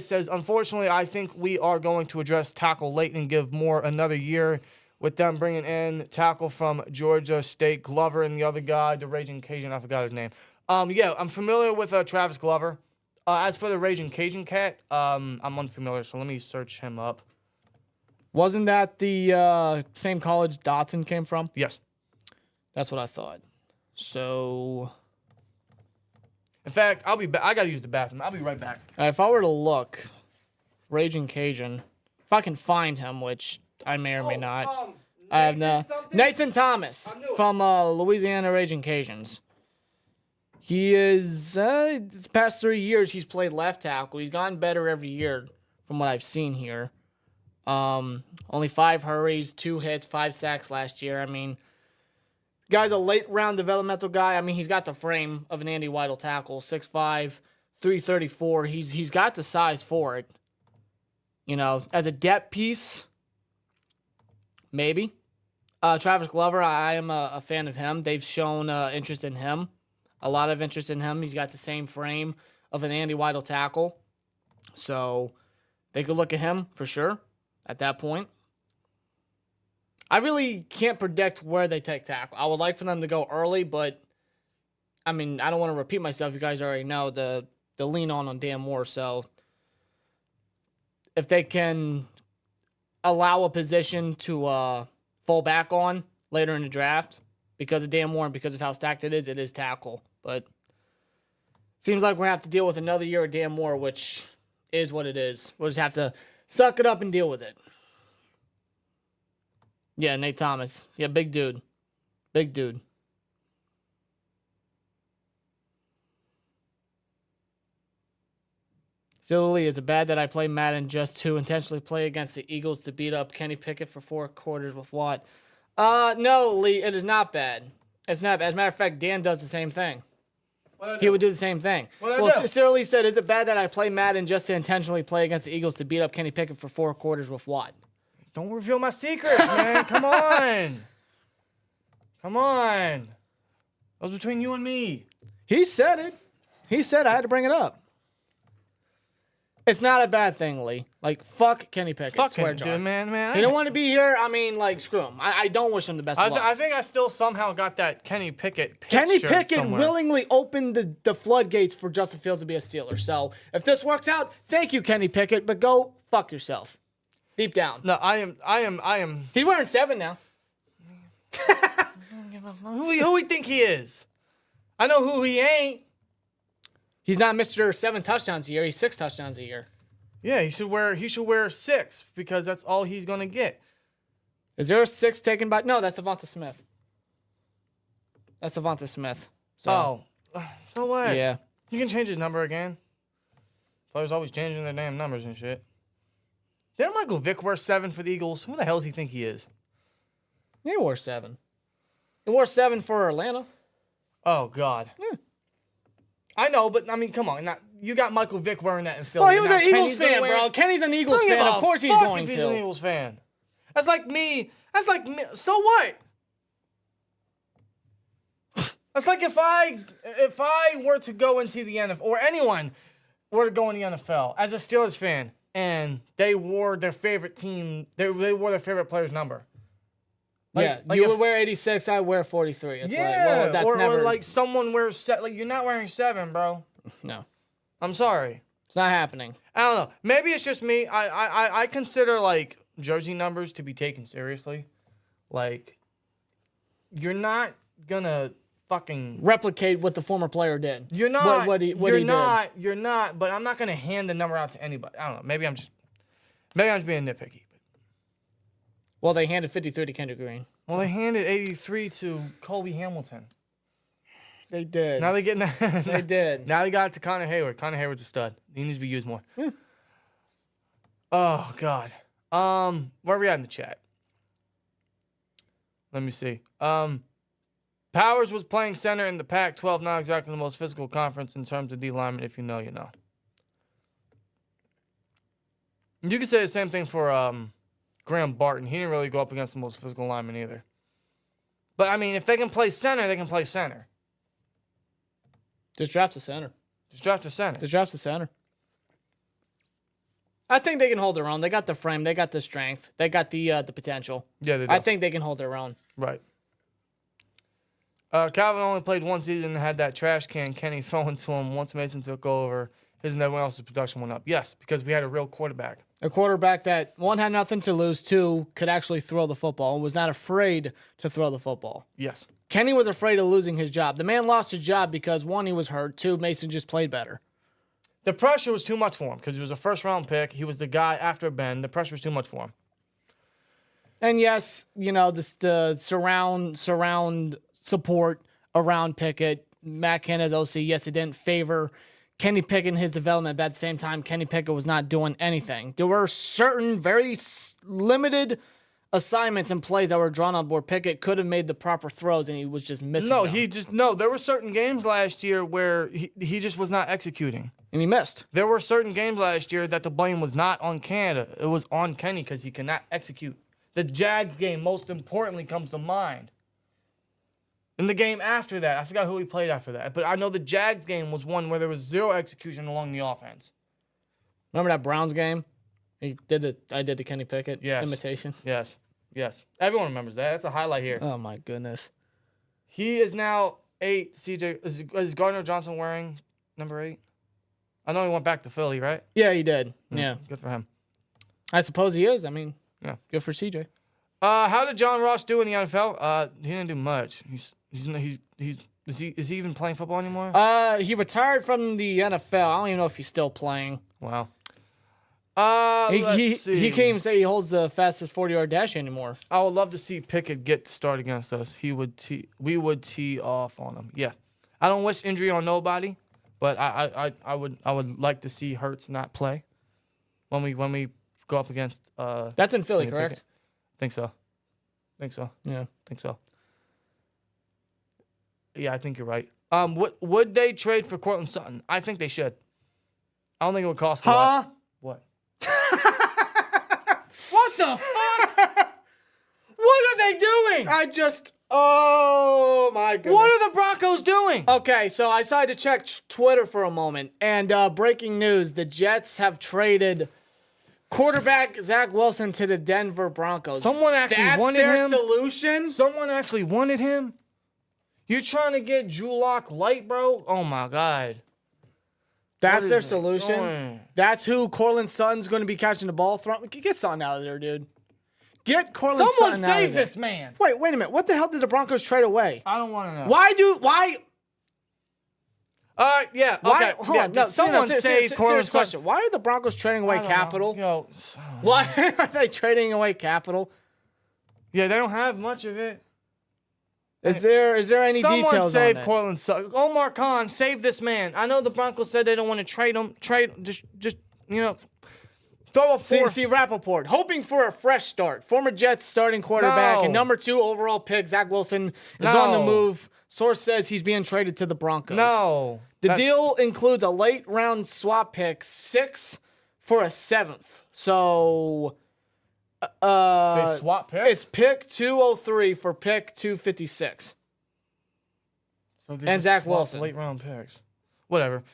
Speaker 5: says, unfortunately, I think we are going to address tackle late and give Moore another year with them bringing in tackle from Georgia State, Glover, and the other guy, the Raging Cajun. I forgot his name. Yeah, I'm familiar with Travis Glover. As for the Raging Cajun cat, I'm unfamiliar, so let me search him up.
Speaker 4: Wasn't that the same college Dotson came from?
Speaker 5: Yes.
Speaker 4: That's what I thought. So...
Speaker 5: In fact, I'll be back. I got to use the bathroom. I'll be right back.
Speaker 4: If I were to look, Raging Cajun, if I can find him, which I may or may not. I have no. Nathan Thomas from Louisiana Raging Cajuns. He is, the past 3 years, he's played left tackle. He's gotten better every year from what I've seen here. Only 5 hurries, 2 hits, 5 sacks last year. I mean, guy's a late-round developmental guy. I mean, he's got the frame of an Andy Weidel tackle, 6'5", 334. He's got the size for it. You know, as a depth piece, maybe. Travis Glover, I am a fan of him. They've shown interest in him. A lot of interest in him. He's got the same frame of an Andy Weidel tackle. So they could look at him for sure at that point. I really can't predict where they take tackle. I would like for them to go early, but I mean, I don't want to repeat myself. You guys already know the lean on Dan Moore. So if they can allow a position to fall back on later in the draft because of Dan Moore and because of how stacked it is tackle. But seems like we're going to have to deal with another year of Dan Moore, which is what it is. We'll just have to suck it up and deal with it. Yeah, Nate Thomas. Yeah, big dude. Big dude. Silly, is it bad that I play Madden just to intentionally play against the Eagles to beat up Kenny Pickett for 4 quarters with what? No, Lee, it is not bad. It's not bad. As a matter of fact, Dan does the same thing. He would do the same thing. Well, Silly said, is it bad that I play Madden just to intentionally play against the Eagles to beat up Kenny Pickett for 4 quarters with what?
Speaker 5: Don't reveal my secrets, man. Come on. Come on. That was between you and me.
Speaker 4: He said it. He said I had to bring it up. It's not a bad thing, Lee. Like, fuck Kenny Pickett.
Speaker 5: Fuck him, dude, man.
Speaker 4: He don't want to be here. I mean, like, screw him. I don't wish him the best of luck.
Speaker 5: I think I still somehow got that Kenny Pickett picture
Speaker 4: Kenny Pickett
Speaker 5: somewhere.
Speaker 4: willingly opened the floodgates for Justin Fields to be a Steeler. So, if this works out, thank you, Kenny Pickett, but go fuck yourself. Deep down.
Speaker 5: No, I am.
Speaker 4: He's wearing 7 now.
Speaker 5: Who he think he is? I know who he ain't.
Speaker 4: He's not Mr. 7 touchdowns a year. He's 6 touchdowns a year.
Speaker 5: Yeah, he should wear 6 because that's all he's gonna get.
Speaker 4: Is there a 6 taken by? No, that's Devonta Smith. That's Devonta Smith. So,
Speaker 5: so what?
Speaker 4: Yeah.
Speaker 5: You can change his number again. Players always changing their damn numbers and shit. Didn't Michael Vick wear 7 for the Eagles? Who the hell does he think he is?
Speaker 4: He wore 7. He wore 7 for Atlanta.
Speaker 5: Oh God.
Speaker 4: Yeah.
Speaker 5: I know, but I mean, come on. You got Michael Vick wearing that in Philly.
Speaker 4: Well, he was
Speaker 5: Now
Speaker 4: an Eagles
Speaker 5: Kenny's
Speaker 4: fan, bro. Kenny's an Eagles fan. Of course he's going
Speaker 5: if
Speaker 4: to.
Speaker 5: He's an Eagles fan. That's like me. So what? That's like if I were to go into the NFL, or anyone were to go in the NFL as a Steelers fan, and they wore their favorite team, they wore their favorite player's number.
Speaker 4: You would wear 86, I wear 43. It's
Speaker 5: or like someone wears like you're not wearing 7, bro.
Speaker 4: No,
Speaker 5: I'm sorry,
Speaker 4: it's not happening.
Speaker 5: I don't know. Maybe it's just me. I consider like jersey numbers to be taken seriously. Like, you're not gonna fucking
Speaker 4: replicate what the former player did.
Speaker 5: You're not.
Speaker 4: What he
Speaker 5: did. You're not. But I'm not gonna hand the number out to anybody. I don't know. Maybe I'm just being nitpicky.
Speaker 4: Well, they handed 53 to Kendrick Green.
Speaker 5: Well, they handed 83 to Colby Hamilton.
Speaker 4: They did.
Speaker 5: Now they getting that.
Speaker 4: They did.
Speaker 5: Now they got it to Connor Hayward. Connor Hayward's a stud. He needs to be used more. Yeah. Oh God. Where are we at in the chat? Let me see. Powers was playing center in the Pac-12, not exactly the most physical conference in terms of D lineman. If you know, you know. You could say the same thing for Graham Barton. He didn't really go up against the most physical lineman either. But, I mean, if they can play center, they can play center.
Speaker 4: Just draft a center.
Speaker 5: Just draft a center.
Speaker 4: I think they can hold their own. They got the frame. They got the strength. They got the potential.
Speaker 5: Yeah, they do.
Speaker 4: I think they can hold their own.
Speaker 5: Right. Calvin only played 1 season and had that trash can Kenny thrown to him once Mason took over. His and everyone else's production went up. Yes, because we had a real quarterback.
Speaker 4: A quarterback that, 1, had nothing to lose, 2, could actually throw the football and was not afraid to throw the football.
Speaker 5: Yes.
Speaker 4: Kenny was afraid of losing his job. The man lost his job because, 1, he was hurt. 2, Mason just played better.
Speaker 5: The pressure was too much for him because he was a first-round pick. He was the guy after Ben. The pressure was too much for him.
Speaker 4: And yes, the surround support around Pickett. Matt Canada's OC, yes, it didn't favor Kenny Pickett in his development, but at the same time, Kenny Pickett was not doing anything. There were certain very limited assignments and plays that were drawn up where Pickett could have made the proper throws and he was just missing them.
Speaker 5: There were certain games last year where he just was not executing.
Speaker 4: And he missed.
Speaker 5: There were certain games last year that the blame was not on Canada. It was on Kenny because he cannot execute. The Jags game, most importantly, comes to mind. In the game after that, I forgot who he played after that, but I know the Jags game was one where there was zero execution along the offense.
Speaker 4: Remember that Browns game? I did the Kenny Pickett imitation.
Speaker 5: Yes. Everyone remembers that. That's a highlight here.
Speaker 4: Oh, my goodness.
Speaker 5: He is now 8. CJ, is Gardner Johnson wearing number 8? I know he went back to Philly, right?
Speaker 4: Yeah, he did. Yeah.
Speaker 5: Good for him.
Speaker 4: I suppose he is. I mean,
Speaker 5: yeah.
Speaker 4: Good for CJ.
Speaker 5: How did John Ross do in the NFL? He didn't do much. Is he even playing football anymore?
Speaker 4: He retired from the NFL. I don't even know if he's still playing.
Speaker 5: Wow.
Speaker 4: He can't even say he holds the fastest 40-yard dash anymore.
Speaker 5: I would love to see Pickett get to start against us. We would tee off on him. Yeah. I don't wish injury on nobody, but I would like to see Hurts not play when we go up against
Speaker 4: That's in Philly, correct?
Speaker 5: Pickett. Think so.
Speaker 4: Yeah.
Speaker 5: Think so. Yeah, I think you're right. Would they trade for Cortland Sutton? I think they should. I don't think it would cost a lot. What? What the fuck? What are they doing?
Speaker 4: Oh my goodness.
Speaker 5: What are the Broncos doing?
Speaker 4: Okay, so I decided to check Twitter for a moment, and breaking news: the Jets have traded quarterback Zach Wilson to the Denver Broncos.
Speaker 5: Someone actually wanted him.
Speaker 4: That's their solution?
Speaker 5: Someone actually wanted him? You're trying to get Drew Lock light, bro? Oh, my God.
Speaker 4: That's their solution? That's who Cortland Sutton's going to be catching the ball from? Get Sutton out of there, dude. Get Cortland Sutton out of there.
Speaker 5: Someone save this man.
Speaker 4: Wait a minute. What the hell did the Broncos trade away?
Speaker 5: I don't want to know.
Speaker 4: Why?
Speaker 5: Yeah.
Speaker 4: Why?
Speaker 5: Okay.
Speaker 4: Hold on. No,
Speaker 5: someone save Cortland Sutton.
Speaker 4: Why are the Broncos trading away capital?
Speaker 5: Yo,
Speaker 4: Why are they trading away capital?
Speaker 5: Yeah, they don't have much of it.
Speaker 4: Is there any details on that?
Speaker 5: Someone save Cortland Sutton. Omar Khan, save this man. I know the Broncos said they don't want to trade him. Just throw a fourth.
Speaker 4: See, Rappaport, hoping for a fresh start. Former Jets starting quarterback and number 2 overall pick, Zach Wilson, is on the move. Source says he's being traded to the Broncos.
Speaker 5: No.
Speaker 4: The deal includes a late round swap pick, 6 for a 7th. So
Speaker 5: they swap picks?
Speaker 4: It's pick 203 for pick 256.
Speaker 5: So
Speaker 4: and Zach Wilson.
Speaker 5: Late round picks. Whatever.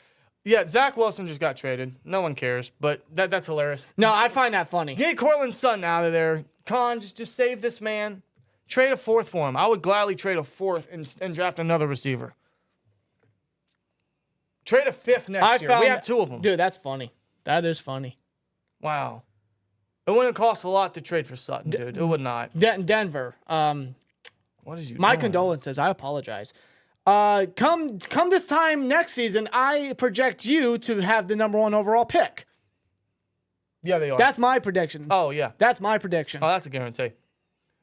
Speaker 5: Yeah, Zach Wilson just got traded. No one cares, but that's hilarious.
Speaker 4: No, I find that funny.
Speaker 5: Get Cortland Sutton out of there. Khan, just save this man. Trade a 4th for him. I would gladly trade a 4th and draft another receiver. Trade a 5th next year. We have 2 of them.
Speaker 4: Dude, that's funny. That is funny.
Speaker 5: Wow. It wouldn't cost a lot to trade for Sutton, dude. It would not.
Speaker 4: Denver.
Speaker 5: What is you
Speaker 4: My
Speaker 5: doing?
Speaker 4: condolences. I apologize. Come this time next season, I project you to have the number 1 overall pick.
Speaker 5: Yeah, they are.
Speaker 4: That's my prediction.
Speaker 5: Oh, yeah.
Speaker 4: That's my prediction.
Speaker 5: Oh, that's a guarantee.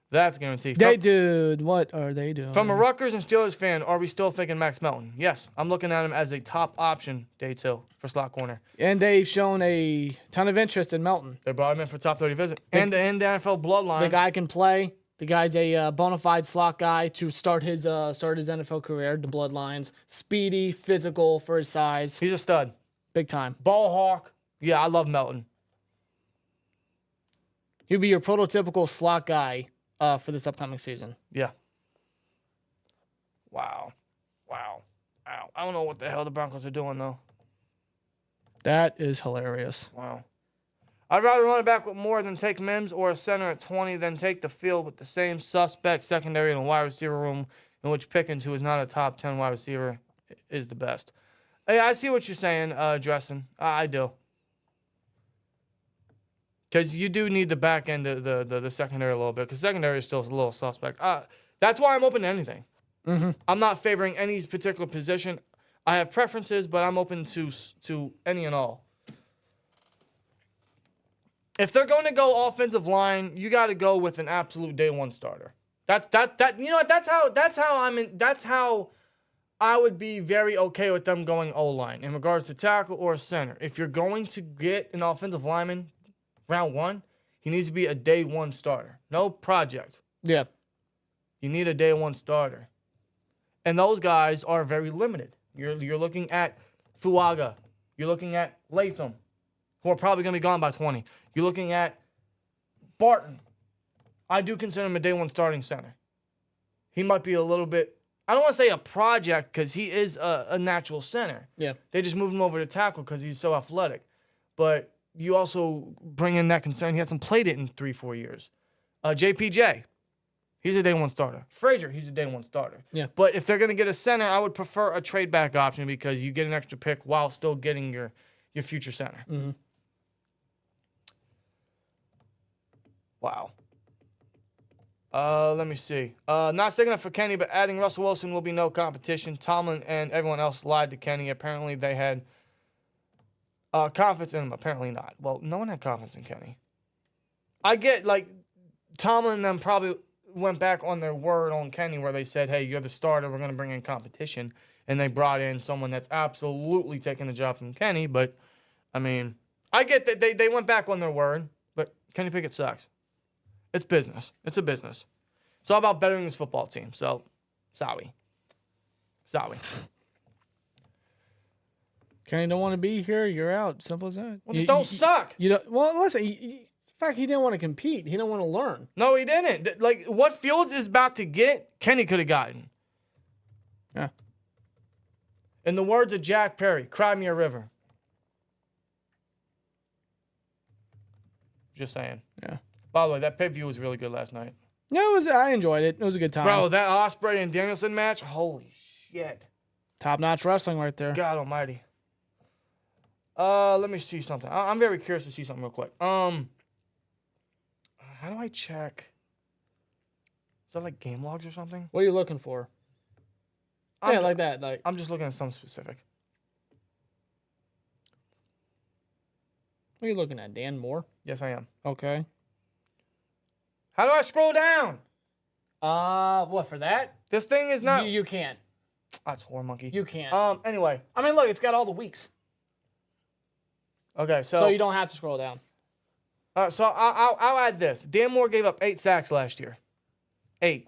Speaker 5: That's a guarantee.
Speaker 4: Dude, what are they doing?
Speaker 5: From a Rutgers and Steelers fan, are we still thinking Max Melton? Yes. I'm looking at him as a top option day 2 for slot corner.
Speaker 4: And they've shown a ton of interest in Melton.
Speaker 5: They brought him in for top 30 visit. And the NFL bloodlines.
Speaker 4: The guy can play. The guy's a bona fide slot guy to start his NFL career. The bloodlines. Speedy, physical for his size.
Speaker 5: He's a stud.
Speaker 4: Big time.
Speaker 5: Ball hawk. Yeah, I love Melton.
Speaker 4: He'll be your prototypical slot guy for this upcoming season.
Speaker 5: Yeah. Wow. I don't know what the hell the Broncos are doing, though.
Speaker 4: That is hilarious.
Speaker 5: Wow. I'd rather run it back with more than take Mims or a center at 20 than take the field with the same suspect secondary in a wide receiver room in which Pickens, who is not a top 10 wide receiver, is the best. Hey, I see what you're saying, Dresden. I do. Because you do need the back end of the secondary a little bit, because secondary is still a little suspect. That's why I'm open to anything.
Speaker 4: Mm-hmm.
Speaker 5: I'm not favoring any particular position. I have preferences, but I'm open to any and all. if they're going to go offensive line, you got to go with an absolute day one starter. That's how I would be very okay with them going O-line in regards to tackle or center. If you're going to get an offensive lineman round one, he needs to be a day one starter. No project.
Speaker 4: Yeah.
Speaker 5: You need a day one starter. And those guys are very limited. You're looking at Fuaga. You're looking at Latham, who are probably going to be gone by 20. You're looking at Barton. I do consider him a day one starting center. He might be a little bit, I don't want to say a project because he is a natural center.
Speaker 4: Yeah.
Speaker 5: They just moved him over to tackle because he's so athletic. But you also bring in that concern. He hasn't played it in 3-4 years. JPJ. He's a day one starter. Frazier, he's a day one starter.
Speaker 4: Yeah.
Speaker 5: But if they're going to get a center, I would prefer a trade back option because you get an extra pick while still getting your future center.
Speaker 4: Mm-hmm.
Speaker 5: Wow. Let me see. Not sticking up for Kenny, but adding Russell Wilson will be no competition. Tomlin and everyone else lied to Kenny. Apparently they had confidence in him. Apparently not. Well, no one had confidence in Kenny. I get, like, Tomlin and them probably went back on their word on Kenny where they said, hey, you're the starter, we're going to bring in competition. And they brought in someone that's absolutely taking the job from Kenny. But, I mean, I get that they went back on their word, but Kenny Pickett sucks. It's business. It's a business. It's all about bettering this football team. So, sorry.
Speaker 4: Kenny don't want to be here, you're out. Simple as that.
Speaker 5: Well, just don't suck.
Speaker 4: You don't. Well, listen. In fact, he didn't want to compete. He didn't want to learn.
Speaker 5: No, he didn't. Like, what Fields is about to get, Kenny could have gotten.
Speaker 4: Yeah.
Speaker 5: In the words of Jack Perry, cry me a river. Just saying.
Speaker 4: Yeah.
Speaker 5: By the way, that pay-per-view was really good last night.
Speaker 4: Yeah, I enjoyed it. It was a good time.
Speaker 5: Bro, that Ospreay and Danielson match, holy shit.
Speaker 4: Top-notch wrestling right there.
Speaker 5: God almighty. Let me see something. I'm very curious to see something real quick. How do I check? Is that like game logs or something?
Speaker 4: What are you looking for? Yeah, like that. Like
Speaker 5: I'm just looking at something specific.
Speaker 4: What are you looking at? Dan Moore?
Speaker 5: Yes, I am.
Speaker 4: Okay.
Speaker 5: How do I scroll down?
Speaker 4: What for that?
Speaker 5: This thing is not.
Speaker 4: You can't.
Speaker 5: That's whore monkey.
Speaker 4: You can't.
Speaker 5: Anyway.
Speaker 4: I mean, look, it's got all the weeks.
Speaker 5: Okay,
Speaker 4: So you don't have to scroll down.
Speaker 5: So I'll add this. Dan Moore gave up 8 sacks last year. 8.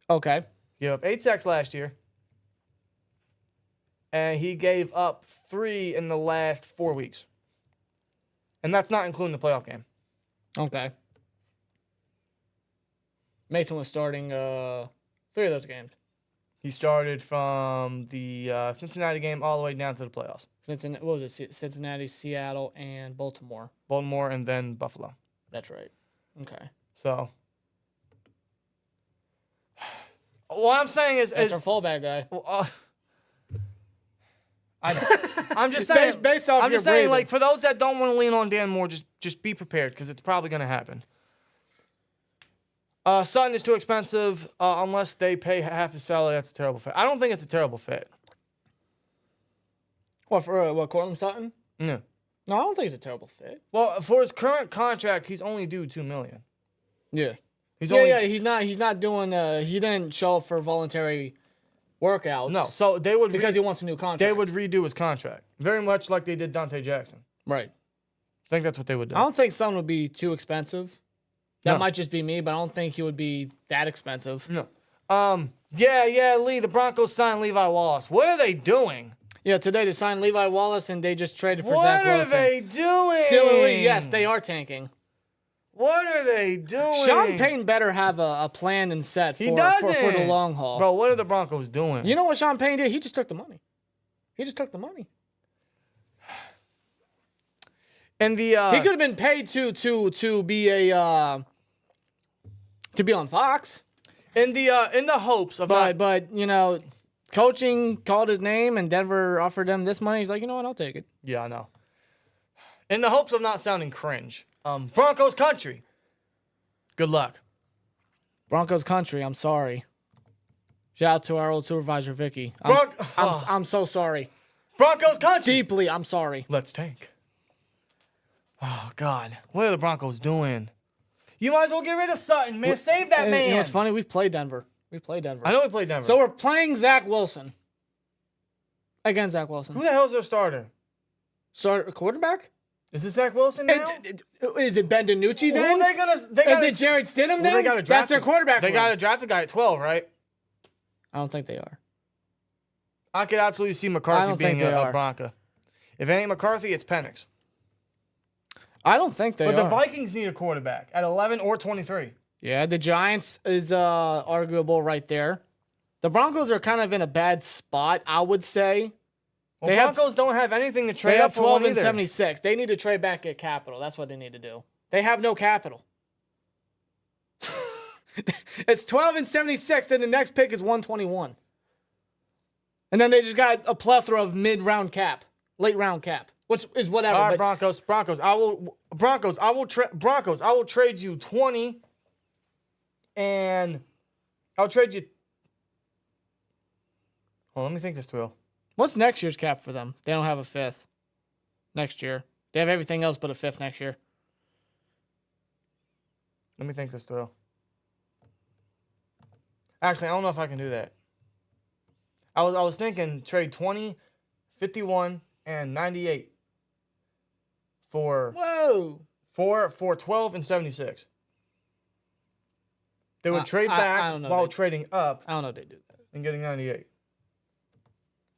Speaker 4: Okay.
Speaker 5: Gave up 8 sacks last year. And he gave up 3 in the last 4 weeks. And that's not including the playoff game.
Speaker 4: Okay. Mason was starting 3 of those games.
Speaker 5: He started from the Cincinnati game all the way down to the playoffs.
Speaker 4: What was it? Cincinnati, Seattle, and Baltimore.
Speaker 5: Baltimore and then Buffalo.
Speaker 4: That's right. Okay.
Speaker 5: So, what I'm saying is...
Speaker 4: That's our fallback guy.
Speaker 5: I'm just saying...
Speaker 4: Based off
Speaker 5: I'm just
Speaker 4: your
Speaker 5: saying,
Speaker 4: breathing.
Speaker 5: like, for those that don't want to lean on Dan Moore, just be prepared, because it's probably going to happen. Sutton is too expensive unless they pay half his salary. That's a terrible fit. I don't think it's a terrible fit.
Speaker 4: What, for Cortland Sutton?
Speaker 5: No.
Speaker 4: No, I don't think it's a terrible fit.
Speaker 5: Well, for his current contract, he's only due $2 million.
Speaker 4: Yeah.
Speaker 5: He's
Speaker 4: not doing. He didn't show up for voluntary workouts.
Speaker 5: No, so they would
Speaker 4: because he wants a new contract.
Speaker 5: They would redo his contract, very much like they did Dante Jackson.
Speaker 4: Right.
Speaker 5: I think that's what they would do.
Speaker 4: I don't think Sutton would be too expensive. That might just be me, but I don't think he would be that expensive.
Speaker 5: No. Lee. The Broncos signed Levi Wallace. What are they doing?
Speaker 4: Yeah, today they signed Levi Wallace and they just traded for Zach Wilson.
Speaker 5: What are they doing?
Speaker 4: Still, yes, they are tanking.
Speaker 5: What are they doing?
Speaker 4: Sean Payton better have a plan and set for the long haul.
Speaker 5: Bro, what are the Broncos doing?
Speaker 4: You know what Sean Payton did? He just took the money.
Speaker 5: And the
Speaker 4: he could have been paid to be to be on Fox.
Speaker 5: In the hopes of
Speaker 4: but you know, coaching called his name and Denver offered him this money. He's like, you know what, I'll take it.
Speaker 5: Yeah, I know. In the hopes of not sounding cringe. Broncos country. Good luck.
Speaker 4: Broncos country, I'm sorry. Shout out to our old supervisor, Vicky. I'm so sorry.
Speaker 5: Broncos country.
Speaker 4: Deeply, I'm sorry.
Speaker 5: Let's tank. Oh, God. What are the Broncos doing? You might as well get rid of Sutton, man. Save that man.
Speaker 4: You know what's funny? We've played Denver.
Speaker 5: I know we played Denver.
Speaker 4: So we're playing Zach Wilson. Against Zach Wilson.
Speaker 5: Who the hell's their starter?
Speaker 4: Start a quarterback?
Speaker 5: Is it Zach Wilson now?
Speaker 4: Is it Ben DiNucci then?
Speaker 5: Who are they gonna?
Speaker 4: Is it Jared Stidham then?
Speaker 5: They got to draft.
Speaker 4: That's their quarterback.
Speaker 5: They got to draft a guy at 12, right?
Speaker 4: I don't think they are.
Speaker 5: I could absolutely see McCarthy being a Bronco. If it ain't McCarthy, it's Penix.
Speaker 4: I don't think they are.
Speaker 5: But the Vikings need a quarterback at 11 or 23.
Speaker 4: Yeah, the Giants is arguable right there. The Broncos are kind of in a bad spot, I would say.
Speaker 5: Well, Broncos don't have anything to trade
Speaker 4: They have
Speaker 5: up for
Speaker 4: 12 and
Speaker 5: either.
Speaker 4: 76. They need to trade back, get capital. That's what they need to do. They have no capital. It's 12 and 76, then the next pick is 121. And then they just got a plethora of mid-round cap, late-round cap, which is whatever.
Speaker 5: All right, Broncos. I will trade you 20, and I'll trade you. Well, let me think this through.
Speaker 4: What's next year's cap for them? They don't have a fifth next year. They have everything else but a fifth next year.
Speaker 5: Let me think this through. Actually, I don't know if I can do that. I was thinking trade 20, 51, and 98 for 12 and 76. They would trade back while trading up.
Speaker 4: I don't know if they do that.
Speaker 5: And getting 98.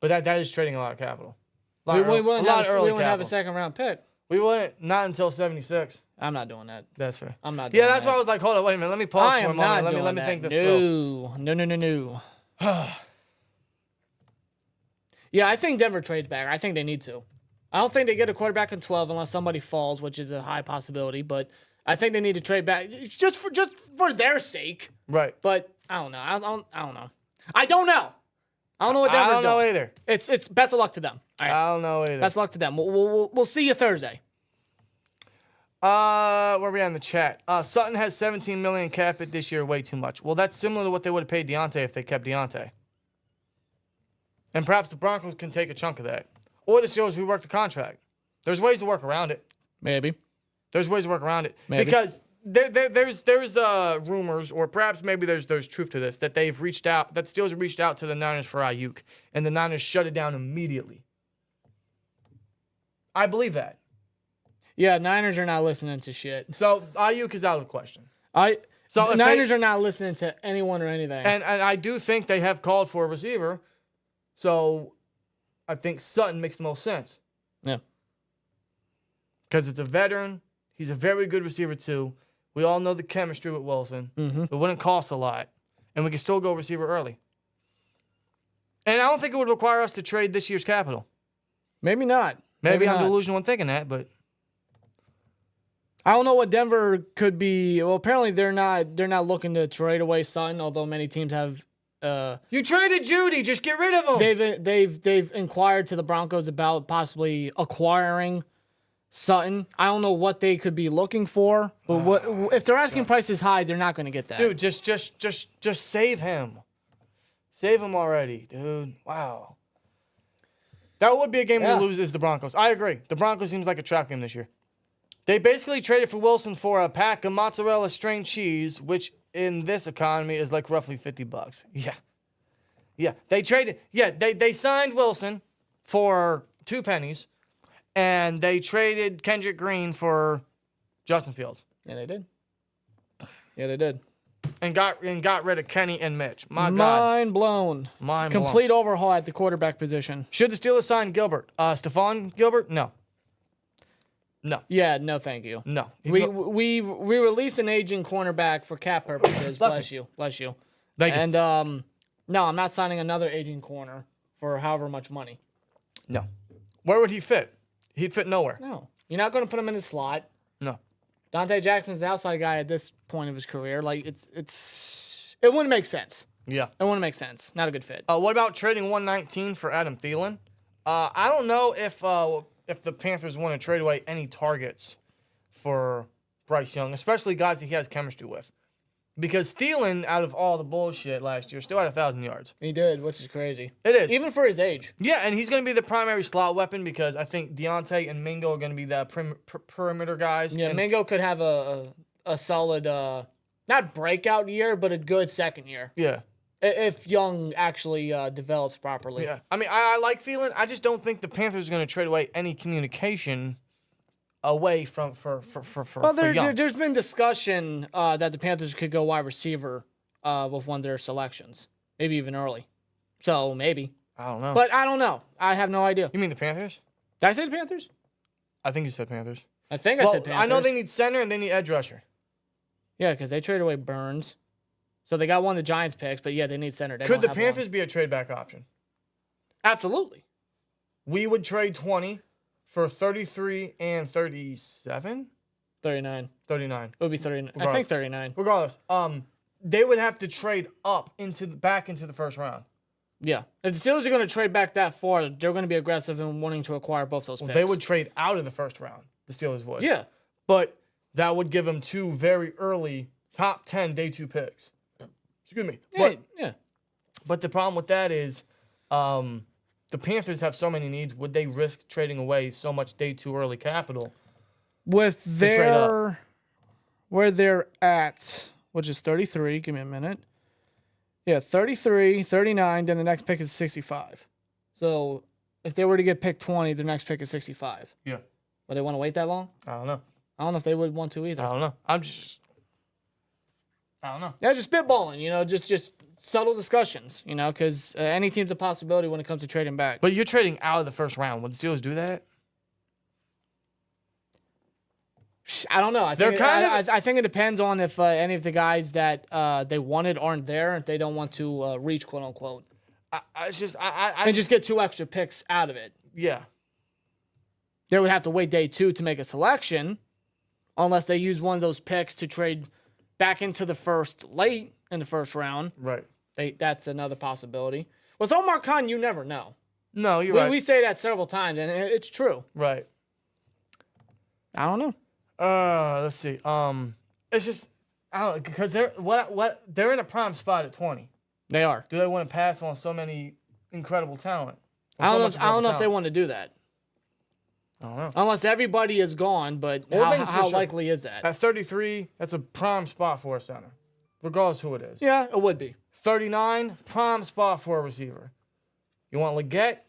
Speaker 5: But that is trading a lot of capital.
Speaker 4: We wouldn't have a second round pick.
Speaker 5: We wouldn't, not until 76.
Speaker 4: I'm not doing that.
Speaker 5: That's fair.
Speaker 4: I'm not doing that.
Speaker 5: Yeah, that's why I was like, hold on, wait a minute. Let me pause for a moment. Let me think this through.
Speaker 4: No. Yeah, I think Denver trades back. I think they need to. I don't think they get a quarterback in 12 unless somebody falls, which is a high possibility. But I think they need to trade back just for their sake.
Speaker 5: Right.
Speaker 4: But I don't know. I don't know. I don't know. I don't know what Denver's doing.
Speaker 5: I don't know either.
Speaker 4: It's best of luck to them. All right.
Speaker 5: I don't know either.
Speaker 4: Best of luck to them. We'll see you Thursday.
Speaker 5: Where are we at in the chat? Sutton has $17 million cap it this year, way too much. Well, that's similar to what they would have paid Deontay if they kept Deontay. And perhaps the Broncos can take a chunk of that. Or the Steelers rework the contract. There's ways to work around it.
Speaker 4: Maybe.
Speaker 5: There's ways to work around it.
Speaker 4: Maybe.
Speaker 5: Because there's rumors, or perhaps maybe there's truth to this, that that Steelers have reached out to the Niners for Ayuk, and the Niners shut it down immediately. I believe that.
Speaker 4: Yeah, Niners are not listening to shit.
Speaker 5: So Ayuk is out of the question.
Speaker 4: The Niners are not listening to anyone or anything.
Speaker 5: And I do think they have called for a receiver. So I think Sutton makes the most sense.
Speaker 4: Yeah.
Speaker 5: Because it's a veteran. He's a very good receiver, too. We all know the chemistry with Wilson.
Speaker 4: Mm-hmm.
Speaker 5: It wouldn't cost a lot. And we can still go receiver early. And I don't think it would require us to trade this year's capital.
Speaker 4: Maybe not.
Speaker 5: Maybe I'm delusional in thinking that, but
Speaker 4: I don't know what Denver could be. Well, apparently they're not looking to trade away Sutton, although many teams have.
Speaker 5: You traded Judy. Just get rid of him.
Speaker 4: They've inquired to the Broncos about possibly acquiring Sutton. I don't know what they could be looking for, but if they're asking prices high, they're not going to get that.
Speaker 5: Dude, just save him. Save him already, dude. Wow. That would be a game we lose is the Broncos. I agree. The Broncos seems like a trap game this year. They basically traded for Wilson for a pack of mozzarella strained cheese, which in this economy is like roughly $50. Yeah. They signed Wilson for 2 pennies, and they traded Kendrick Green for Justin Fields.
Speaker 4: Yeah, they did.
Speaker 5: And got rid of Kenny and Mitch. My God.
Speaker 4: Mind blown. Complete overhaul at the quarterback position.
Speaker 5: Should the Steelers sign Gilbert? Stephon Gilbert? No.
Speaker 4: Yeah, no, thank you.
Speaker 5: No.
Speaker 4: We released an aging cornerback for cap purposes. Bless you.
Speaker 5: Thank you.
Speaker 4: And no, I'm not signing another aging corner for however much money.
Speaker 5: No. Where would he fit? He'd fit nowhere.
Speaker 4: No. You're not going to put him in the slot.
Speaker 5: No.
Speaker 4: Dante Jackson's the outside guy at this point of his career. Like it wouldn't make sense.
Speaker 5: Yeah.
Speaker 4: It wouldn't make sense. Not a good fit.
Speaker 5: What about trading 119 for Adam Thielen? I don't know if the Panthers want to trade away any targets for Bryce Young, especially guys that he has chemistry with. Because Thielen, out of all the bullshit last year, still had 1,000 yards.
Speaker 4: He did, which is crazy.
Speaker 5: It is.
Speaker 4: Even for his age.
Speaker 5: Yeah, and he's going to be the primary slot weapon because I think Deontay and Mingo are going to be the perimeter guys.
Speaker 4: Yeah,
Speaker 5: and
Speaker 4: Mingo could have a solid, not breakout year, but a good second year.
Speaker 5: Yeah.
Speaker 4: If Young actually develops properly.
Speaker 5: Yeah. I mean, I like Thielen. I just don't think the Panthers are going to trade away any communication away from for Young.
Speaker 4: There's been discussion that the Panthers could go wide receiver with one of their selections, maybe even early. So maybe.
Speaker 5: I don't know.
Speaker 4: But I don't know. I have no idea.
Speaker 5: You mean the Panthers?
Speaker 4: Did I say the Panthers?
Speaker 5: I think you said Panthers.
Speaker 4: I think I said Panthers.
Speaker 5: I know they need center and they need edge rusher.
Speaker 4: Yeah, because they traded away Burns. So they got one of the Giants picks, but yeah, they need center.
Speaker 5: Could the Panthers be a trade back option?
Speaker 4: Absolutely.
Speaker 5: We would trade 20 for 33 and 37?
Speaker 4: 39.
Speaker 5: 39.
Speaker 4: It would be 39. I
Speaker 5: Regardless.
Speaker 4: think 39.
Speaker 5: Regardless, they would have to trade up back into the first round.
Speaker 4: Yeah. If the Steelers are going to trade back that far, they're going to be aggressive in wanting to acquire both those picks.
Speaker 5: They would trade out of the first round. The Steelers would.
Speaker 4: Yeah.
Speaker 5: But that would give them 2 very early top 10 day 2 picks. Excuse me.
Speaker 4: Yeah.
Speaker 5: But the problem with that is the Panthers have so many needs. Would they risk trading away so much day 2 early capital?
Speaker 4: With
Speaker 5: trade up?
Speaker 4: where they're at, which is 33. Give me a minute. Yeah, 33, 39, then the next pick is 65. So if they were to get pick 20, the next pick is 65.
Speaker 5: Yeah.
Speaker 4: But they want to wait that long?
Speaker 5: I don't know.
Speaker 4: I don't know if they would want to either.
Speaker 5: I don't know. I don't know.
Speaker 4: Yeah, just spitballing, just subtle discussions, because any team's a possibility when it comes to trading back.
Speaker 5: But you're trading out of the first round. Would the Steelers do that?
Speaker 4: I don't know. I
Speaker 5: They're
Speaker 4: think it depends on if any of the guys that they wanted aren't there, if they don't want to reach, quote unquote.
Speaker 5: And
Speaker 4: just get 2 extra picks out of it.
Speaker 5: Yeah.
Speaker 4: They would have to wait day 2 to make a selection, unless they use one of those picks to trade back into the first late in the first round.
Speaker 5: Right.
Speaker 4: That's another possibility. With Omar Khan, you never know.
Speaker 5: No, you're right.
Speaker 4: We say that several times, and it's true.
Speaker 5: Right.
Speaker 4: I don't know.
Speaker 5: Let's see. It's just I don't because they're in a prime spot at 20.
Speaker 4: They are.
Speaker 5: Do they want to pass on so many incredible talent?
Speaker 4: I don't know if they want to do that.
Speaker 5: I don't know.
Speaker 4: Unless everybody is gone, but how likely is that?
Speaker 5: At 33, that's a prime spot for a center, regardless who it is.
Speaker 4: Yeah, it would be.
Speaker 5: 39, prime spot for a receiver. You want Leggett?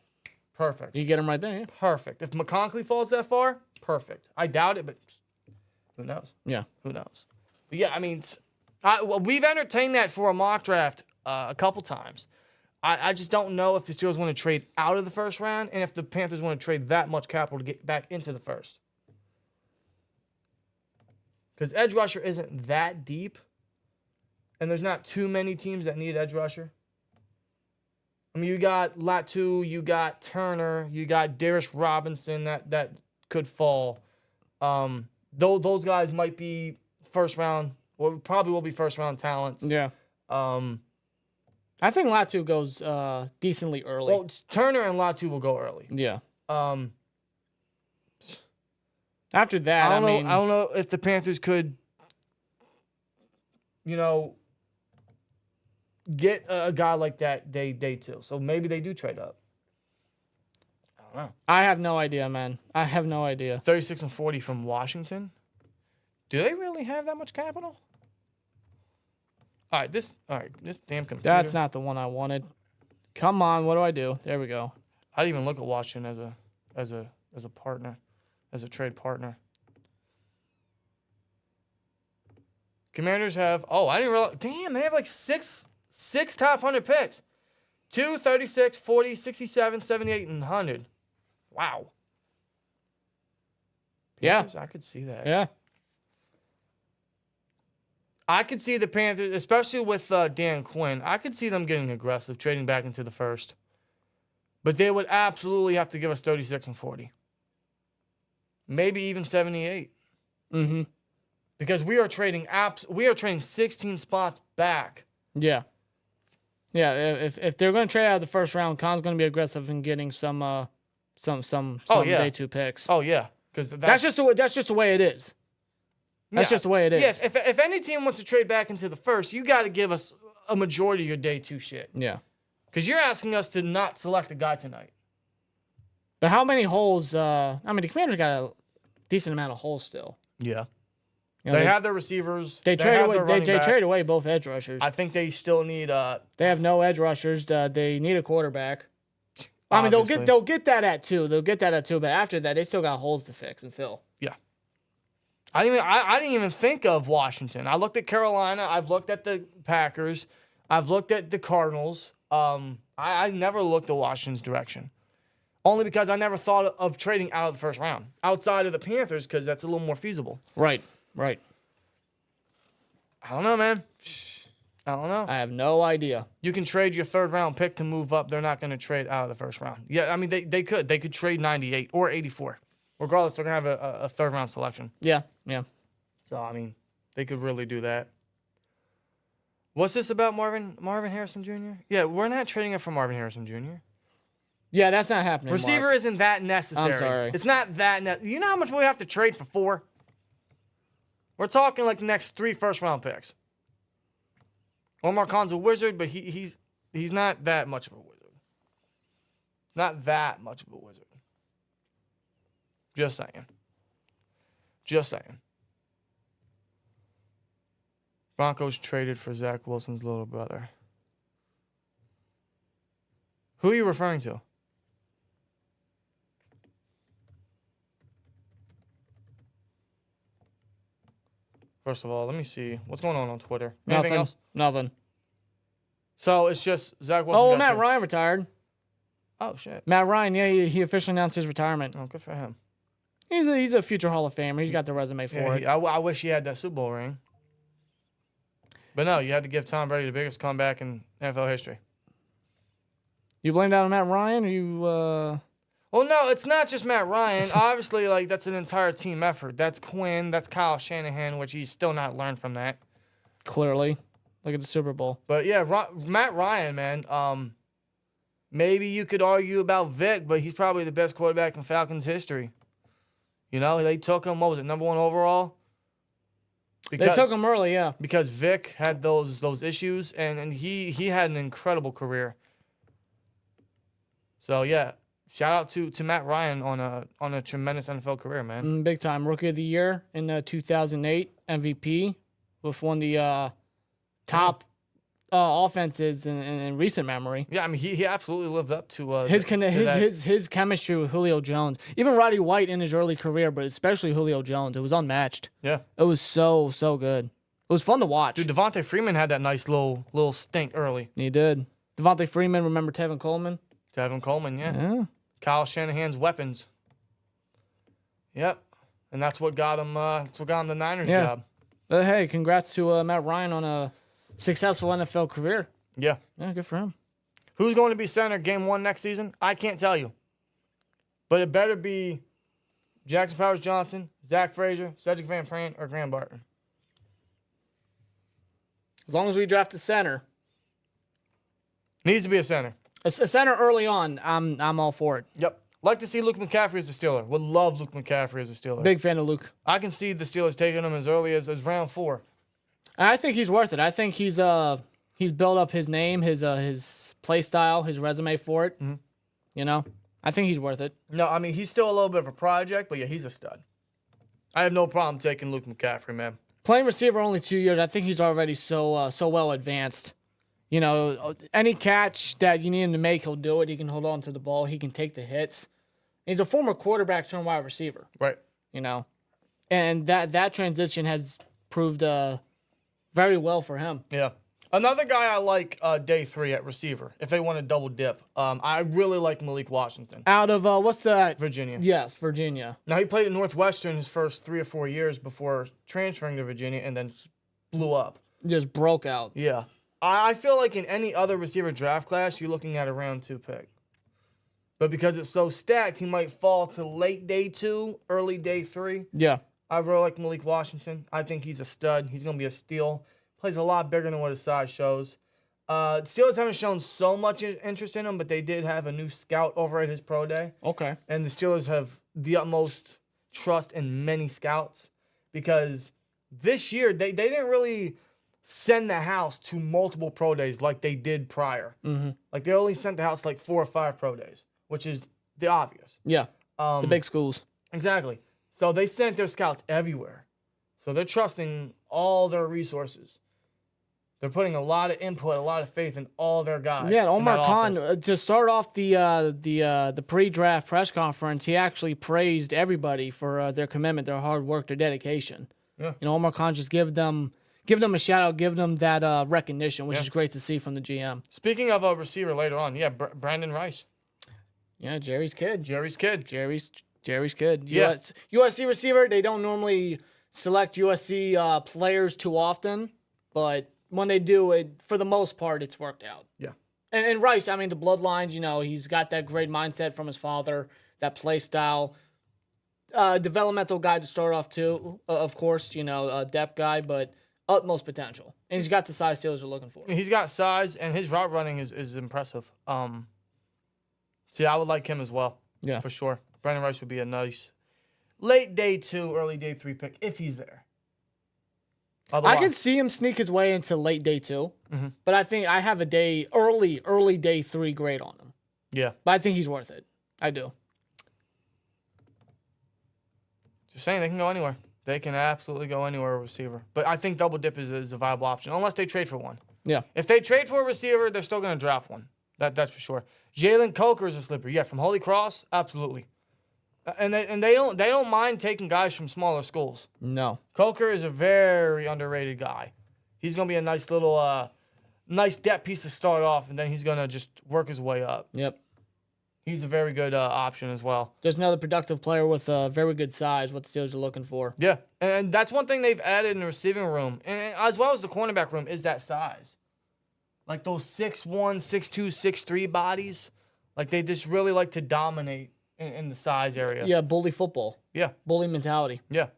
Speaker 5: Perfect.
Speaker 4: You get him right there, yeah.
Speaker 5: Perfect. If McConkley falls that far, perfect. I doubt it, but who knows?
Speaker 4: Yeah.
Speaker 5: Who knows? But yeah, I mean, we've entertained that for a mock draft a couple times. I just don't know if the Steelers want to trade out of the first round and if the Panthers want to trade that much capital to get back into the first. Because edge rusher isn't that deep, and there's not too many teams that need edge rusher. I mean, you got Latu, you got Turner, you got Darius Robinson that could fall. Those guys might be first round, or probably will be first round talents.
Speaker 4: Yeah. I think Latu goes decently early.
Speaker 5: Well, Turner and Latu will go early.
Speaker 4: Yeah. After that,
Speaker 5: I don't know if the Panthers could, get a guy like that day 2. So maybe they do trade up. I don't know.
Speaker 4: I have no idea, man. I have no idea.
Speaker 5: 36 and 40 from Washington. Do they really have that much capital? All right, this damn computer.
Speaker 4: That's not the one I wanted. Come on, what do I do? There we go.
Speaker 5: I didn't even look at Washington as a partner, as a trade partner. Commanders have I didn't realize. Damn, they have like six top 100 picks. 2, 36, 40, 67, 78, and 100. Wow. Panthers, yeah, I could see that.
Speaker 4: Yeah.
Speaker 5: I could see the Panthers, especially with Dan Quinn, I could see them getting aggressive, trading back into the first. But they would absolutely have to give us 36 and 40. Maybe even 78.
Speaker 4: Mm-hmm.
Speaker 5: Because we are trading 16 spots back.
Speaker 4: Yeah. Yeah, if they're going to trade out of the first round, Khan's going to be aggressive in getting some day 2 picks.
Speaker 5: Oh yeah. Because
Speaker 4: That's just the way it is. That's just the way it is.
Speaker 5: Yes, if any team wants to trade back into the first, you got to give us a majority of your day 2 shit.
Speaker 4: Yeah.
Speaker 5: Because you're asking us to not select a guy tonight.
Speaker 4: But how many holes? I mean, the Commanders got a decent amount of holes still.
Speaker 5: Yeah.
Speaker 4: You know,
Speaker 5: They have their receivers.
Speaker 4: They
Speaker 5: have
Speaker 4: traded away.
Speaker 5: their
Speaker 4: They
Speaker 5: running back.
Speaker 4: traded away both edge rushers.
Speaker 5: I think they still need.
Speaker 4: They have no edge rushers. They need a quarterback. I mean,
Speaker 5: Obviously.
Speaker 4: they'll get that at 2. They'll get that at 2. But after that, they still got holes to fix and fill.
Speaker 5: Yeah. I didn't even think of Washington. I looked at Carolina. I've looked at the Packers. I've looked at the Cardinals. I never looked at Washington's direction. Only because I never thought of trading out of the first round. Outside of the Panthers, because that's a little more feasible.
Speaker 4: Right.
Speaker 5: I don't know, man. I don't know.
Speaker 4: I have no idea.
Speaker 5: You can trade your 3rd round pick to move up. They're not going to trade out of the first round. Yeah, I mean, they could. They could trade 98 or 84. Regardless, they're going to have a 3rd round selection.
Speaker 4: Yeah.
Speaker 5: So, I mean, they could really do that. What's this about Marvin Harrison Jr.? Yeah, we're not trading it for Marvin Harrison Jr.
Speaker 4: Yeah, that's not happening.
Speaker 5: Receiver
Speaker 4: Mark.
Speaker 5: isn't that necessary.
Speaker 4: I'm sorry.
Speaker 5: It's not that You know how much we have to trade for 4? We're talking like the next 3 first-round picks. Omar Khan's a wizard, but he's not that much of a wizard. Not that much of a wizard. Just saying. Broncos traded for Zach Wilson's little brother. Who are you referring to? First of all, let me see. What's going on Twitter? Anything else?
Speaker 4: Nothing.
Speaker 5: So it's just Zach Wilson.
Speaker 4: Oh,
Speaker 5: got
Speaker 4: Matt
Speaker 5: traded.
Speaker 4: Ryan retired.
Speaker 5: Oh, shit.
Speaker 4: Matt Ryan, yeah, he officially announced his retirement.
Speaker 5: Oh, good for him.
Speaker 4: He's a future Hall of Famer. He's got the resume for it.
Speaker 5: I wish he had that Super Bowl ring. But no, you had to give Tom Brady the biggest comeback in NFL history.
Speaker 4: You blame that on Matt Ryan, or you?
Speaker 5: Well, no, it's not just Matt Ryan. Obviously, like that's an entire team effort. That's Quinn. That's Kyle Shanahan, which he's still not learned from that.
Speaker 4: Clearly, look at the Super Bowl.
Speaker 5: But yeah, Matt Ryan, man. Maybe you could argue about Vic, but he's probably the best quarterback in Falcons history. You know, they took him. What was it, number 1 overall?
Speaker 4: They took him early, yeah.
Speaker 5: Because Vic had those issues, and he had an incredible career. So yeah, shout out to Matt Ryan on a tremendous NFL career, man.
Speaker 4: Big time. Rookie of the Year in 2008, MVP with one of the top offenses in recent memory.
Speaker 5: Yeah, I mean he absolutely lived up to
Speaker 4: His chemistry with Julio Jones. Even Roddy White in his early career, but especially Julio Jones. It was unmatched.
Speaker 5: Yeah.
Speaker 4: It was so good. It was fun to watch.
Speaker 5: Dude, Devontae Freeman had that nice little stink early.
Speaker 4: He did. Devontae Freeman, remember Tevin Coleman?
Speaker 5: Tevin Coleman, yeah.
Speaker 4: Yeah.
Speaker 5: Kyle Shanahan's weapons. Yep. And that's what got him the Niners job.
Speaker 4: But hey, congrats to Matt Ryan on a successful NFL career.
Speaker 5: Yeah.
Speaker 4: Yeah, good for him.
Speaker 5: Who's going to be center game 1 next season? I can't tell you. But it better be Jackson Powers Johnson, Zach Frazier, Cedric Van Pran, or Graham Barton.
Speaker 4: As long as we draft a center.
Speaker 5: Needs to be a center.
Speaker 4: A center early on, I'm all for it.
Speaker 5: Yep. Like to see Luke McCaffrey as a Steeler. Would love Luke McCaffrey as a Steeler.
Speaker 4: Big fan of Luke.
Speaker 5: I can see the Steelers taking him as early as round 4.
Speaker 4: And I think he's worth it. I think he's built up his name, his play style, his resume for it. Mm-hmm. You know, I think he's worth it.
Speaker 5: No, I mean he's still a little bit of a project, but yeah, he's a stud. I have no problem taking Luke McCaffrey, man.
Speaker 4: Playing receiver only 2 years, I think he's already so well advanced. You know, any catch that you need him to make, he'll do it. He can hold on to the ball. He can take the hits. He's a former quarterback turned wide receiver.
Speaker 5: Right.
Speaker 4: You know, and that transition has proved very well for him.
Speaker 5: Yeah. Another guy I like day 3 at receiver, if they want to double dip. I really like Malik Washington.
Speaker 4: Out of, what's that?
Speaker 5: Virginia.
Speaker 4: Yes, Virginia.
Speaker 5: Now, he played at Northwestern his first 3 or 4 years before transferring to Virginia and then blew up.
Speaker 4: Just broke out.
Speaker 5: Yeah. I feel like in any other receiver draft class, you're looking at a round 2 pick. But because it's so stacked, he might fall to late day 2, early day 3.
Speaker 4: Yeah.
Speaker 5: I really like Malik Washington. I think he's a stud. He's going to be a steal. Plays a lot bigger than what his size shows. Steelers haven't shown so much interest in him, but they did have a new scout over at his pro day.
Speaker 4: Okay.
Speaker 5: And the Steelers have the utmost trust in many scouts because this year they didn't really send the house to multiple pro days like they did prior.
Speaker 4: Mm-hmm.
Speaker 5: Like they only sent the house like 4 or 5 pro days, which is the obvious.
Speaker 4: Yeah, the big schools.
Speaker 5: Exactly. So they sent their scouts everywhere. So they're trusting all their resources. They're putting a lot of input, a lot of faith in all their guys.
Speaker 4: Yeah, Omar Khan,
Speaker 5: offense.
Speaker 4: to start off the pre-draft press conference, he actually praised everybody for their commitment, their hard work, their dedication.
Speaker 5: Yeah.
Speaker 4: You know, Omar Khan just give them a shout out, give them that recognition, which is great to see from the GM.
Speaker 5: Speaking of a receiver later on, Brandon Rice.
Speaker 4: Yeah, Jerry's kid.
Speaker 5: Jerry's kid.
Speaker 4: Jerry's kid.
Speaker 5: Yeah.
Speaker 4: USC receiver, they don't normally select USC players too often, but when they do it, for the most part, it's worked out.
Speaker 5: Yeah.
Speaker 4: And Rice, I mean, the bloodlines, you know, he's got that great mindset from his father, that play style. Developmental guy to start off too, of course, you know, a depth guy, but utmost potential. And he's got the size Steelers are looking for.
Speaker 5: He's got size, and his route running is impressive. See, I would like him as well.
Speaker 4: Yeah.
Speaker 5: For sure. Brandon Rice would be a nice late day 2, early day 3 pick if he's there.
Speaker 4: I can see him sneak his way into late day 2, but I think I have a early day 3 grade on him.
Speaker 5: Yeah.
Speaker 4: But I think he's worth it. I do.
Speaker 5: Just saying, they can go anywhere. They can absolutely go anywhere, a receiver. But I think double dip is a viable option, unless they trade for one.
Speaker 4: Yeah.
Speaker 5: If they trade for a receiver, they're still going to draft one. That's for sure. Jalen Coker is a slipper. Yeah, from Holy Cross, absolutely. And they don't mind taking guys from smaller schools.
Speaker 4: No.
Speaker 5: Coker is a very underrated guy. He's going to be a nice little nice depth piece to start off, and then he's going to just work his way up.
Speaker 4: Yep.
Speaker 5: He's a very good option as well.
Speaker 4: Just another productive player with a very good size, what the Steelers are looking for.
Speaker 5: Yeah, and that's one thing they've added in the receiving room, and as well as the cornerback room, is that size. Like those 6'1", 6'2", 6'3" bodies, like they just really like to dominate in the size area.
Speaker 4: Yeah, bully football.
Speaker 5: Yeah.
Speaker 4: Bully mentality.
Speaker 5: Yeah.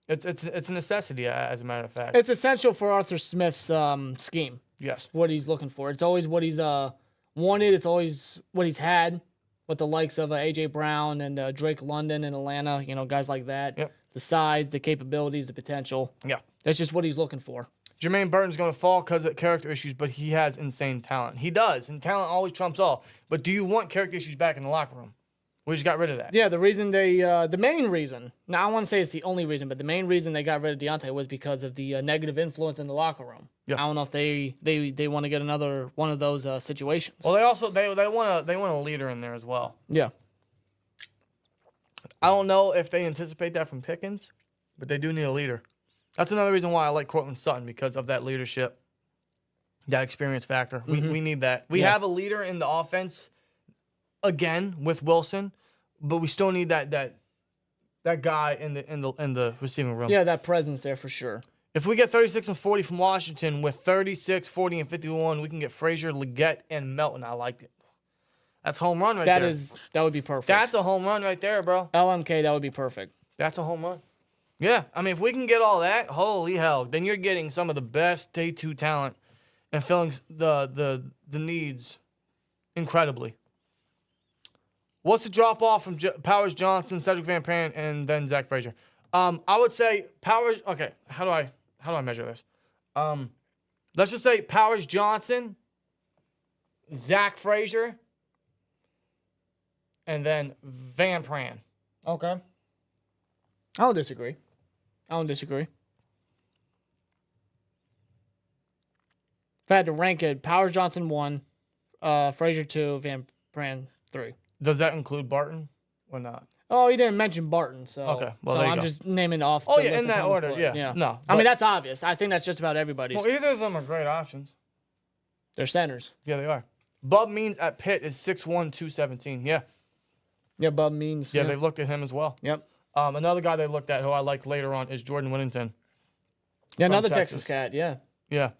Speaker 5: It's a necessity, as a matter of fact.
Speaker 4: It's essential for Arthur Smith's scheme.
Speaker 5: Yes.
Speaker 4: What he's looking for. It's always what he's wanted. It's always what he's had with the likes of A.J. Brown and Drake London in Atlanta, you know, guys like that.
Speaker 5: Yep.
Speaker 4: The size, the capabilities, the potential.
Speaker 5: Yeah.
Speaker 4: That's just what he's looking for.
Speaker 5: Jermaine Burton's going to fall because of character issues, but he has insane talent. He does, and talent always trumps all. But do you want character issues back in the locker room? We just got rid of that.
Speaker 4: Yeah, the reason the main reason, now I want to say it's the only reason, but the main reason they got rid of Deontay was because of the negative influence in the locker room.
Speaker 5: Yeah.
Speaker 4: I don't know if they want to get another one of those situations.
Speaker 5: Well, they want a leader in there as well.
Speaker 4: Yeah.
Speaker 5: I don't know if they anticipate that from Pickens, but they do need a leader. That's another reason why I like Cortland Sutton, because of that leadership, that experience factor. We need that. We have a leader in the offense again with Wilson, but we still need that guy in the receiving room.
Speaker 4: Yeah, that presence there for sure.
Speaker 5: If we get 36 and 40 from Washington with 36, 40, and 51, we can get Frazier, Leggett, and Melton. I like it. That's a home run right there.
Speaker 4: That would be perfect.
Speaker 5: That's a home run right there, bro.
Speaker 4: LMK, that would be perfect.
Speaker 5: That's a home run. Yeah, I mean, if we can get all that, holy hell, then you're getting some of the best day 2 talent and filling the needs incredibly. What's the drop off from Powers Johnson, Cedric Van Pran, and then Zach Frazier? I would say Powers. Okay, how do I measure this? Let's just say Powers Johnson, Zach Frazier, and then Van Pran.
Speaker 4: Okay. I don't disagree. If I had to rank it, Powers Johnson 1, Frazier 2, Van Pran 3.
Speaker 5: Does that include Barton or not?
Speaker 4: Oh, he didn't mention Barton, so
Speaker 5: okay. Well,
Speaker 4: so
Speaker 5: there you
Speaker 4: I'm
Speaker 5: go.
Speaker 4: just naming off.
Speaker 5: Oh
Speaker 4: the
Speaker 5: yeah,
Speaker 4: list
Speaker 5: in
Speaker 4: of
Speaker 5: that
Speaker 4: Thomas
Speaker 5: order.
Speaker 4: Blair.
Speaker 5: Yeah. No,
Speaker 4: I mean that's obvious. I think that's just about everybody's.
Speaker 5: Well, either of them are great options.
Speaker 4: They're centers.
Speaker 5: Yeah, they are. Bub Means at Pitt is 6'1", 217. Yeah.
Speaker 4: Yeah, Bub Means.
Speaker 5: Yeah, they've looked at him as well.
Speaker 4: Yep.
Speaker 5: Another guy they looked at who I liked later on is Jordan Whittington.
Speaker 4: Yeah, another Texas cat. Yeah.
Speaker 5: Yeah.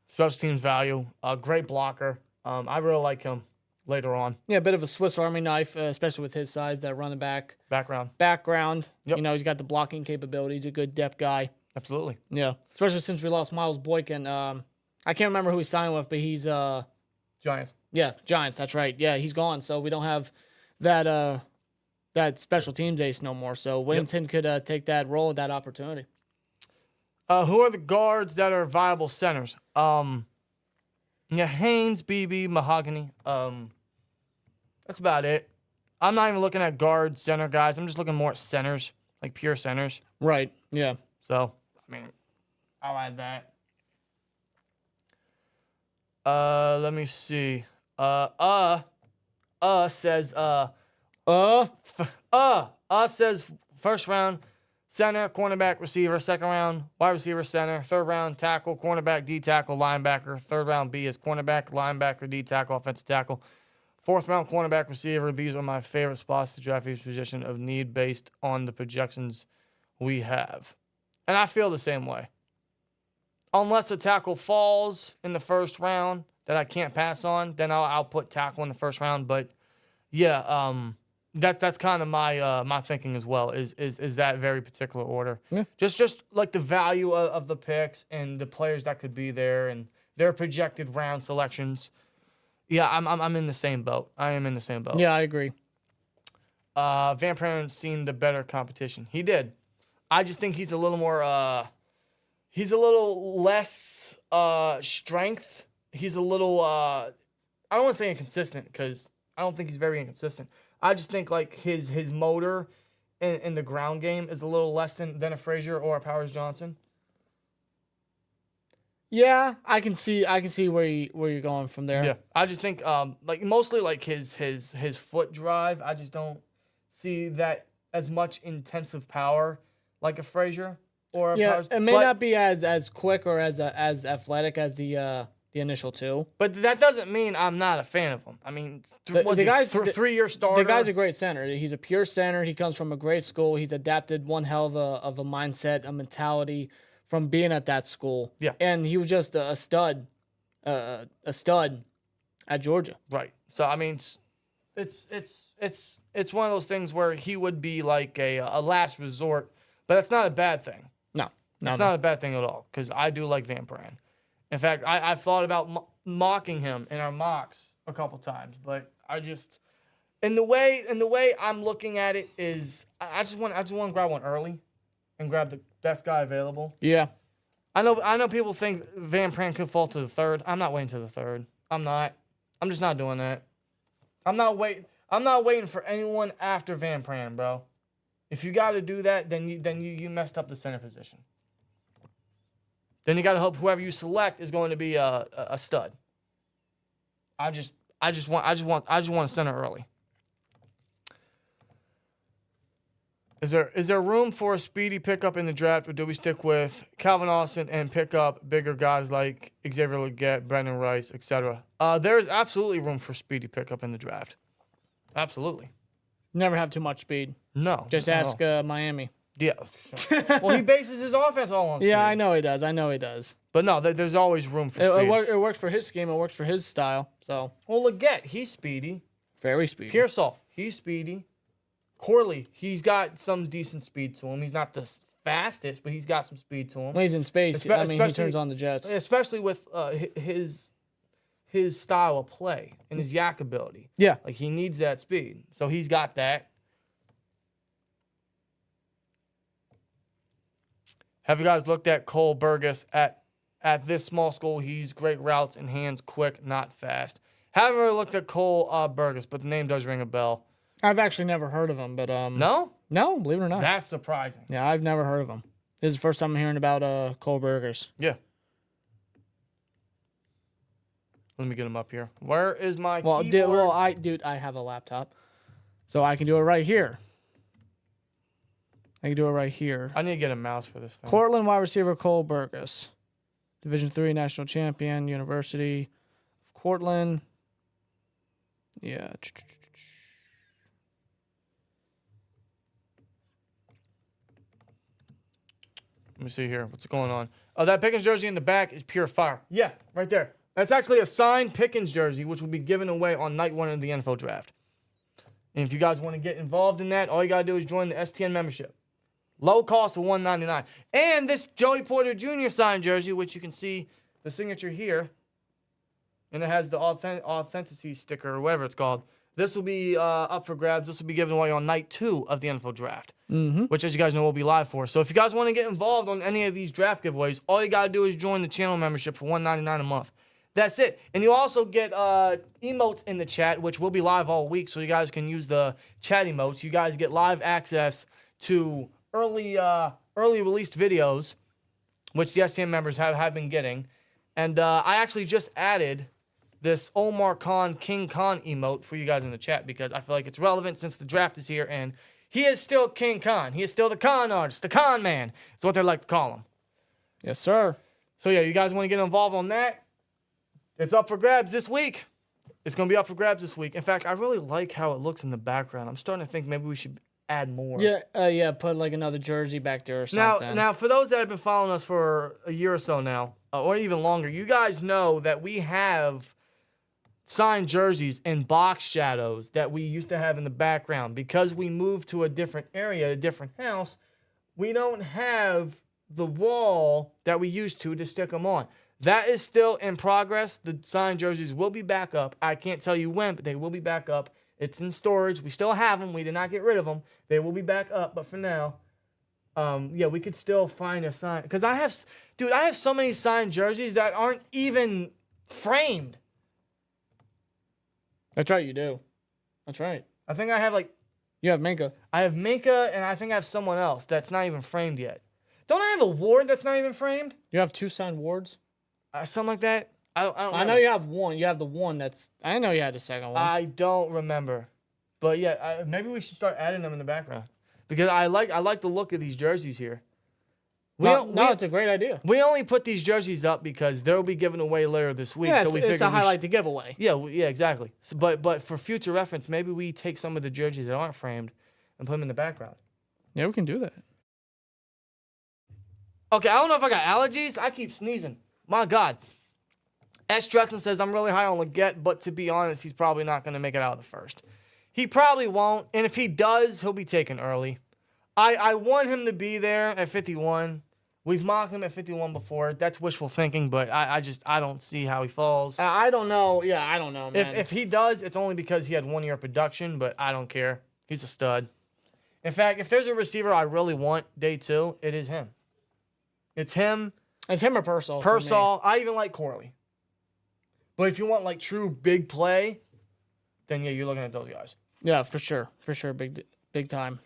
Speaker 5: Special teams value. Great blocker. I really like him later on.
Speaker 4: Yeah, a bit of a Swiss Army knife, especially with his size, that running back.
Speaker 5: Background.
Speaker 4: Yep. You know, he's got the blocking capability. He's a good depth guy.
Speaker 5: Absolutely.
Speaker 4: Yeah. Especially since we lost Miles Boykin. I can't remember who he's signed with, but he's
Speaker 5: Giants.
Speaker 4: Yeah, Giants. That's right. Yeah, he's gone. So we don't have that that special teams ace no more. So Whittington could take that role, that opportunity.
Speaker 5: Who are the guards that are viable centers? Haynes, BB, Mahogany. That's about it. I'm not even looking at guard center guys. I'm just looking more at centers, like pure centers.
Speaker 4: Right. Yeah.
Speaker 5: So, I mean, I'll add that. Let me see. Says says first round center, cornerback, receiver. Second round wide receiver, center. Third round tackle, cornerback, D tackle, linebacker. Third round B is cornerback, linebacker, D tackle, offensive tackle. Fourth round cornerback, receiver. These are my favorite spots to draft each position of need based on the projections we have, and I feel the same way. Unless a tackle falls in the first round that I can't pass on, then I'll put tackle in the first round. But yeah, that's kind of my thinking as well. Is that very particular order?
Speaker 4: Yeah.
Speaker 5: Just like the value of the picks and the players that could be there and their projected round selections. Yeah, I'm in the same boat. I am in the same boat.
Speaker 4: Yeah, I agree.
Speaker 5: Van Pran seen the better competition. He did. I just think he's a little more. He's a little less strength. He's a little. I don't want to say inconsistent because I don't think he's very inconsistent. I just think like his motor in the ground game is a little less than a Frazier or a Powers Johnson.
Speaker 4: Yeah, I can see where you're going from there.
Speaker 5: Yeah, I just think like mostly like his foot drive. I just don't see that as much intensive power like a Frazier or a Powers.
Speaker 4: It may not be as quick or as athletic as the initial two.
Speaker 5: But that doesn't mean I'm not a fan of him. I mean,
Speaker 4: The guy's
Speaker 5: 3-year starter.
Speaker 4: The guy's a great center. He's a pure center. He comes from a great school. He's adapted one hell of a mindset, a mentality from being at that school.
Speaker 5: Yeah.
Speaker 4: And he was just a stud at Georgia.
Speaker 5: Right. So I mean, it's one of those things where he would be like a last resort, but that's not a bad thing.
Speaker 4: No,
Speaker 5: It's not a bad thing at all because I do like Van Pran. In fact, I've thought about mocking him in our mocks a couple times, but I just in the way I'm looking at it is I just want to grab one early and grab the best guy available.
Speaker 4: Yeah.
Speaker 5: I know people think Van Pran could fall to the third. I'm not waiting to the third. I'm not. I'm just not doing that. I'm not waiting for anyone after Van Pran, bro. If you got to do that, then you messed up the center position. Then you got to hope whoever you select is going to be a stud. I just want a center early. Is there room for a speedy pickup in the draft, or do we stick with Calvin Austin and pick up bigger guys like Xavier Legette, Brendan Rice, etc.? There is absolutely room for speedy pickup in the draft. Absolutely.
Speaker 4: Never have too much speed.
Speaker 5: No.
Speaker 4: Just ask Miami.
Speaker 5: Yeah. Well, he bases his offense all on speed.
Speaker 4: Yeah, I know he does.
Speaker 5: But no, there's always room for speed.
Speaker 4: It works for his scheme. It works for his style. So.
Speaker 5: Well, Legette, he's speedy.
Speaker 4: Very speedy.
Speaker 5: Pearsall, he's speedy. Corley, he's got some decent speed to him. He's not the fastest, but he's got some speed to him.
Speaker 4: When he's in space, he turns on the jets.
Speaker 5: Especially with his style of play and his yak ability.
Speaker 4: Yeah.
Speaker 5: Like, he needs that speed. So he's got that. Have you guys looked at Cole Burgess at this small school? He's great routes and hands, quick, not fast. Haven't really looked at Cole Burgess, but the name does ring a bell.
Speaker 4: I've actually never heard of him, but
Speaker 5: No,
Speaker 4: believe it or not.
Speaker 5: that's surprising.
Speaker 4: Yeah, I've never heard of him. This is the first time I'm hearing about Cole Burgers.
Speaker 5: Yeah. Let me get him up here. Where is my keyboard?
Speaker 4: I have a laptop, so I can do it right here. I need to get a mouse for this thing. Cortland wide receiver Cole Burgess, Division III national champion, University of Cortland. Yeah. Let me see here. What's going on? Oh, that Pickens jersey in the back is pure fire. Yeah, right there. That's actually a signed Pickens jersey, which will be given away on night one of the NFL draft. And if you guys want to get involved in that, all you got to do is join the STN membership. Low cost of $199. And this Joey Porter Jr. signed jersey, which you can see the signature here. And it has the authenticity sticker or whatever it's called.
Speaker 5: This will be up for grabs. This will be given away on night 2 of the NFL draft, which, as you guys know, we'll be live for. So if you guys want to get involved on any of these draft giveaways, all you got to do is join the channel membership for $1.99 a month. That's it. And you also get emotes in the chat, which will be live all week, so you guys can use the chat emotes. You guys get live access to early released videos, which the STN members have been getting. And I actually just added this Omar Khan, King Khan emote for you guys in the chat because I feel like it's relevant since the draft is here, and he is still King Khan. He is still the con artist, the con man. It's what they like to call him.
Speaker 4: Yes, sir.
Speaker 5: So, yeah, you guys want to get involved on that? It's up for grabs this week. It's going to be up for grabs this week. In fact, I really like how it looks in the background. I'm starting to think maybe we should add more.
Speaker 4: Yeah, put like another jersey back there or something.
Speaker 5: Now, for those that have been following us for a year or so now, or even longer, you guys know that we have signed jerseys and box shadows that we used to have in the background. Because we moved to a different area, a different house, we don't have the wall that we used to stick them on. That is still in progress. The signed jerseys will be back up. I can't tell you when, but they will be back up. It's in storage. We still have them. We did not get rid of them. They will be back up, but for now, we could still find a sign. Because I have so many signed jerseys that aren't even framed.
Speaker 4: That's right, you do. That's right.
Speaker 5: I think I have
Speaker 4: You have Minka.
Speaker 5: I have Minka, and I think I have someone else that's not even framed yet. Don't I have a Ward that's not even framed?
Speaker 4: You have 2 signed Wards?
Speaker 5: Something like that? I don't
Speaker 4: I know you have one. You have the one that's... I know you had the second one.
Speaker 5: I don't remember. But yeah, maybe we should start adding them in the background. Because I like the look of these jerseys here.
Speaker 4: It's a great idea.
Speaker 5: We only put these jerseys up because they'll be given away later this week.
Speaker 4: Yeah,
Speaker 5: so we
Speaker 4: it's a highlight to giveaway.
Speaker 5: Yeah, exactly. So, but for future reference, maybe we take some of the jerseys that aren't framed and put them in the background.
Speaker 4: Yeah, we can do that.
Speaker 5: Okay, I don't know if I got allergies. I keep sneezing. My God. S. Dresden says, I'm really high on Leggett, but to be honest, he's probably not going to make it out of the first. He probably won't, and if he does, he'll be taken early. I want him to be there at 51. We've mocked him at 51 before. That's wishful thinking, but I don't see how he falls.
Speaker 4: I don't know. Yeah, I don't know, man.
Speaker 5: If he does, it's only because he had 1 year of production, but I don't care. He's a stud. In fact, if there's a receiver I really want day 2, it is him. It's him.
Speaker 4: It's him or Pearsall.
Speaker 5: Pearsall. I even like Corley. But if you want true big play, then yeah, you're looking at those guys.
Speaker 4: Yeah, for sure. For sure. Big time.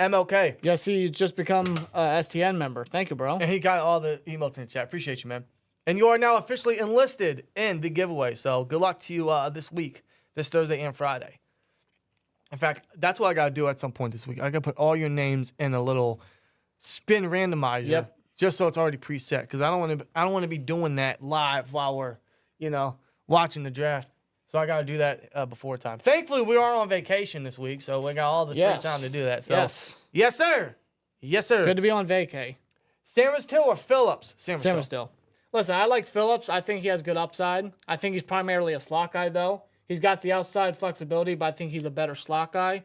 Speaker 5: MLK.
Speaker 4: Yes, he's just become a STN member. Thank you, bro.
Speaker 5: And he got all the emails in the chat. Appreciate you, man. And you are now officially enlisted in the giveaway. So good luck to you this week, this Thursday and Friday. In fact, that's what I got to do at some point this week. I got to put all your names in a little spin randomizer.
Speaker 4: Yep.
Speaker 5: Just so it's already preset. Because I don't want to be doing that live while we're, watching the draft. So I got to do that before time. Thankfully, we are on vacation this week, so we got all the free time to do that. So, yes, sir. Yes, sir.
Speaker 4: Good to be on vacay.
Speaker 5: Sanders Till or Phillips?
Speaker 4: Sanders Till. Listen, I like Phillips. I think he has good upside. I think he's primarily a slot guy, though. He's got the outside flexibility, but I think he's a better slot guy.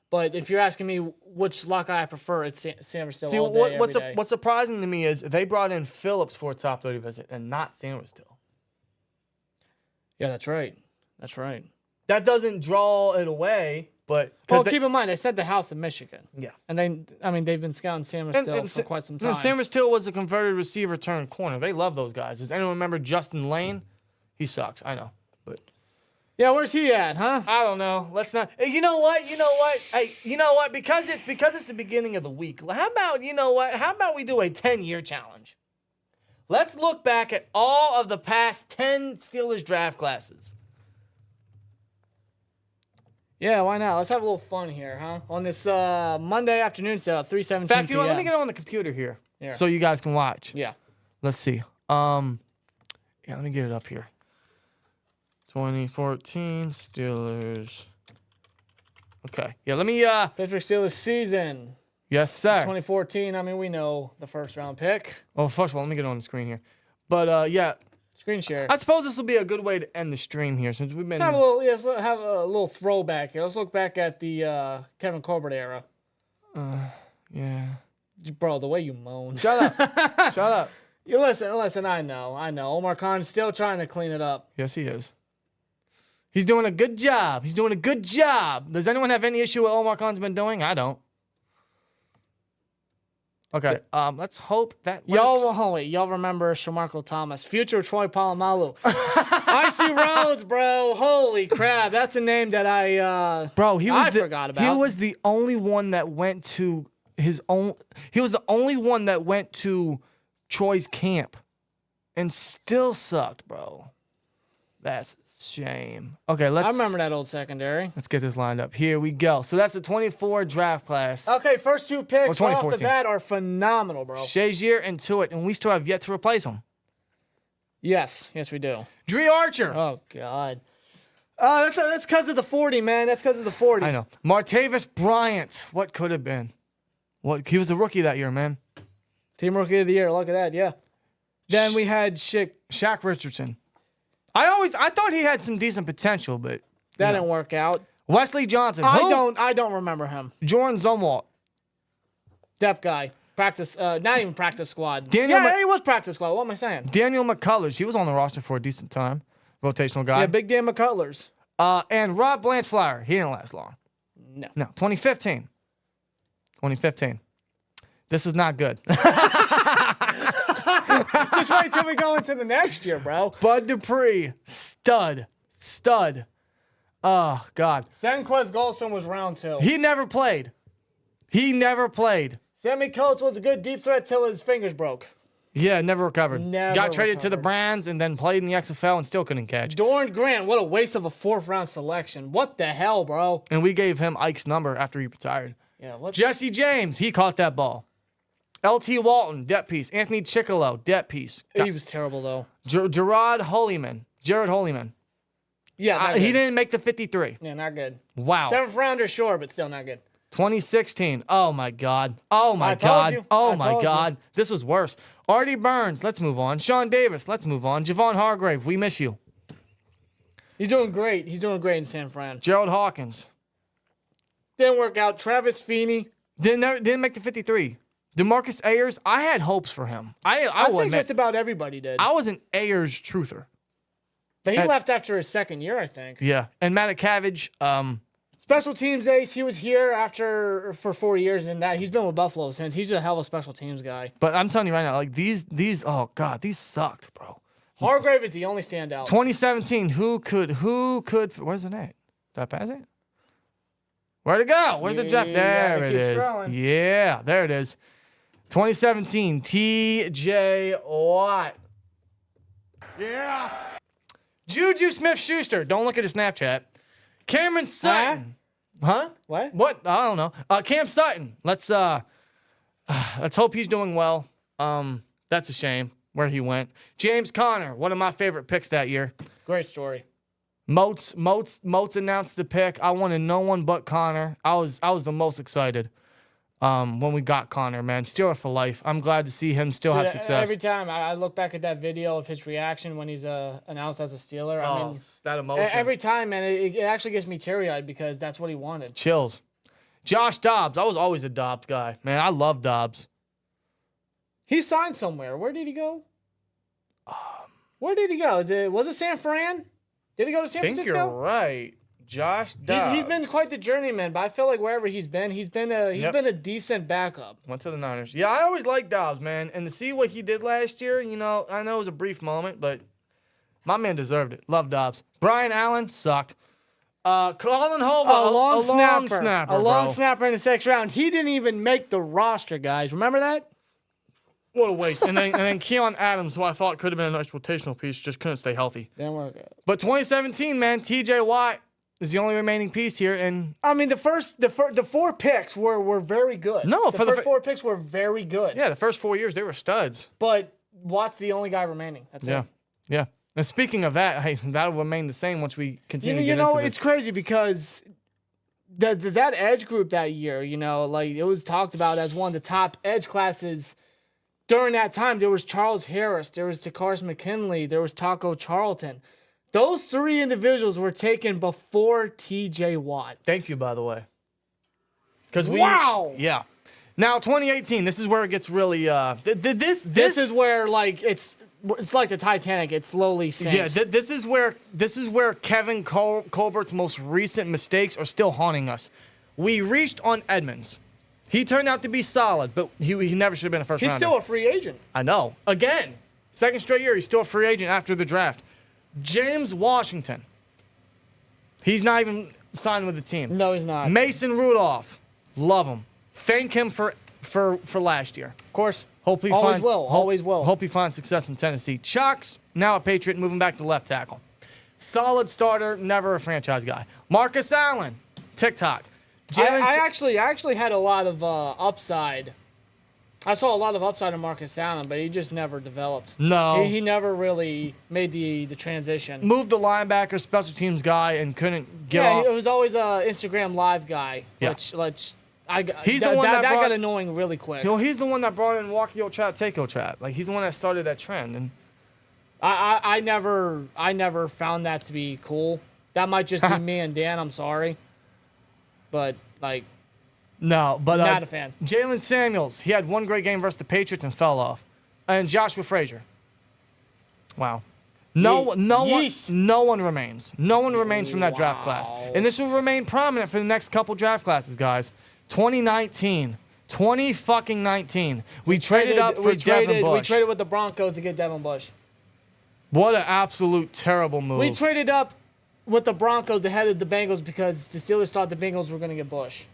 Speaker 4: But if you're asking me which slot guy I prefer, it's Sanders Till all day, every day.
Speaker 5: What's surprising to me is they brought in Phillips for a top 30 visit and not Sanders Till.
Speaker 4: Yeah, that's right. That's right.
Speaker 5: That doesn't draw it away, but...
Speaker 4: Well, keep in mind, they said the house in Michigan.
Speaker 5: Yeah.
Speaker 4: And they've been scouting Sanders Till for quite some time.
Speaker 5: And Sanders Till was a converted receiver turned corner. They love those guys. Does anyone remember Justin Lane? He sucks, I know. But
Speaker 4: yeah, where's he at, huh?
Speaker 5: I don't know. Let's not... You know what? Hey, you know what? Because it's the beginning of the week, how about, How about we do a 10-year challenge? Let's look back at all of the past 10 Steelers draft classes.
Speaker 4: Yeah, why not? Let's have a little fun here, huh? On this Monday afternoon sale at 3:17
Speaker 5: In fact,
Speaker 4: p.m.
Speaker 5: let me get on the computer here
Speaker 4: Yeah.
Speaker 5: so you guys can watch.
Speaker 4: Yeah.
Speaker 5: Let's see. Let me get it up here. 2014 Steelers. Okay. Yeah, let me
Speaker 4: Pittsburgh Steelers season.
Speaker 5: Yes, sir.
Speaker 4: 2014. I mean, we know the first round pick.
Speaker 5: Well, first of all, let me get it on the screen here. But yeah,
Speaker 4: Screen share.
Speaker 5: I suppose this will be a good way to end the stream here since we've been.
Speaker 4: Let's have a little throwback here. Let's look back at the Kevin Colbert era.
Speaker 5: Yeah.
Speaker 4: Bro, the way you moan.
Speaker 5: Shut up. Shut up.
Speaker 4: You listen. I know. Omar Khan's still trying to clean it up.
Speaker 5: Yes, he is. He's doing a good job. He's doing a good job. Does anyone have any issue with what Omar Khan's been doing? I don't. Okay. Let's hope that works.
Speaker 4: Y'all remember Shamarko Thomas, future Troy Polamalu. Icy Roads, bro. Holy crap, that's a name that I forgot about.
Speaker 5: He was the only one that went to his own. He was the only one that went to Troy's camp, and still sucked, bro. That's a shame. Okay,
Speaker 4: I remember that old secondary.
Speaker 5: Let's get this lined up. Here we go. So that's the 24 draft class.
Speaker 4: Okay, first two picks right off the
Speaker 5: 2014.
Speaker 4: bat are phenomenal, bro.
Speaker 5: Shazier and Tuitt, and we still have yet to replace them.
Speaker 4: Yes, we do.
Speaker 5: Dree Archer.
Speaker 4: Oh God. That's because of the 40, man. That's because of the 40.
Speaker 5: I know. Martavis Bryant. What could have been? He was a rookie that year, man.
Speaker 4: Team Rookie of the Year. Look at that. Yeah. Then we had
Speaker 5: Shaq Richardson. I thought he had some decent potential, but
Speaker 4: that didn't work out.
Speaker 5: Wesley Johnson.
Speaker 4: I don't remember him.
Speaker 5: Jordan Zumwalt.
Speaker 4: Depth guy. Practice. Not even practice squad. He was practice squad. What am I saying?
Speaker 5: Daniel McCullers. He was on the roster for a decent time. Rotational guy.
Speaker 4: Yeah, Big Dan McCullers.
Speaker 5: And Rob Blanchflower. He didn't last long.
Speaker 4: No.
Speaker 5: 2015. This is not good.
Speaker 4: Just wait till we go into the next year, bro.
Speaker 5: Bud Dupree. Stud. Oh, God.
Speaker 4: Senquez Golson was round 2.
Speaker 5: He never played.
Speaker 4: Sammy Coates was a good deep threat till his fingers broke.
Speaker 5: Yeah, never recovered.
Speaker 4: Never
Speaker 5: Got traded to the
Speaker 4: recovered.
Speaker 5: Brands and then played in the XFL and still couldn't catch.
Speaker 4: Doran Grant, what a waste of a 4th-round selection. What the hell, bro?
Speaker 5: And we gave him Ike's number after he retired.
Speaker 4: Yeah, what?
Speaker 5: Jesse James, he caught that ball. L.T. Walton, depth piece. Anthony Chickalo, depth piece.
Speaker 4: He was terrible, though.
Speaker 5: Jared Holyman.
Speaker 4: Yeah, not
Speaker 5: He
Speaker 4: good.
Speaker 5: didn't make the 53.
Speaker 4: Yeah, not good.
Speaker 5: Wow.
Speaker 4: 7th rounder, sure, but still not good.
Speaker 5: 2016. Oh, my God. Oh, my
Speaker 4: I told
Speaker 5: God.
Speaker 4: you.
Speaker 5: Oh,
Speaker 4: I
Speaker 5: my
Speaker 4: told you.
Speaker 5: God. This was worse. Artie Burns, let's move on. Sean Davis, let's move on. Javon Hargrave, we miss you.
Speaker 4: He's doing great. He's doing great in San Fran.
Speaker 5: Gerald Hawkins.
Speaker 4: Didn't work out. Travis Feeney.
Speaker 5: Didn't make the 53. DeMarcus Ayers, I had hopes for him. I will
Speaker 4: think
Speaker 5: admit,
Speaker 4: just about everybody did.
Speaker 5: I was an Ayers truther.
Speaker 4: But he left after his 2nd year, I think.
Speaker 5: Yeah. And Matakavage,
Speaker 4: Special teams ace. He was here for 4 years, and he's been with Buffalo since. He's a hell of a special teams guy.
Speaker 5: but I'm telling you right now, like these, oh God, these sucked, bro.
Speaker 4: Hargrave is the only standout.
Speaker 5: 2017, who could, where's it at? Did I pass it? Where'd it go? Where's the draft?
Speaker 4: Yeah,
Speaker 5: There
Speaker 4: it
Speaker 5: it
Speaker 4: keeps
Speaker 5: is.
Speaker 4: scrolling.
Speaker 5: Yeah, there it is. 2017, TJ Watt. Yeah. Juju Smith-Schuster. Don't look at his Snapchat. Cameron Sutton. Huh?
Speaker 4: What?
Speaker 5: I don't know. Cam Sutton. Let's hope he's doing well. That's a shame where he went. James Conner, one of my favorite picks that year.
Speaker 4: Great story.
Speaker 5: Moats announced the pick. I wanted no one but Connor. I was the most excited when we got Connor, man. Steeler for life. I'm glad to see him still have success.
Speaker 4: Every time I look back at that video of his reaction when he's announced as a Steeler, I mean,
Speaker 5: that emotion.
Speaker 4: every time, man, it actually gets me teary-eyed because that's what he wanted.
Speaker 5: Chills. Josh Dobbs. I was always a Dobbs guy. Man, I love Dobbs.
Speaker 4: He signed somewhere. Where did he go? Where did he go? Was it San Fran? Did he go to San
Speaker 5: I think
Speaker 4: Francisco?
Speaker 5: you're right. Josh Dobbs.
Speaker 4: He's been quite the journeyman, but I feel like wherever he's been a decent backup.
Speaker 5: Went to the Niners. Yeah, I always liked Dobbs, man. And to see what he did last year, I know it was a brief moment, but my man deserved it. Love Dobbs. Brian Allen sucked. Colin Hova,
Speaker 4: A long snapper
Speaker 5: bro.
Speaker 4: in the 6th round. He didn't even make the roster, guys. Remember that?
Speaker 5: What a waste. and then Keon Adams, who I thought could have been a nice rotational piece, just couldn't stay healthy.
Speaker 4: Didn't work out.
Speaker 5: But 2017, man, TJ Watt is the only remaining piece here. And
Speaker 4: I mean, the 4 picks were very good.
Speaker 5: No,
Speaker 4: the
Speaker 5: for the
Speaker 4: first 4 picks were very good.
Speaker 5: yeah, the first 4 years, they were studs.
Speaker 4: But Watt's the only guy remaining. That's it.
Speaker 5: Yeah. And speaking of that, hey, that'll remain the same once we continue to get
Speaker 4: You know,
Speaker 5: into
Speaker 4: it's
Speaker 5: this.
Speaker 4: crazy because that edge group that year, like it was talked about as one of the top edge classes during that time. There was Charles Harris, there was Takaris McKinley, there was Taco Charlton. Those 3 individuals were taken before TJ Watt.
Speaker 5: Thank you, by the way.
Speaker 4: Wow!
Speaker 5: Yeah. Now, 2018, this is where it gets really,
Speaker 4: This is where, like, it's it's like the Titanic. It slowly sinks.
Speaker 5: Yeah, this is where Kevin Colbert's most recent mistakes are still haunting us. We reached on Edmonds. He turned out to be solid, but he never should have been a first
Speaker 4: He's
Speaker 5: rounder.
Speaker 4: still a free agent.
Speaker 5: I know. Again, second straight year, he's still a free agent after the draft. James Washington. He's not even signed with the team.
Speaker 4: No, he's not.
Speaker 5: Mason Rudolph. Love him. Thank him for last year.
Speaker 4: Of course.
Speaker 5: Hope he
Speaker 4: Always
Speaker 5: finds,
Speaker 4: will. Always will.
Speaker 5: Hope he finds success in Tennessee. Chucks, now a Patriot, moving back to left tackle. Solid starter, never a franchise guy. Marcus Allen, TikTok.
Speaker 4: I actually had a lot of upside. I saw a lot of upside in Marcus Allen, but he just never developed.
Speaker 5: No.
Speaker 4: He never really made the transition.
Speaker 5: Moved to linebacker, special teams guy, and couldn't get
Speaker 4: Yeah,
Speaker 5: off.
Speaker 4: it was always a Instagram live guy.
Speaker 5: Yeah.
Speaker 4: He's
Speaker 5: the one that brought-
Speaker 4: got annoying really quick.
Speaker 5: You know, he's the one that brought in walk your trap, take your trap. Like, he's the one that started that trend. And
Speaker 4: I never found that to be cool. That might just be me and Dan. I'm sorry, but like,
Speaker 5: no, but
Speaker 4: not a fan.
Speaker 5: Jalen Samuels, he had one great game versus the Patriots and fell off. And Joshua Frazier. Wow. No one remains. No one remains from that draft class. And this will remain prominent for the next couple draft classes, guys. 2019. 2019. We traded up for Devin Bush.
Speaker 4: We traded with the Broncos to get Devin Bush.
Speaker 5: What an absolute terrible move.
Speaker 4: We traded up with the Broncos ahead of the Bengals because the Steelers thought the Bengals were going to get Bush.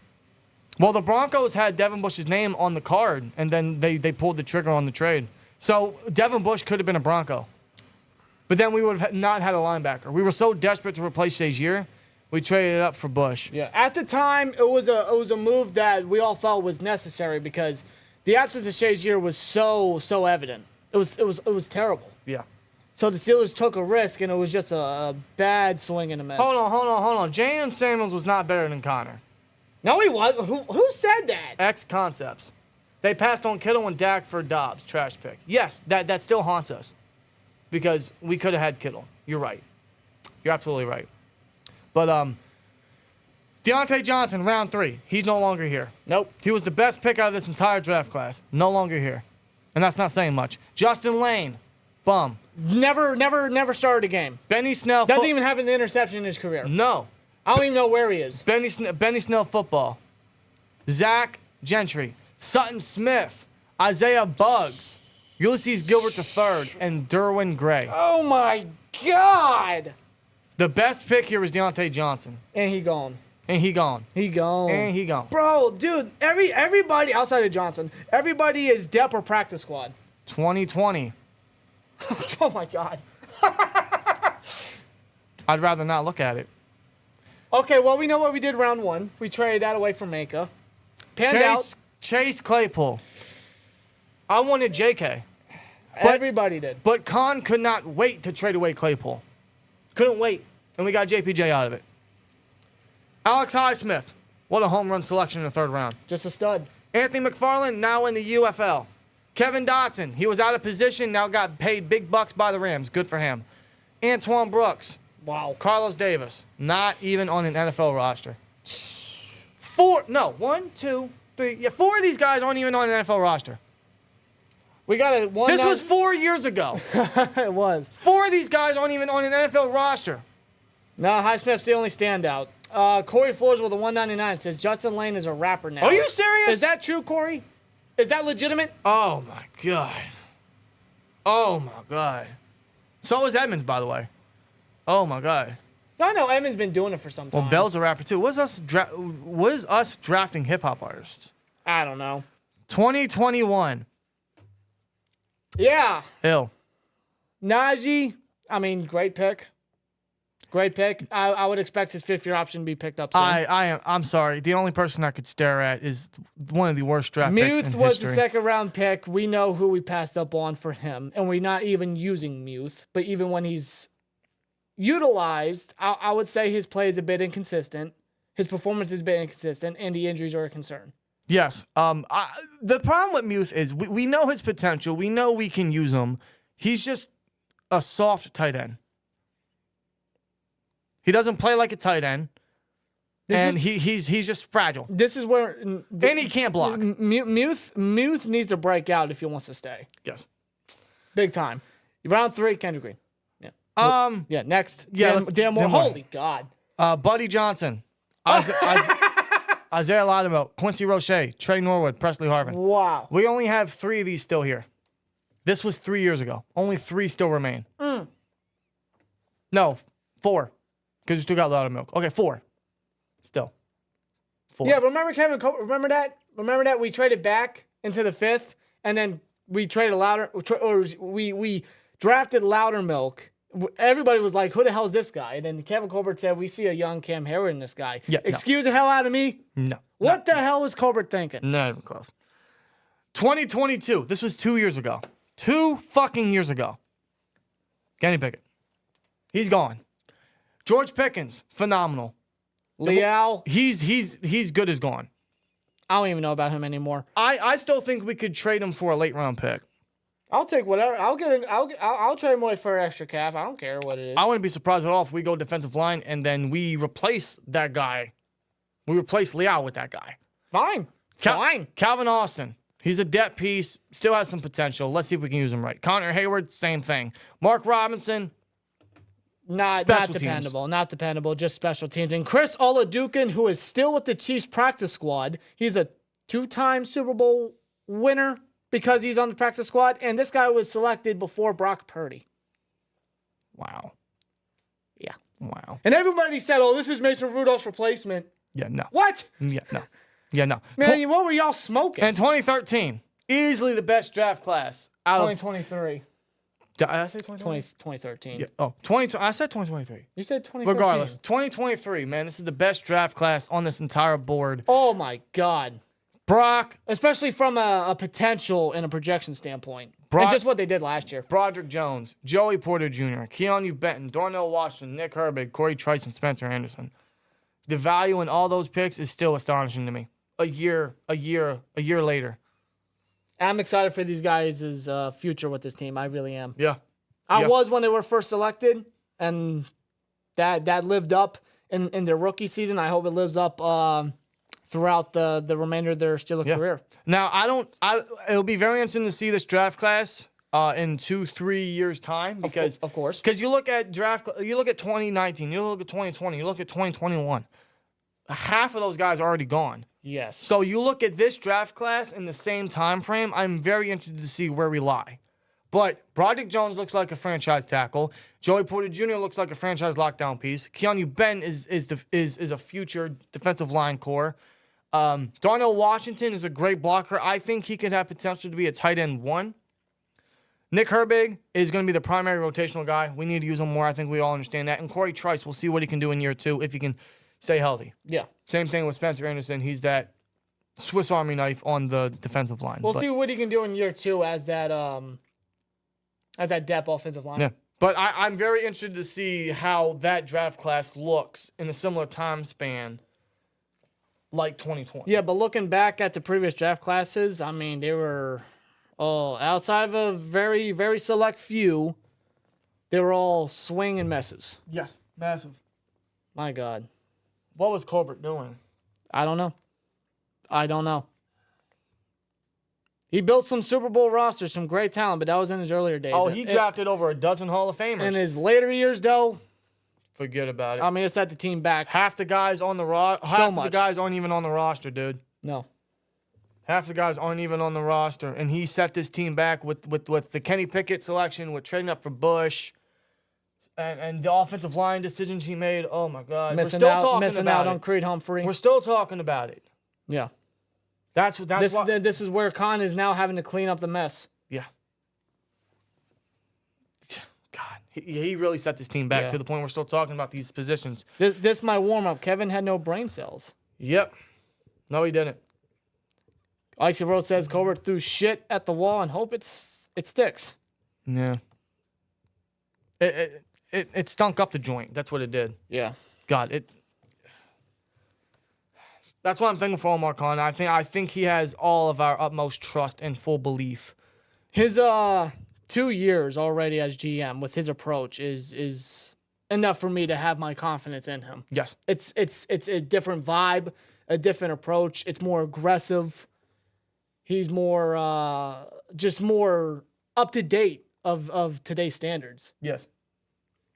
Speaker 5: Well, the Broncos had Devin Bush's name on the card, and then they pulled the trigger on the trade. So Devin Bush could have been a Bronco. But then we would have not had a linebacker. We were so desperate to replace Shazier, we traded it up for Bush.
Speaker 4: Yeah. At the time, it was a move that we all thought was necessary because the absence of Shazier was so evident. It was terrible.
Speaker 5: Yeah.
Speaker 4: So the Steelers took a risk, and it was just a bad swing and a miss.
Speaker 5: Hold on. Jalen Samuels was not better than Connor.
Speaker 4: No, he was. Who said that?
Speaker 5: X Concepts. They passed on Kittle and Dak for Dobbs. Trash pick. Yes, that still haunts us. Because we could have had Kittle. You're right. You're absolutely right. But Deontay Johnson, round 3. He's no longer here.
Speaker 4: Nope.
Speaker 5: He was the best pick out of this entire draft class. No longer here. And that's not saying much. Justin Lane, bum.
Speaker 4: Never started a game.
Speaker 5: Benny Snell.
Speaker 4: Doesn't even have an interception in his career.
Speaker 5: No.
Speaker 4: I don't even know where he is.
Speaker 5: Benny Snell football. Zach Gentry. Sutton Smith. Isaiah Buggs. Ulysses Gilbert III. And Derwin Gray.
Speaker 4: Oh, my God.
Speaker 5: The best pick here was Deontay Johnson.
Speaker 4: And he gone.
Speaker 5: And he gone.
Speaker 4: He gone.
Speaker 5: And he gone.
Speaker 4: Bro, dude, everybody outside of Johnson, everybody is depth or practice squad.
Speaker 5: 2020.
Speaker 4: Oh, my God.
Speaker 5: I'd rather not look at it.
Speaker 4: Okay, well, we know what we did round 1. We traded that away from Maka.
Speaker 5: Chase Claypool. I wanted JK.
Speaker 4: Everybody did.
Speaker 5: But Khan could not wait to trade away Claypool. Couldn't wait. And we got JPJ out of it. Alex Highsmith. What a home run selection in the 3rd round.
Speaker 4: Just a stud.
Speaker 5: Anthony McFarland, now in the UFL. Kevin Dotson. He was out of position, now got paid big bucks by the Rams. Good for him. Antoine Brooks.
Speaker 4: Wow.
Speaker 5: Carlos Davis. Not even on an NFL roster. 4 of these guys aren't even on an NFL roster.
Speaker 4: We got a one.
Speaker 5: This was 4 years ago.
Speaker 4: It was.
Speaker 5: 4 of these guys aren't even on an NFL roster.
Speaker 4: No, Highsmith's the only standout. Corey Flores with a 199 says Justin Lane is a rapper now.
Speaker 5: Are you serious?
Speaker 4: Is that true, Corey? Is that legitimate?
Speaker 5: Oh, my God. Oh, my God. So is Edmonds, by the way. Oh, my God.
Speaker 4: I know Edmonds been doing it for some time.
Speaker 5: Well, Bell's a rapper, too. What is us drafting hip-hop artists?
Speaker 4: I don't know.
Speaker 5: 2021.
Speaker 4: Yeah.
Speaker 5: Ill.
Speaker 4: Najee, I mean, great pick. Great pick. I would expect his 5th-year option to be picked up soon.
Speaker 5: I'm sorry. The only person I could stare at is one of the worst draft picks in
Speaker 4: Muth
Speaker 5: history.
Speaker 4: was the 2nd-round pick. We know who we passed up on for him, and we're not even using Muth. But even when he's utilized, I would say his play is a bit inconsistent. His performance is a bit inconsistent, and the injuries are a concern.
Speaker 5: Yes. The problem with Muth is we know his potential. We know we can use him. He's just a soft tight end. He doesn't play like a tight end. He's just fragile.
Speaker 4: This is where...
Speaker 5: And he can't block.
Speaker 4: Muth needs to break out if he wants to stay.
Speaker 5: Yes.
Speaker 4: Big time. Round 3, Kendrick Green. Yeah. Next.
Speaker 5: Yeah,
Speaker 4: Dan Moore. Holy God.
Speaker 5: Buddy Johnson, Isaiah Loudermilk, Quincy Roche, Trey Norwood, Presley Harvin.
Speaker 4: Wow.
Speaker 5: We only have 3 of these still here. This was 3 years ago. Only 3 still remain. No, 4. Because you still got Loudermilk. Okay, 4. Still. 4.
Speaker 4: Yeah, remember Kevin? Remember that? Remember that we traded back into the 5th, and then we traded we drafted Loudermilk. Everybody was like, "Who the hell is this guy?" And then Kevin Colbert said, "We see a young Cam Hayward in this guy."
Speaker 5: Yeah,
Speaker 4: Excuse the hell out of me.
Speaker 5: No.
Speaker 4: What the hell was Colbert thinking?
Speaker 5: Not even close. 2022. This was 2 years ago. 2 fucking years ago. Kenny Pickett. He's gone. George Pickens, phenomenal.
Speaker 4: Leal,
Speaker 5: He's good as gone.
Speaker 4: I don't even know about him anymore.
Speaker 5: I still think we could trade him for a late round pick.
Speaker 4: I'll take whatever. I'll trade him away for an extra cap. I don't care what it is.
Speaker 5: I wouldn't be surprised at all if we go defensive line and then we replace that guy. We replace Leal with that guy.
Speaker 4: Fine. Fine.
Speaker 5: Calvin Austin. He's a depth piece. Still has some potential. Let's see if we can use him right. Connor Hayward, same thing. Mark Robinson.
Speaker 4: Not dependable. Not dependable. Just special teams. And Chris Oladukin, who is still with the Chiefs practice squad. He's a 2-time Super Bowl winner because he's on the practice squad. And this guy was selected before Brock Purdy.
Speaker 5: Wow.
Speaker 4: Yeah.
Speaker 5: Wow.
Speaker 4: And everybody said, "Oh, this is Mason Rudolph's replacement."
Speaker 5: Yeah, no.
Speaker 4: What?
Speaker 5: Yeah, no. Yeah, no.
Speaker 4: Man, what were y'all smoking?
Speaker 5: And 2013, easily the best draft class out of
Speaker 4: 2023.
Speaker 5: Did I say 2020?
Speaker 4: 2013.
Speaker 5: Yeah. Oh, 20. I said 2023.
Speaker 4: You said 2013.
Speaker 5: Regardless, 2023, man, this is the best draft class on this entire board.
Speaker 4: Oh, my God.
Speaker 5: Brock.
Speaker 4: Especially from a potential and a projection standpoint. And just what they did last year.
Speaker 5: Broderick Jones, Joey Porter Jr., Keanu Benton, Darnell Washington, Nick Herbig, Corey Trice, and Spencer Anderson. The value in all those picks is still astonishing to me. A year later.
Speaker 4: I'm excited for these guys' future with this team. I really am.
Speaker 5: Yeah.
Speaker 4: I was when they were first selected, and that lived up in their rookie season. I hope it lives up throughout the remainder of their Steelers career.
Speaker 5: Now, it'll be very interesting to see this draft class in 2-3 years' time because
Speaker 4: of course,
Speaker 5: because you look at 2019, you look at 2020, you look at 2021. Half of those guys are already gone.
Speaker 4: Yes.
Speaker 5: So you look at this draft class in the same time frame, I'm very interested to see where we lie. But Broderick Jones looks like a franchise tackle. Joey Porter Jr. looks like a franchise lockdown piece. Keanu Benton is a future defensive line core. Darnell Washington is a great blocker. I think he could have potential to be a tight end 1. Nick Herbig is going to be the primary rotational guy. We need to use him more. I think we all understand that. And Corey Trice, we'll see what he can do in year 2 if he can stay healthy.
Speaker 4: Yeah.
Speaker 5: Same thing with Spencer Anderson. He's that Swiss Army knife on the defensive line.
Speaker 4: We'll see what he can do in year 2 as that depth offensive line.
Speaker 5: Yeah. But I'm very interested to see how that draft class looks in a similar time span like 2020.
Speaker 4: Yeah, but looking back at the previous draft classes, I mean, they were outside of a very, very select few, they were all swing and messes.
Speaker 5: Yes. Massive.
Speaker 4: My God.
Speaker 5: What was Colbert doing?
Speaker 4: I don't know. He built some Super Bowl rosters, some great talent, but that was in his earlier days.
Speaker 5: Oh, he drafted over a dozen Hall of Famers.
Speaker 4: In his later years, though,
Speaker 5: forget about it.
Speaker 4: I mean, it set the team back.
Speaker 5: Half the guys on the the guys aren't even on the roster, dude.
Speaker 4: No.
Speaker 5: Half the guys aren't even on the roster, and he set this team back with the Kenny Pickett selection, with trading up for Bush, and the offensive line decisions he made. Oh my God,
Speaker 4: Missing out on Creed Humphrey.
Speaker 5: We're still talking about it.
Speaker 4: Yeah.
Speaker 5: This
Speaker 4: is where Khan is now having to clean up the mess.
Speaker 5: Yeah. God, he really set this team back to the point we're still talking about these positions.
Speaker 4: This my warm up. Kevin had no brain cells.
Speaker 5: Yep. No, he didn't.
Speaker 4: Icy Road says Colbert threw shit at the wall and hope it sticks.
Speaker 5: Yeah. It stunk up the joint. That's what it did.
Speaker 4: Yeah.
Speaker 5: God, that's what I'm thinking for Omar Khan. I think he has all of our utmost trust and full belief.
Speaker 4: His 2 years already as GM with his approach is enough for me to have my confidence in him.
Speaker 5: Yes.
Speaker 4: It's a different vibe, a different approach. It's more aggressive. He's more just more up to date of today's standards.
Speaker 5: Yes.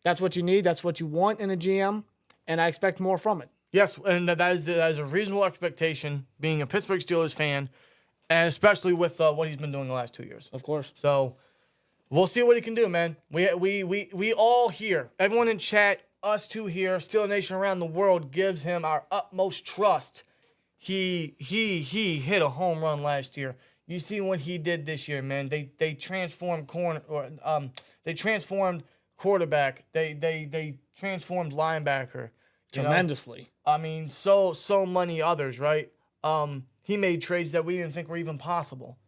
Speaker 4: That's what you need. That's what you want in a GM, and I expect more from it.
Speaker 5: Yes, and that is a reasonable expectation, being a Pittsburgh Steelers fan, and especially with what he's been doing the last 2 years.
Speaker 4: Of course.
Speaker 5: So we'll see what he can do, man. We all here, everyone in chat, us two here, Steel Nation around the world gives him our utmost trust. He hit a home run last year. You see what he did this year, man. They transformed they transformed quarterback. They transformed linebacker.
Speaker 4: Tremendously.
Speaker 5: I mean, so many others, right? He made trades that we didn't think were even possible.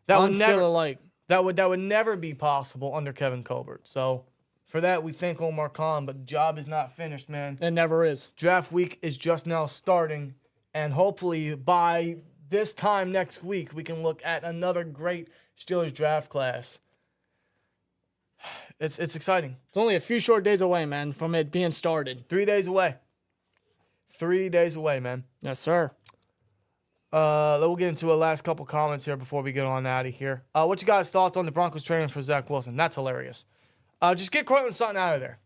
Speaker 5: That would never be possible under Kevin Colbert. So for that, we thank Omar Khan, but the job is not finished, man.
Speaker 4: It never is.
Speaker 5: Draft week is just now starting, and hopefully by this time next week, we can look at another great Steelers draft class. It's exciting.
Speaker 4: It's only a few short days away, man, from it being started.
Speaker 5: 3 days away. 3 days away, man.
Speaker 4: Yes, sir.
Speaker 5: We'll get into a last couple comments here before we get on out of here. What you guys' thoughts on the Broncos trading for Zach Wilson? That's hilarious. Just get Cortland Sutton out of there.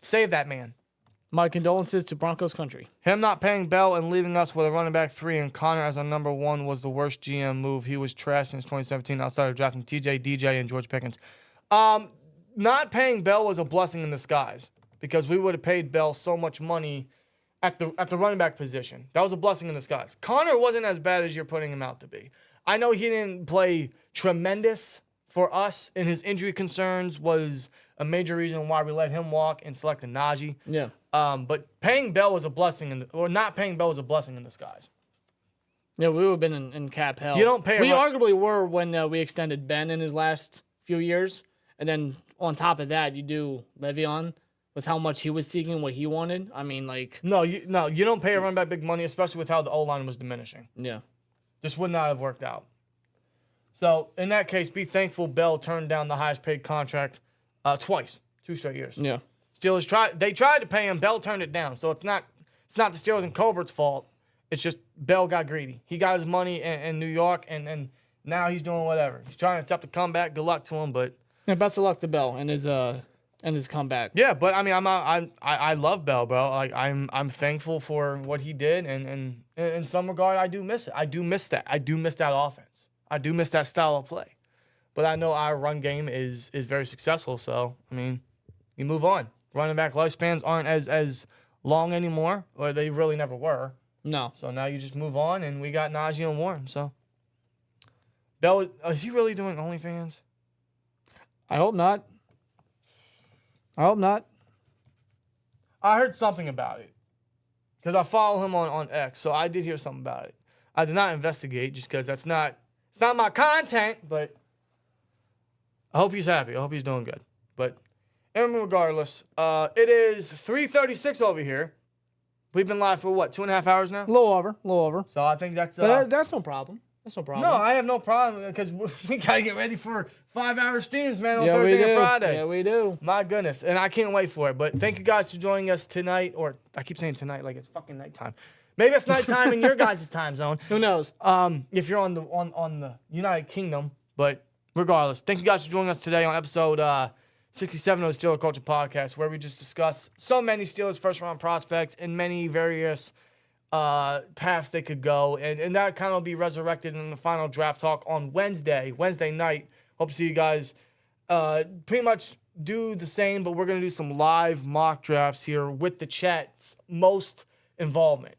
Speaker 5: Save that man.
Speaker 4: My condolences to Broncos country.
Speaker 5: Him not paying Bell and leaving us with a running back 3 and Connor as our number 1 was the worst GM move. He was trash since 2017 outside of drafting TJ, DJ, and George Pickens. Not paying Bell was a blessing in disguise because we would have paid Bell so much money at the running back position. That was a blessing in disguise. Connor wasn't as bad as you're putting him out to be. I know he didn't play tremendous for us, and his injury concerns was a major reason why we let him walk and selected Najee.
Speaker 4: Yeah.
Speaker 5: But paying Bell was a blessing, or not paying Bell was a blessing in disguise.
Speaker 4: Yeah, we would have been in cap hell.
Speaker 5: You don't pay.
Speaker 4: We arguably were when we extended Ben in his last few years, and then on top of that, you do Le'Veon with how much he was seeking, what he wanted. I mean, like
Speaker 5: No, you don't pay a running back big money, especially with how the O-line was diminishing.
Speaker 4: yeah.
Speaker 5: This would not have worked out. So in that case, be thankful Bell turned down the highest paid contract twice, 2 straight years.
Speaker 4: Yeah.
Speaker 5: Steelers tried to pay him. Bell turned it down. So it's not the Steelers and Colbert's fault. It's just Bell got greedy. He got his money in New York, and now he's doing whatever. He's trying to attempt to come back. Good luck to him, but
Speaker 4: Yeah, best of luck to Bell and his comeback.
Speaker 5: yeah. But I mean, I love Bell, bro. Like I'm thankful for what he did, and in some regard, I do miss it. I do miss that. I do miss that offense. I do miss that style of play. But I know our run game is very successful. So I mean, you move on. Running back lifespans aren't as long anymore, or they really never were.
Speaker 4: No.
Speaker 5: So now you just move on, and we got Najee and Warren. So Bell, is he really doing OnlyFans?
Speaker 4: I hope not. I
Speaker 5: heard something about it because I follow him on X, so I did hear something about it. I did not investigate just because it's not my content, but I hope he's happy. I hope he's doing good. But regardless, it is 3:36 over here. We've been live for what, 2.5 hours now?
Speaker 4: A little over.
Speaker 5: So I think that's
Speaker 4: But that's no problem. That's no problem.
Speaker 5: no, I have no problem because we gotta get ready for 5-hour streams, man, on
Speaker 4: yeah,
Speaker 5: Thursday
Speaker 4: we do.
Speaker 5: and Friday.
Speaker 4: Yeah, we do.
Speaker 5: My goodness, and I can't wait for it. But thank you guys for joining us tonight, or I keep saying tonight like it's fucking nighttime. Maybe it's nighttime in your guys' time zone.
Speaker 4: Who knows?
Speaker 5: If you're on the United Kingdom, but regardless, thank you guys for joining us today on episode 67 of the Steeler Culture Podcast, where we just discuss so many Steelers first-round prospects and many various paths they could go, and that kind of will be resurrected in the final draft talk on Wednesday night. Hope to see you guys pretty much do the same, but we're going to do some live mock drafts here with the chat's most involvement.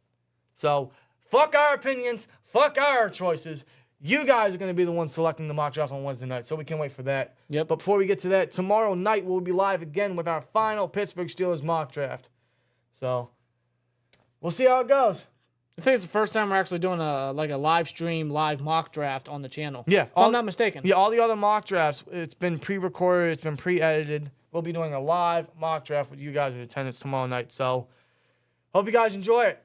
Speaker 5: So fuck our opinions, fuck our choices. You guys are going to be the ones selecting the mock drafts on Wednesday night, so we can't wait for that.
Speaker 4: Yep.
Speaker 5: But before we get to that, tomorrow night we'll be live again with our final Pittsburgh Steelers mock draft. So we'll see how it goes.
Speaker 4: I think it's the first time we're actually doing a live stream, live mock draft on the channel.
Speaker 5: Yeah.
Speaker 4: If I'm not mistaken.
Speaker 5: Yeah, all the other mock drafts, it's been pre-recorded, it's been pre-edited. We'll be doing a live mock draft with you guys in attendance tomorrow night. So hope you guys enjoy it.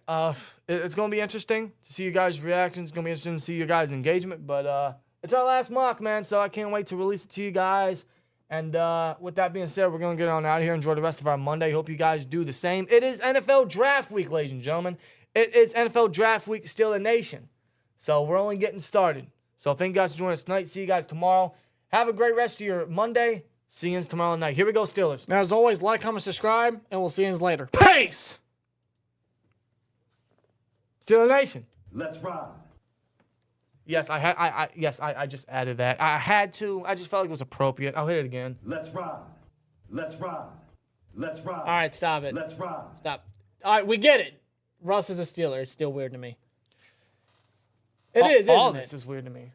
Speaker 5: It's going to be interesting to see you guys' reactions. It's going to be interesting to see your guys' engagement. But it's our last mock, man, so I can't wait to release it to you guys. And with that being said, we're going to get on out of here. Enjoy the rest of our Monday. Hope you guys do the same. It is NFL Draft Week, ladies and gentlemen. It is NFL Draft Week, Steelers Nation. So we're only getting started. So thank you guys for joining us tonight. See you guys tomorrow. Have a great rest of your Monday. See you tomorrow night. Here we go, Steelers.
Speaker 4: Now, as always, like, comment, subscribe, and we'll see you later.
Speaker 5: Peace! Steelers Nation.
Speaker 3: Let's ride.
Speaker 5: Yes, I just added that. I had to. I just felt like it was appropriate. I'll hit it again.
Speaker 3: Let's ride. Let's ride. Let's ride.
Speaker 4: All right, stop it.
Speaker 3: Let's ride.
Speaker 4: Stop. All right, we get it. Russ is a Steeler. It's still weird to me. It is, isn't
Speaker 5: All
Speaker 4: it?
Speaker 5: this is weird to me.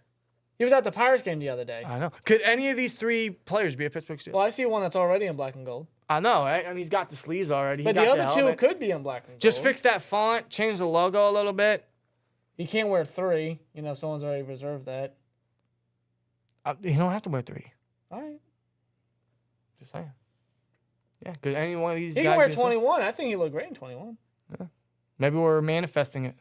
Speaker 4: He was at the Pirates game the other day.
Speaker 5: I know. Could any of these three players be a Pittsburgh Steeler?
Speaker 4: Well, I see one that's already in black and gold.
Speaker 5: I know, right? And he's got the sleeves already.
Speaker 4: But the other two could be in black and gold.
Speaker 5: Just fix that font, change the logo a little bit.
Speaker 4: He can't wear 3. You know, someone's already reserved that.
Speaker 5: You don't have to wear 3.
Speaker 4: All right.
Speaker 5: Just saying. Yeah, could any one of these
Speaker 4: He
Speaker 5: guys
Speaker 4: can wear
Speaker 5: be a
Speaker 4: 21. I think he looked great in 21.
Speaker 5: Maybe we're manifesting it.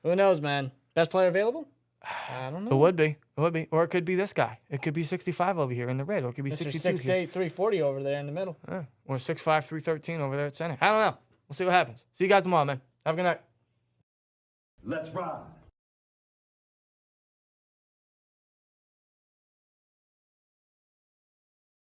Speaker 4: Who knows, man? Best player available? I don't
Speaker 5: It
Speaker 4: know.
Speaker 5: would be. It would be. Or it could be this guy. It could be 65 over here in the red. Or it could be
Speaker 4: Mr.
Speaker 5: 62
Speaker 4: 6'8",
Speaker 5: here.
Speaker 4: 340 over there in the middle.
Speaker 5: Yeah. Or 6'5", 313 over there at center. I don't know. We'll see what happens. See you guys tomorrow, man. Have a good night.
Speaker 3: Let's ride.